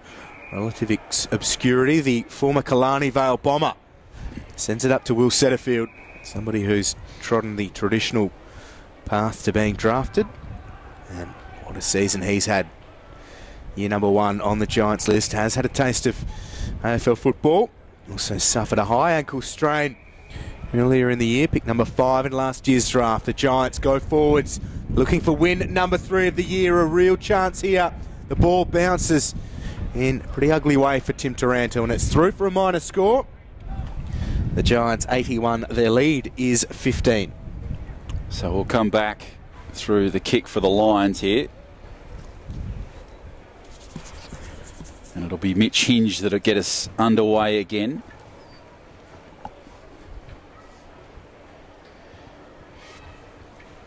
relative obscurity. The former Killarney Vale bomber sends it up to Will Setterfield, somebody who's trodden the traditional path to being drafted, and what a season he's had. Year number 1 on the Giants list, has had a taste of AFL football, also suffered a high ankle strain earlier in the year, picked number 5 in last year's draft. The Giants go forwards, looking for win number 3 of the year, a real chance here. The ball bounces in a pretty ugly way for Tim Taranto, and it's through for a minor score. The Giants 81, their lead is 15. So we'll come back through the kick for the Lions here. And it'll be Mitch Hinge that'll get us underway again.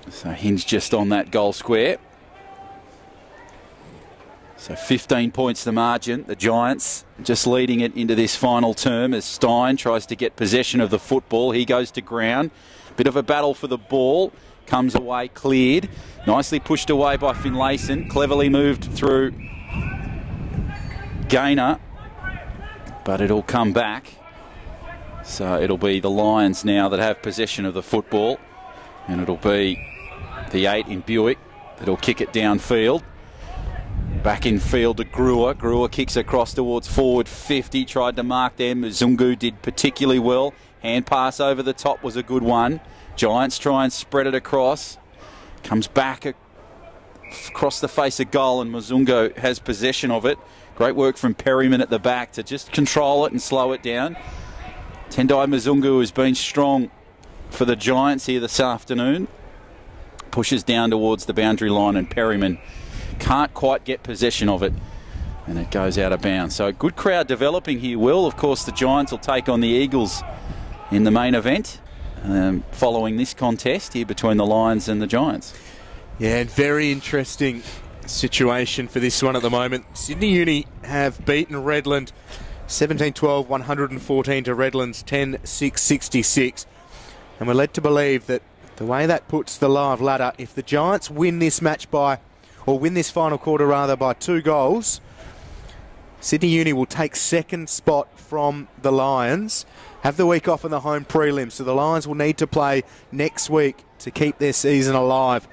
So Hinge just on that goal square. So 15 points the margin. The Giants just leading it into this final term as Stein tries to get possession of the football. He goes to ground. Bit of a battle for the ball. Comes away cleared. Nicely pushed away by Finlayson. Cleverly moved through Gaynor. But it'll come back. So it'll be the Lions now that have possession of the football. And it'll be the 8 in Buick that'll kick it downfield. Back in field to Greer. Greer kicks across towards forward 50. Tried to mark them. Mzungu did particularly well. Hand pass over the top was a good one. Giants try and spread it across. Comes back across the face of goal, and Mzungu has possession of it. Great work from Perryman at the back to just control it and slow it down. Tendai Mzungu has been strong for the Giants here this afternoon. Pushes down towards the boundary line, and Perryman can't quite get possession of it, and it goes out of bounds. So a good crowd developing here, Will. Of course, the Giants will take on the Eagles in the main event following this contest here between the Lions and the Giants. Yeah, and very interesting situation for this one at the moment. Sydney Uni have beaten Redland 17-12, 114 to Redland's 10-6-66, and we're led to believe that the way that puts the live ladder, if the Giants win this match by, or win this final quarter rather, by 2 goals, Sydney Uni will take second spot from the Lions, have the week off in the home prelim, so the Lions will need to play next week to keep their season alive.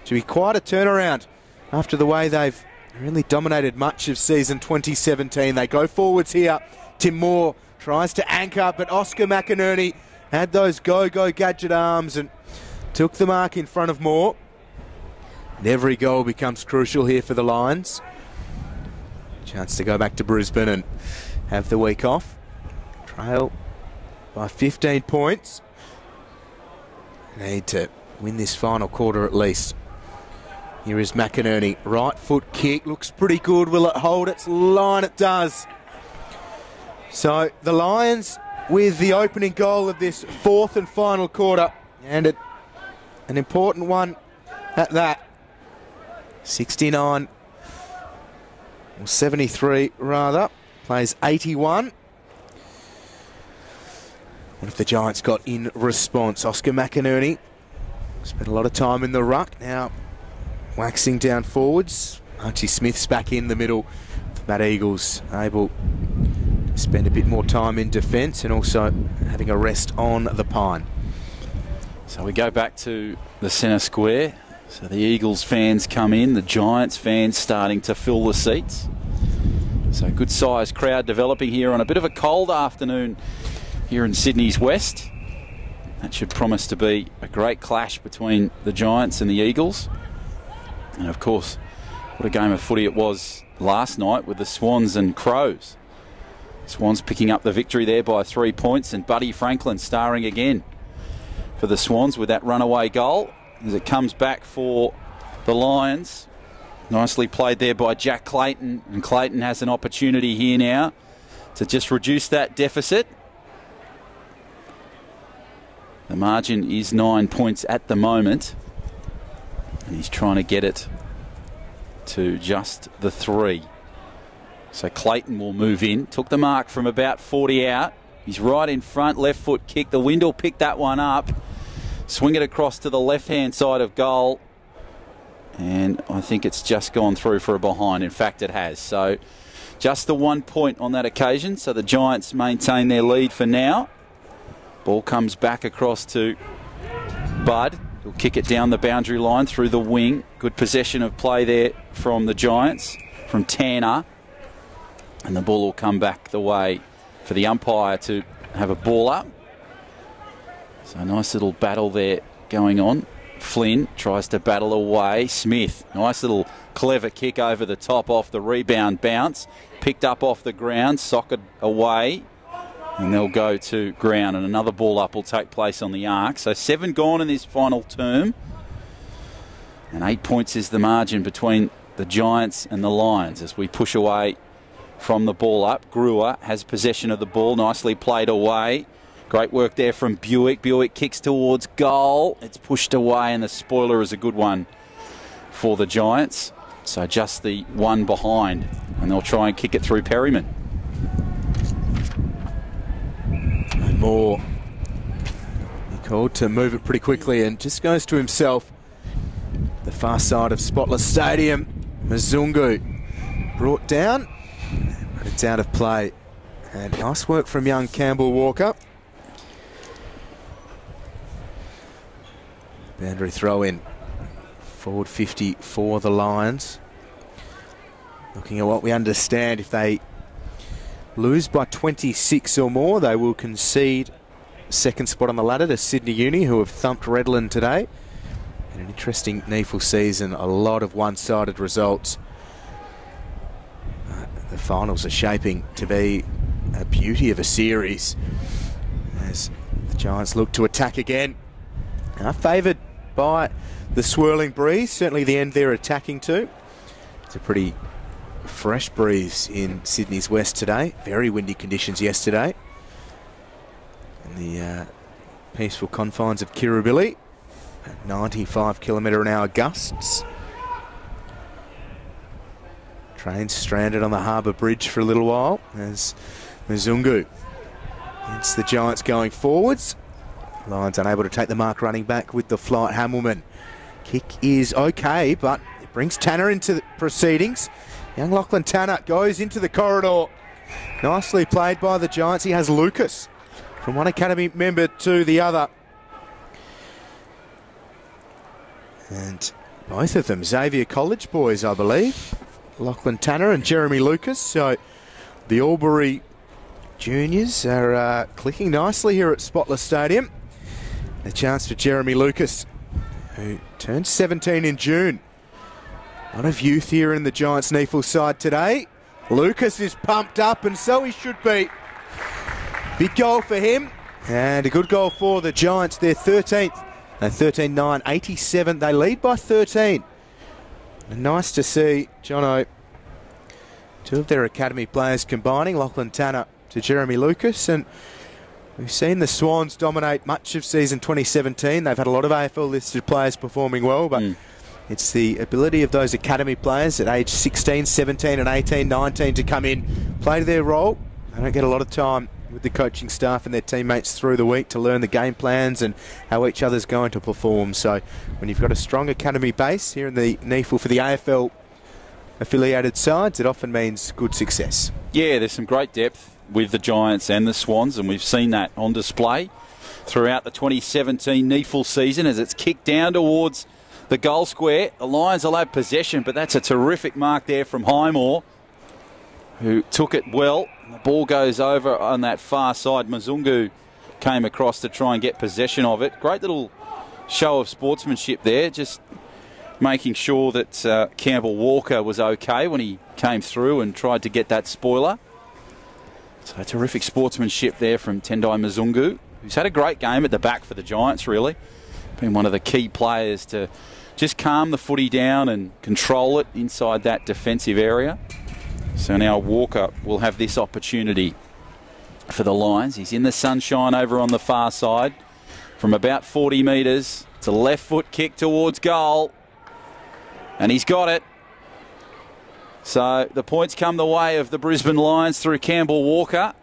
It should be quite a turnaround after the way they've really dominated much of season 2017. They go forwards here. Tim Moore tries to anchor, but Oscar McInerney had those go-go gadget arms and took the mark in front of Moore. And every goal becomes crucial here for the Lions. Chance to go back to Brisbane and have the week off. Trail by 15 points. Need to win this final quarter at least. Here is McInerney. Right foot kick. Looks pretty good. Will it hold its line? It does. So the Lions with the opening goal of this fourth and final quarter. And an important one at that. 69. Or 73 rather. Plays 81. What have the Giants got in response? Oscar McInerney spent a lot of time in the ruck. Now waxing down forwards. Archie Smith's back in the middle. Matt Eagles able to spend a bit more time in defence and also having a rest on the pine. So we go back to the centre square. So the Eagles fans come in, the Giants fans starting to fill the seats. So good sized crowd developing here on a bit of a cold afternoon here in Sydney's west. That should promise to be a great clash between the Giants and the Eagles. And of course, what a game of footy it was last night with the Swans and Crows. Swans picking up the victory there by 3 points, and Buddy Franklin starring again for the Swans with that runaway goal as it comes back for the Lions. Nicely played there by Jack Clayton, and Clayton has an opportunity here now to just reduce that deficit. The margin is 9 points at the moment, and he's trying to get it to just the 3. So Clayton will move in. Took the mark from about 40 out. He's right in front, left foot kick. The wind will pick that one up. Swing it across to the left-hand side of goal. And I think it's just gone through for a behind. In fact, it has. So just the 1 point on that occasion. So the Giants maintain their lead for now. Ball comes back across to Bud. He'll kick it down the boundary line through the wing. Good possession of play there from the Giants, from Tanner. And the ball will come back the way for the umpire to have a ball up. So a nice little battle there going on. Flynn tries to battle away. Smith, nice little clever kick over the top off the rebound bounce. Picked up off the ground, socket away. And they'll go to ground, and another ball up will take place on the arc. So 7 gone in this final term. And 8 points is the margin between the Giants and the Lions as we push away from the ball up. Brewer has possession of the ball, nicely played away. Great work there from Buick. Buick kicks towards goal. It's pushed away, and the spoiler is a good one for the Giants. So just the one behind, and they'll try and kick it through Perryman. Moore, he called to move it pretty quickly and just goes to himself. The far side of Spotless Stadium. Mzungu brought down, but it's out of play. And nice work from young Campbell Walker. Boundary throw in. Forward 50 for the Lions. Looking at what we understand, if they lose by 26 or more, they will concede second spot on the ladder to Sydney Uni, who have thumped Redland today. And an interesting NEAFL season, a lot of one-sided results. The finals are shaping to be a beauty of a series as the Giants look to attack again. Now favoured by the swirling breeze, certainly the end they're attacking to. It's a pretty fresh breeze in Sydney's west today. Very windy conditions yesterday in the peaceful confines of Kirribilli. 95km/h gusts. Trains stranded on the harbour bridge for a little while as Mzungu. It's the Giants going forwards. Lions unable to take the mark running back with the flight. Hamilman. Kick is okay, but it brings Tanner into the proceedings. Young Lachlan Tanner goes into the corridor. Nicely played by the Giants. He has Lucas from one academy member to the other. And both of them Xavier College boys, I believe. Lachlan Tanner and Jeremy Lucas. So the Albury juniors are clicking nicely here at Spotless Stadium. A chance for Jeremy Lucas, who turned 17 in June. A lot of youth here in the Giants NEAFL side today. Lucas is pumped up, and so he should be. Big goal for him, and a good goal for the Giants. They're 13th. They're 13-9, 87. They lead by 13. And nice to see, Jono, two of their academy players combining, Lachlan Tanner to Jeremy Lucas, and we've seen the Swans dominate much of season 2017. They've had a lot of AFL listed players performing well, but it's the ability of those academy players at age 16, 17 and 18, 19 to come in, play their role. They don't get a lot of time with the coaching staff and their teammates through the week to learn the game plans and how each other's going to perform. So when you've got a strong academy base here in the NEAFL for the AFL affiliated sides, it often means good success. Yeah, there's some great depth with the Giants and the Swans, and we've seen that on display throughout the 2017 NEAFL season as it's kicked down towards the goal square. The Lions will have possession, but that's a terrific mark there from Highmore, who took it well. The ball goes over on that far side. Mzungu came across to try and get possession of it. Great little show of sportsmanship there, just making sure that Campbell Walker was okay when he came through and tried to get that spoiler. So terrific sportsmanship there from Tendai Mzungu, who's had a great game at the back for the Giants, really. Been one of the key players to just calm the footy down and control it inside that defensive area. So now Walker will have this opportunity for the Lions. He's in the sunshine over on the far side from about 40 metres. It's a left foot kick towards goal, and he's got it. So the points come the way of the Brisbane Lions through Campbell Walker,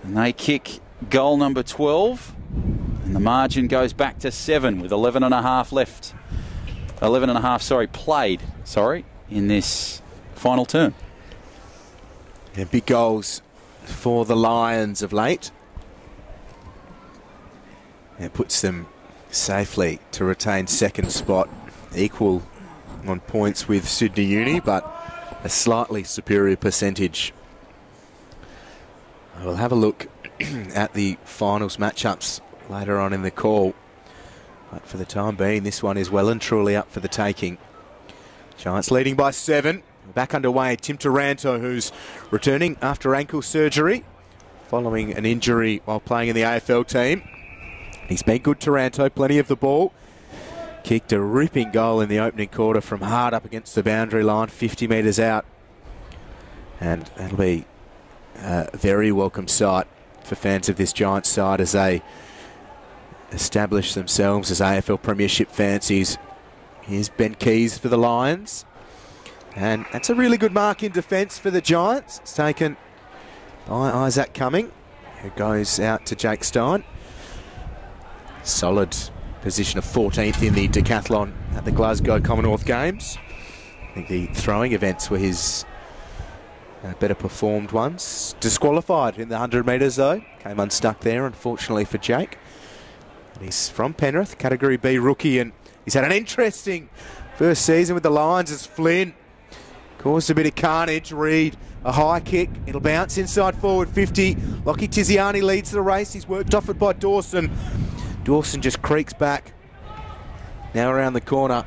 and they kick goal number 12, and the margin goes back to 7 with 11.5 left. 11.5, played, in this final term. Yeah, big goals for the Lions of late. It puts them safely to retain second spot, equal on points with Sydney Uni, but a slightly superior percentage. We'll have a look at the finals matchups later on in the call. But for the time being, this one is well and truly up for the taking. Giants leading by 7. Back underway, Tim Taranto, who's returning after ankle surgery following an injury while playing in the AFL team. He's been good, Taranto, plenty of the ball. Kicked a ripping goal in the opening quarter from hard up against the boundary line, 50 metres out. And that'll be a very welcome sight for fans of this Giants side as they establish themselves as AFL Premiership fancies. Here's Ben Keys for the Lions. And that's a really good mark in defence for the Giants. It's taken by Isaac Cumming, who goes out to Jake Stein. Solid position of 14th in the decathlon at the Glasgow Commonwealth Games. I think the throwing events were his better performed ones. Disqualified in the 100 metres though. Came unstuck there, unfortunately for Jake. And he's from Penrith, Category B rookie, and he's had an interesting first season with the Lions as Flynn caused a bit of carnage. Reed, a high kick. It'll bounce inside forward 50. Lockie Tiziani leads the race. He's worked off it by Dawson. Dawson just creaks back. Now around the corner.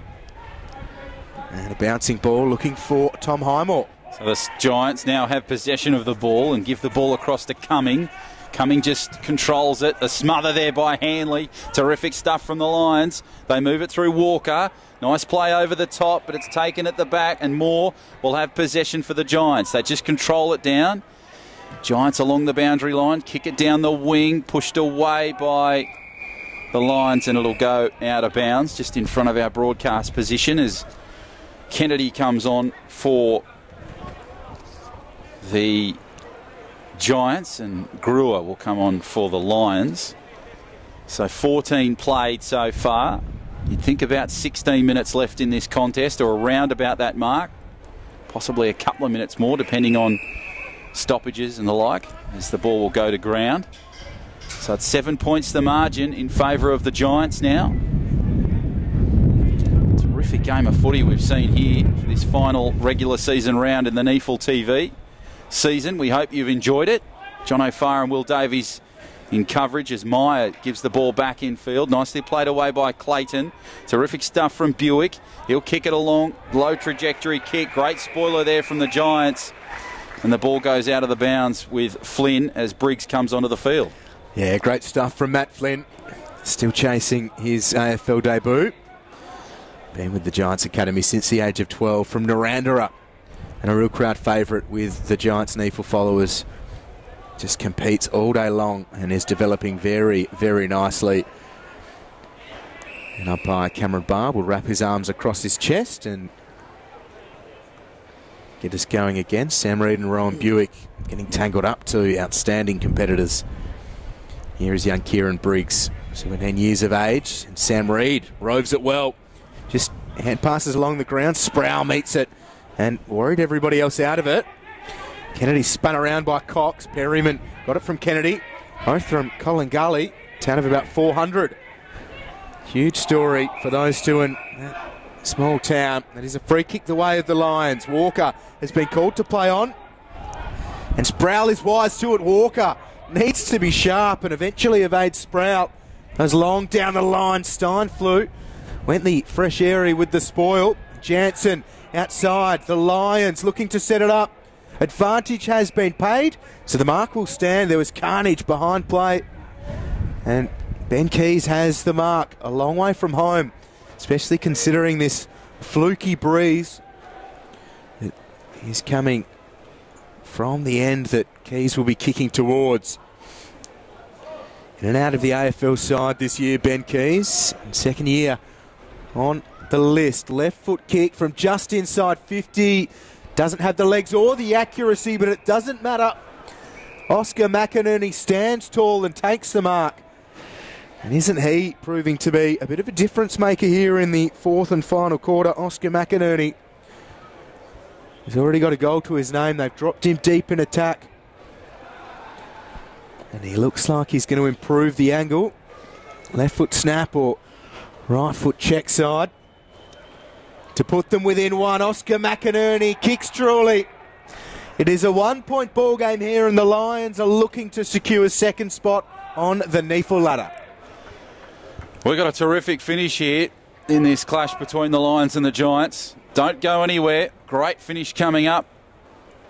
And a bouncing ball looking for Tom Highmore. So the Giants now have possession of the ball and give the ball across to Cumming. Cumming just controls it. A smother there by Hanley. Terrific stuff from the Lions. They move it through Walker. Nice play over the top, but it's taken at the back, and Moore will have possession for the Giants. They just control it down. Giants along the boundary line, kick it down the wing, pushed away by the Lions, and it'll go out of bounds just in front of our broadcast position as Kennedy comes on for the Giants, and Brewer will come on for the Lions. So 14 played so far. You'd think about 16 minutes left in this contest, or around about that mark. Possibly a couple of minutes more, depending on stoppages and the like, as the ball will go to ground. So it's 7 points the margin in favour of the Giants now. Terrific game of footy we've seen here for this final regular season round in the NEAFL TV season. We hope you've enjoyed it. John O'Farr and Will Davies in coverage as Meyer gives the ball back in field. Nicely played away by Clayton. Terrific stuff from Buick. He'll kick it along. Low trajectory kick. Great spoiler there from the Giants. And the ball goes out of the bounds with Flynn as Briggs comes onto the field. Yeah, great stuff from Matt Flynn. Still chasing his AFL debut. Been with the Giants Academy since the age of 12 from Narrandera. And a real crowd favourite with the Giants NEAFL followers. Just competes all day long and is developing very, very nicely. And umpire Cameron Barr will wrap his arms across his chest and get us going again. Sam Reid and Rowan Buick getting tangled up to outstanding competitors. Here is young Kieran Briggs, 17 years of age. And Sam Reid roves it well. Just hand passes along the ground. Sproul meets it and worried everybody else out of it. Kennedy spun around by Cox. Perryman got it from Kennedy. Both from Colin Gully. Town of about 400. Huge story for those two in that small town. That is a free kick the way of the Lions. Walker has been called to play on. And Sproul is wise to it. Walker needs to be sharp and eventually evades Sproul. Goes long down the line. Steinflew went the fresh area with the spoil. Jansen outside. The Lions looking to set it up. Advantage has been paid, so the mark will stand. There was carnage behind play. And Ben Keys has the mark a long way from home, especially considering this fluky breeze that is coming from the end that Keys will be kicking towards. In and out of the AFL side this year, Ben Keys, second year on the list. Left foot kick from just inside 50. Doesn't have the legs or the accuracy, but it doesn't matter. Oscar McInerney stands tall and takes the mark. And isn't he proving to be a bit of a difference maker here in the fourth and final quarter? Oscar McInerney. He's already got a goal to his name. They've dropped him deep in attack. And he looks like he's going to improve the angle. Left foot snap or right foot check side. To put them within one, Oscar McInerney kicks truly. It is a 1-point ball game here, and the Lions are looking to secure a second spot on the NEAFL ladder. We've got a terrific finish here in this clash between the Lions and the Giants. Don't go anywhere. Great finish coming up.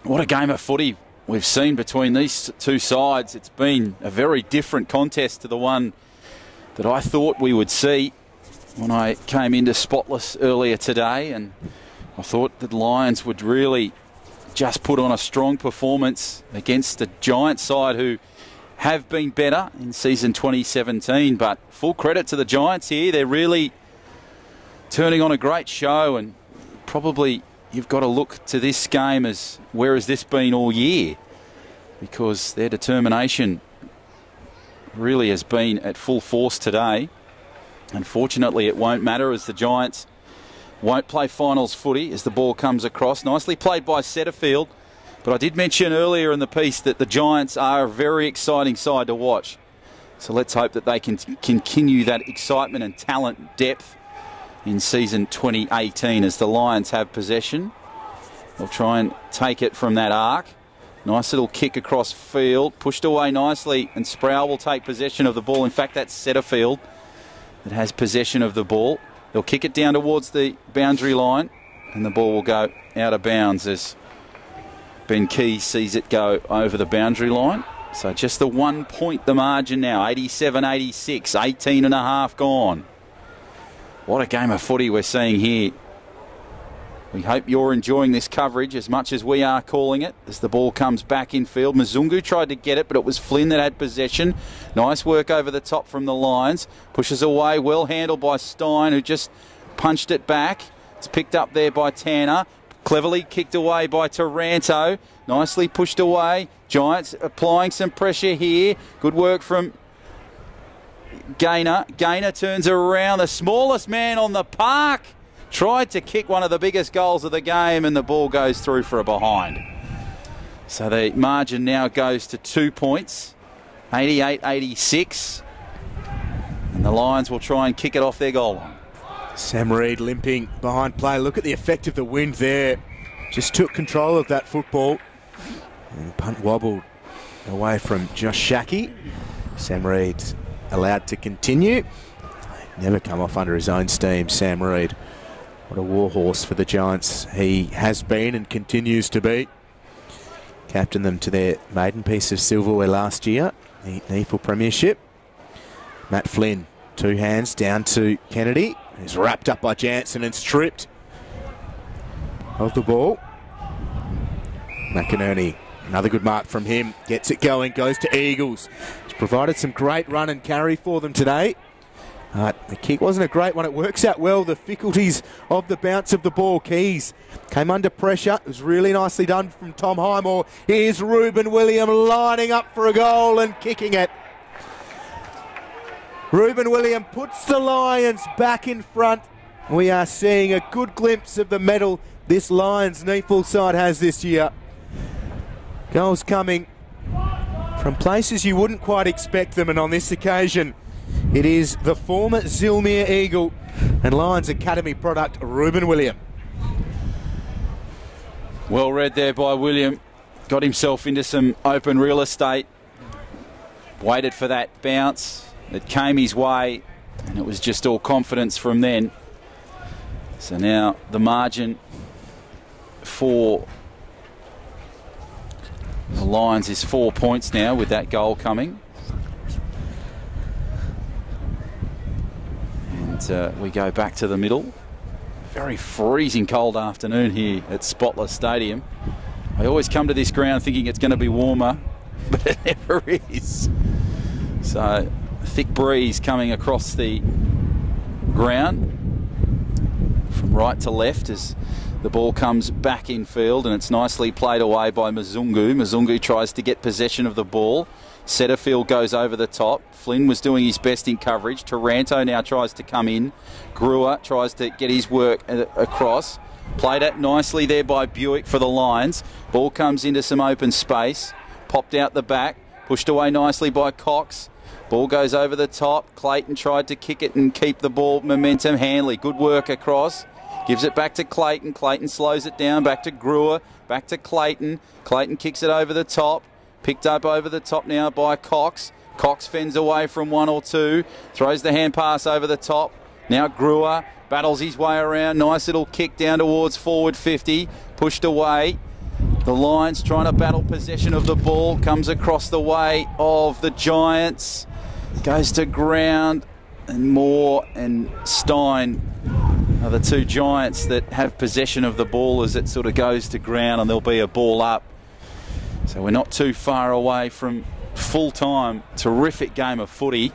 What a game of footy we've seen between these two sides. It's been a very different contest to the one that I thought we would see when I came into Spotless earlier today, and I thought the Lions would really just put on a strong performance against the Giants side who have been better in season 2017, but full credit to the Giants here. They're really turning on a great show, and probably you've got to look to this game as where has this been all year, because their determination really has been at full force today. Unfortunately, it won't matter as the Giants won't play finals footy as the ball comes across. Nicely played by Setterfield. But I did mention earlier in the piece that the Giants are a very exciting side to watch. So let's hope that they can continue that excitement and talent depth in season 2018 as the Lions have possession. They'll try and take it from that arc. Nice little kick across field. Pushed away nicely, and Sproul will take possession of the ball. In fact, that's Setterfield that has possession of the ball. They'll kick it down towards the boundary line, and the ball will go out of bounds as Ben Keys sees it go over the boundary line. So just the 1 point the margin now, 87-86, 18 and a half gone. What a game of footy we're seeing here. We hope you're enjoying this coverage as much as we are calling it as the ball comes back in field. Mzungu tried to get it, but it was Flynn that had possession. Nice work over the top from the Lions. Pushes away, well handled by Stein, who just punched it back. It's picked up there by Tanner. Cleverly kicked away by Taranto. Nicely pushed away. Giants applying some pressure here. Good work from Gaynor. Gaynor turns around. The smallest man on the park tried to kick one of the biggest goals of the game, and the ball goes through for a behind. So the margin now goes to 2 points, 88-86. And the Lions will try and kick it off their goal line. Sam Reid limping behind play. Look at the effect of the wind there. Just took control of that football. And the punt wobbled away from Josh Shackey. Sam Reid allowed to continue. Never come off under his own steam, Sam Reid. What a warhorse for the Giants he has been and continues to be. Captained them to their maiden piece of silverware last year, the NEAFL Premiership. Matt Flynn, 2 hands down to Kennedy. He's wrapped up by Jansen and stripped of the ball. McInerney, another good mark from him. Gets it going, goes to Eagles. He's provided some great run and carry for them today. The kick wasn't a great one. It works out well. The difficulties of the bounce of the ball. Keys came under pressure. It was really nicely done from Tom Highmore. Here's Ruben William lining up for a goal and kicking it. Ruben William puts the Lions back in front. We are seeing a good glimpse of the medal this Lions NEAFL side has this year. Goals coming from places you wouldn't quite expect them, and on this occasion it is the former Zilmere Eagle and Lions Academy product, Ruben William. Well read there by William. Got himself into some open real estate. Waited for that bounce. It came his way, and it was just all confidence from then. So now the margin for the Lions is 4 points now with that goal coming. And we go back to the middle. Very freezing cold afternoon here at Spotless Stadium. I always come to this ground thinking it's going to be warmer, but it never is. So a thick breeze coming across the ground from right to left as the ball comes back in field, and it's nicely played away by Mzungu. Mzungu tries to get possession of the ball. Setterfield goes over the top. Flynn was doing his best in coverage. Taranto now tries to come in. Brewer tries to get his work across. Played it nicely there by Buick for the Lions. Ball comes into some open space. Popped out the back. Pushed away nicely by Cox. Ball goes over the top. Clayton tried to kick it and keep the ball momentum. Hanley, good work across. Gives it back to Clayton. Clayton slows it down. Back to Brewer. Back to Clayton. Clayton kicks it over the top. Picked up over the top now by Cox. Cox fends away from one or two. Throws the hand pass over the top. Now Brewer battles his way around. Nice little kick down towards forward 50. Pushed away. The Lions trying to battle possession of the ball. Comes across the way of the Giants. Goes to ground. And Moore and Stein are the two Giants that have possession of the ball as it sort of goes to ground, and there'll be a ball up. So we're not too far away from full-time. Terrific game of footy.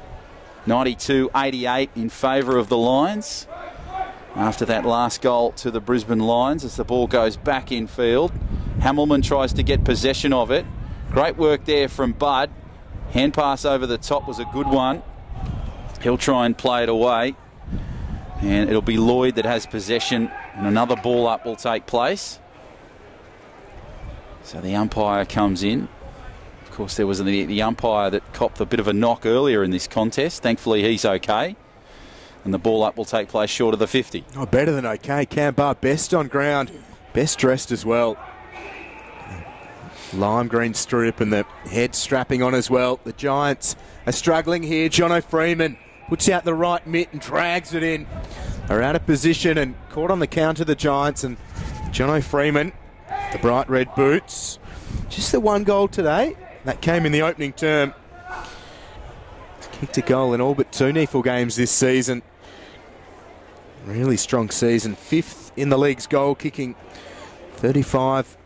92-88 in favour of the Lions. After that last goal to the Brisbane Lions as the ball goes back in field. Hamilman tries to get possession of it. Great work there from Bud. Hand pass over the top was a good one. He'll try and play it away. And it'll be Lloyd that has possession, and another ball up will take place. So the umpire comes in. Of course, there was the umpire that copped a bit of a knock earlier in this contest. Thankfully, he's okay. And the ball up will take place short of the 50. Oh, better than okay. Cam Barr best on ground, best dressed as well. Lime green strip and the head strapping on as well. The Giants are struggling here. Jono Freeman puts out the right mitt and drags it in. They're out of position and caught on the counter, the Giants, and Jono Freeman, the bright red boots. Just the one goal today. That came in the opening term. Kicked a goal in all but 2 NEAFL games this season. Really strong season. 5th in the league's goal kicking. 35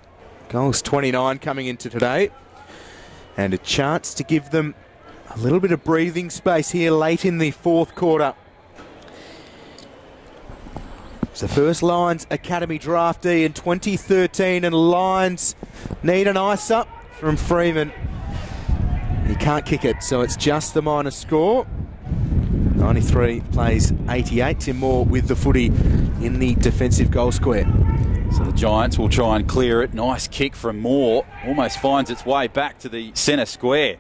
goals, 29 coming into today. And a chance to give them a little bit of breathing space here late in the 4th quarter. It's the first Lions Academy draftee in 2013, and Lions need an ice up from Freeman. He can't kick it, so it's just the minor score. 93 plays 88. Tim Moore with the footy in the defensive goal square. So the Giants will try and clear it. Nice kick from Moore. Almost finds its way back to the centre square.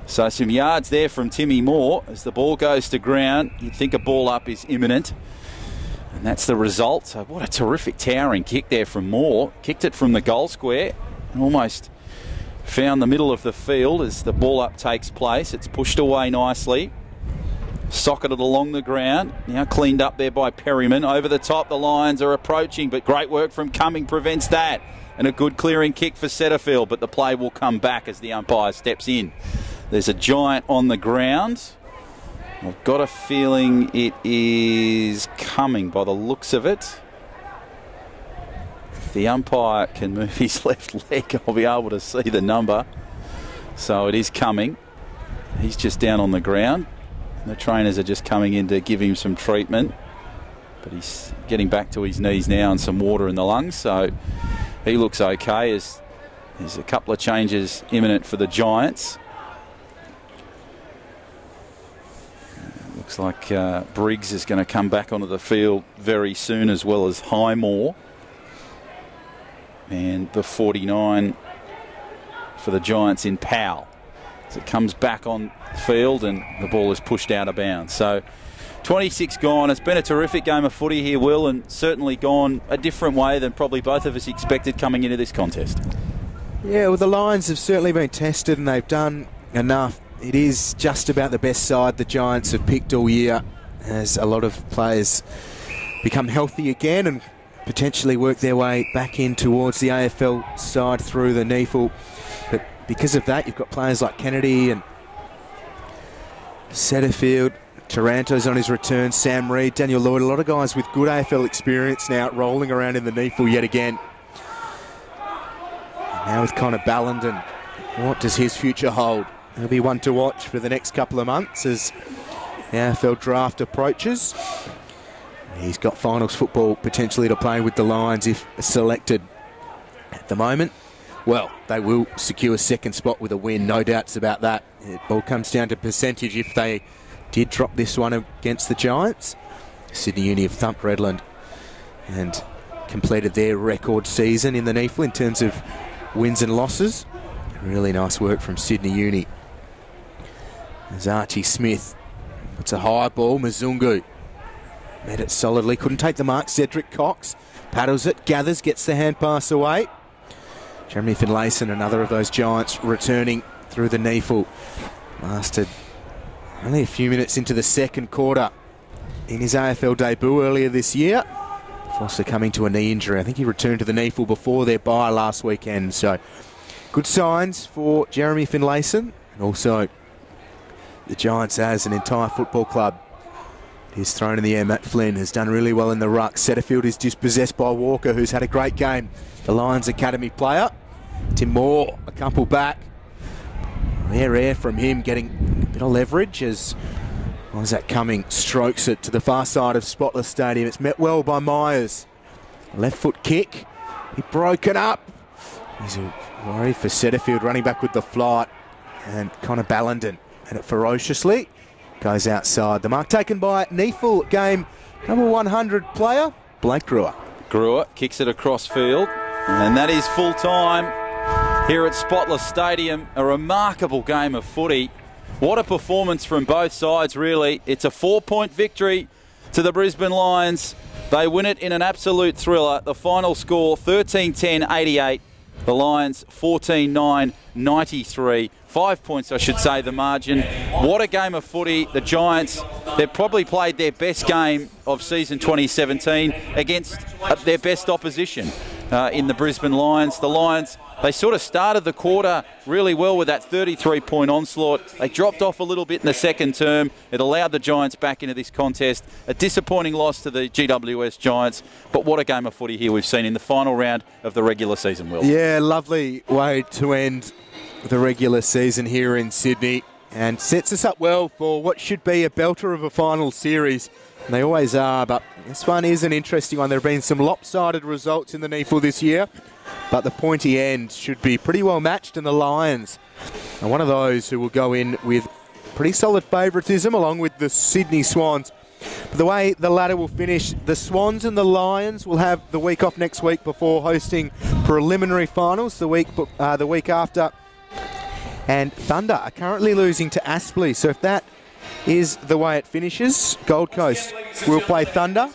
So some yards there from Timmy Moore as the ball goes to ground. You'd think a ball up is imminent. And that's the result. So what a terrific towering kick there from Moore. Kicked it from the goal square and almost found the middle of the field as the ball up takes place. It's pushed away nicely. Socketed along the ground. Now cleaned up there by Perryman. Over the top, the Lions are approaching, but great work from Cumming prevents that. And a good clearing kick for Setterfield, but the play will come back as the umpire steps in. There's a giant on the ground. I've got a feeling it is Cumming by the looks of it. If the umpire can move his left leg, I'll be able to see the number. So it is Cumming. He's just down on the ground. The trainers are just coming in to give him some treatment. But he's getting back to his knees now and some water in the lungs. So he looks okay. There's a couple of changes imminent for the Giants. Looks like Briggs is going to come back onto the field very soon, as well as Highmore. And the 49 for the Giants in Powell. As it comes back on the field and the ball is pushed out of bounds. So 26 gone. It's been a terrific game of footy here, Will, and certainly gone a different way than probably both of us expected coming into this contest. Yeah, well, the Lions have certainly been tested and they've done enough. It is just about the best side the Giants have picked all year, as a lot of players become healthy again and potentially work their way back in towards the AFL side through the NEAFL. But because of that, you've got players like Kennedy and Setterfield, Taranto's on his return, Sam Reid, Daniel Lloyd, a lot of guys with good AFL experience now rolling around in the NEAFL yet again. And now with Connor Ballenden, what does his future hold? He'll be one to watch for the next couple of months as the AFL draft approaches. He's got finals football potentially to play with the Lions if selected. At the moment, well, they will secure second spot with a win, no doubts about that. It all comes down to percentage if they did drop this one against the Giants. Sydney Uni have thumped Redland and completed their record season in the NEAFL in terms of wins and losses. Really nice work from Sydney Uni. As Archie Smith puts a high ball, Mzungu met it solidly, couldn't take the mark. Cedric Cox paddles it, gathers, gets the hand pass away. Jeremy Finlayson, another of those Giants returning through the NEAFL. Lasted only a few minutes into the second quarter in his AFL debut earlier this year. Foster coming to a knee injury. I think he returned to the NEAFL before their bye last weekend. So good signs for Jeremy Finlayson, and also the Giants as an entire football club. He's thrown in the air. Matt Flynn has done really well in the ruck. Setterfield is dispossessed by Walker, who's had a great game. The Lions Academy player. Tim Moore, a couple back. Rare air from him, getting a bit of leverage as Isaac Cumming strokes it to the far side of Spotless Stadium. It's met well by Myers. Left foot kick. He broken up. He's worried for Setterfield, running back with the flight. And Connor Ballenden at it ferociously. Goes outside. The mark taken by NEAFL game number 100 player, Blake Greer. Greer kicks it across field. And that is full time here at Spotless Stadium. A remarkable game of footy. What a performance from both sides, really. It's a 4-point victory to the Brisbane Lions. They win it in an absolute thriller. The final score, 13-10-88. The Lions, 14-9-93. 5 points, I should say, the margin. What a game of footy. The Giants, they've probably played their best game of season 2017 against their best opposition in the Brisbane Lions. The Lions, they sort of started the quarter really well with that 33-point onslaught. They dropped off a little bit in the second term. It allowed the Giants back into this contest. A disappointing loss to the GWS Giants, but what a game of footy here we've seen in the final round of the regular season, Will. Yeah, lovely way to end the regular season here in Sydney, and sets us up well for what should be a belter of a final series. And they always are, but this one is an interesting one. There have been some lopsided results in the NEAFL this year, but the pointy end should be pretty well matched, and the Lions are one of those who will go in with pretty solid favouritism along with the Sydney Swans. But the way the ladder will finish, the Swans and the Lions will have the week off next week before hosting preliminary finals the week after. And Thunder are currently losing to Aspley. So if that is the way it finishes, Gold Coast will play Thunder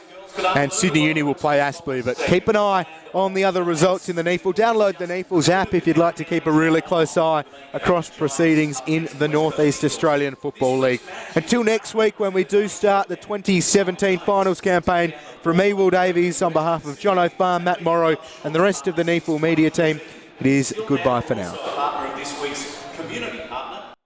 and Sydney Uni will play Aspley. But keep an eye on the other results in the NEAFL. Download the NEAFL's app if you'd like to keep a really close eye across proceedings in the North East Australian Football League. Until next week, when we do start the 2017 finals campaign, from me, Will Davies, on behalf of John O'Farr, Matt Morrow and the rest of the NEAFL media team, it is goodbye for now. Partner of this week's community partner.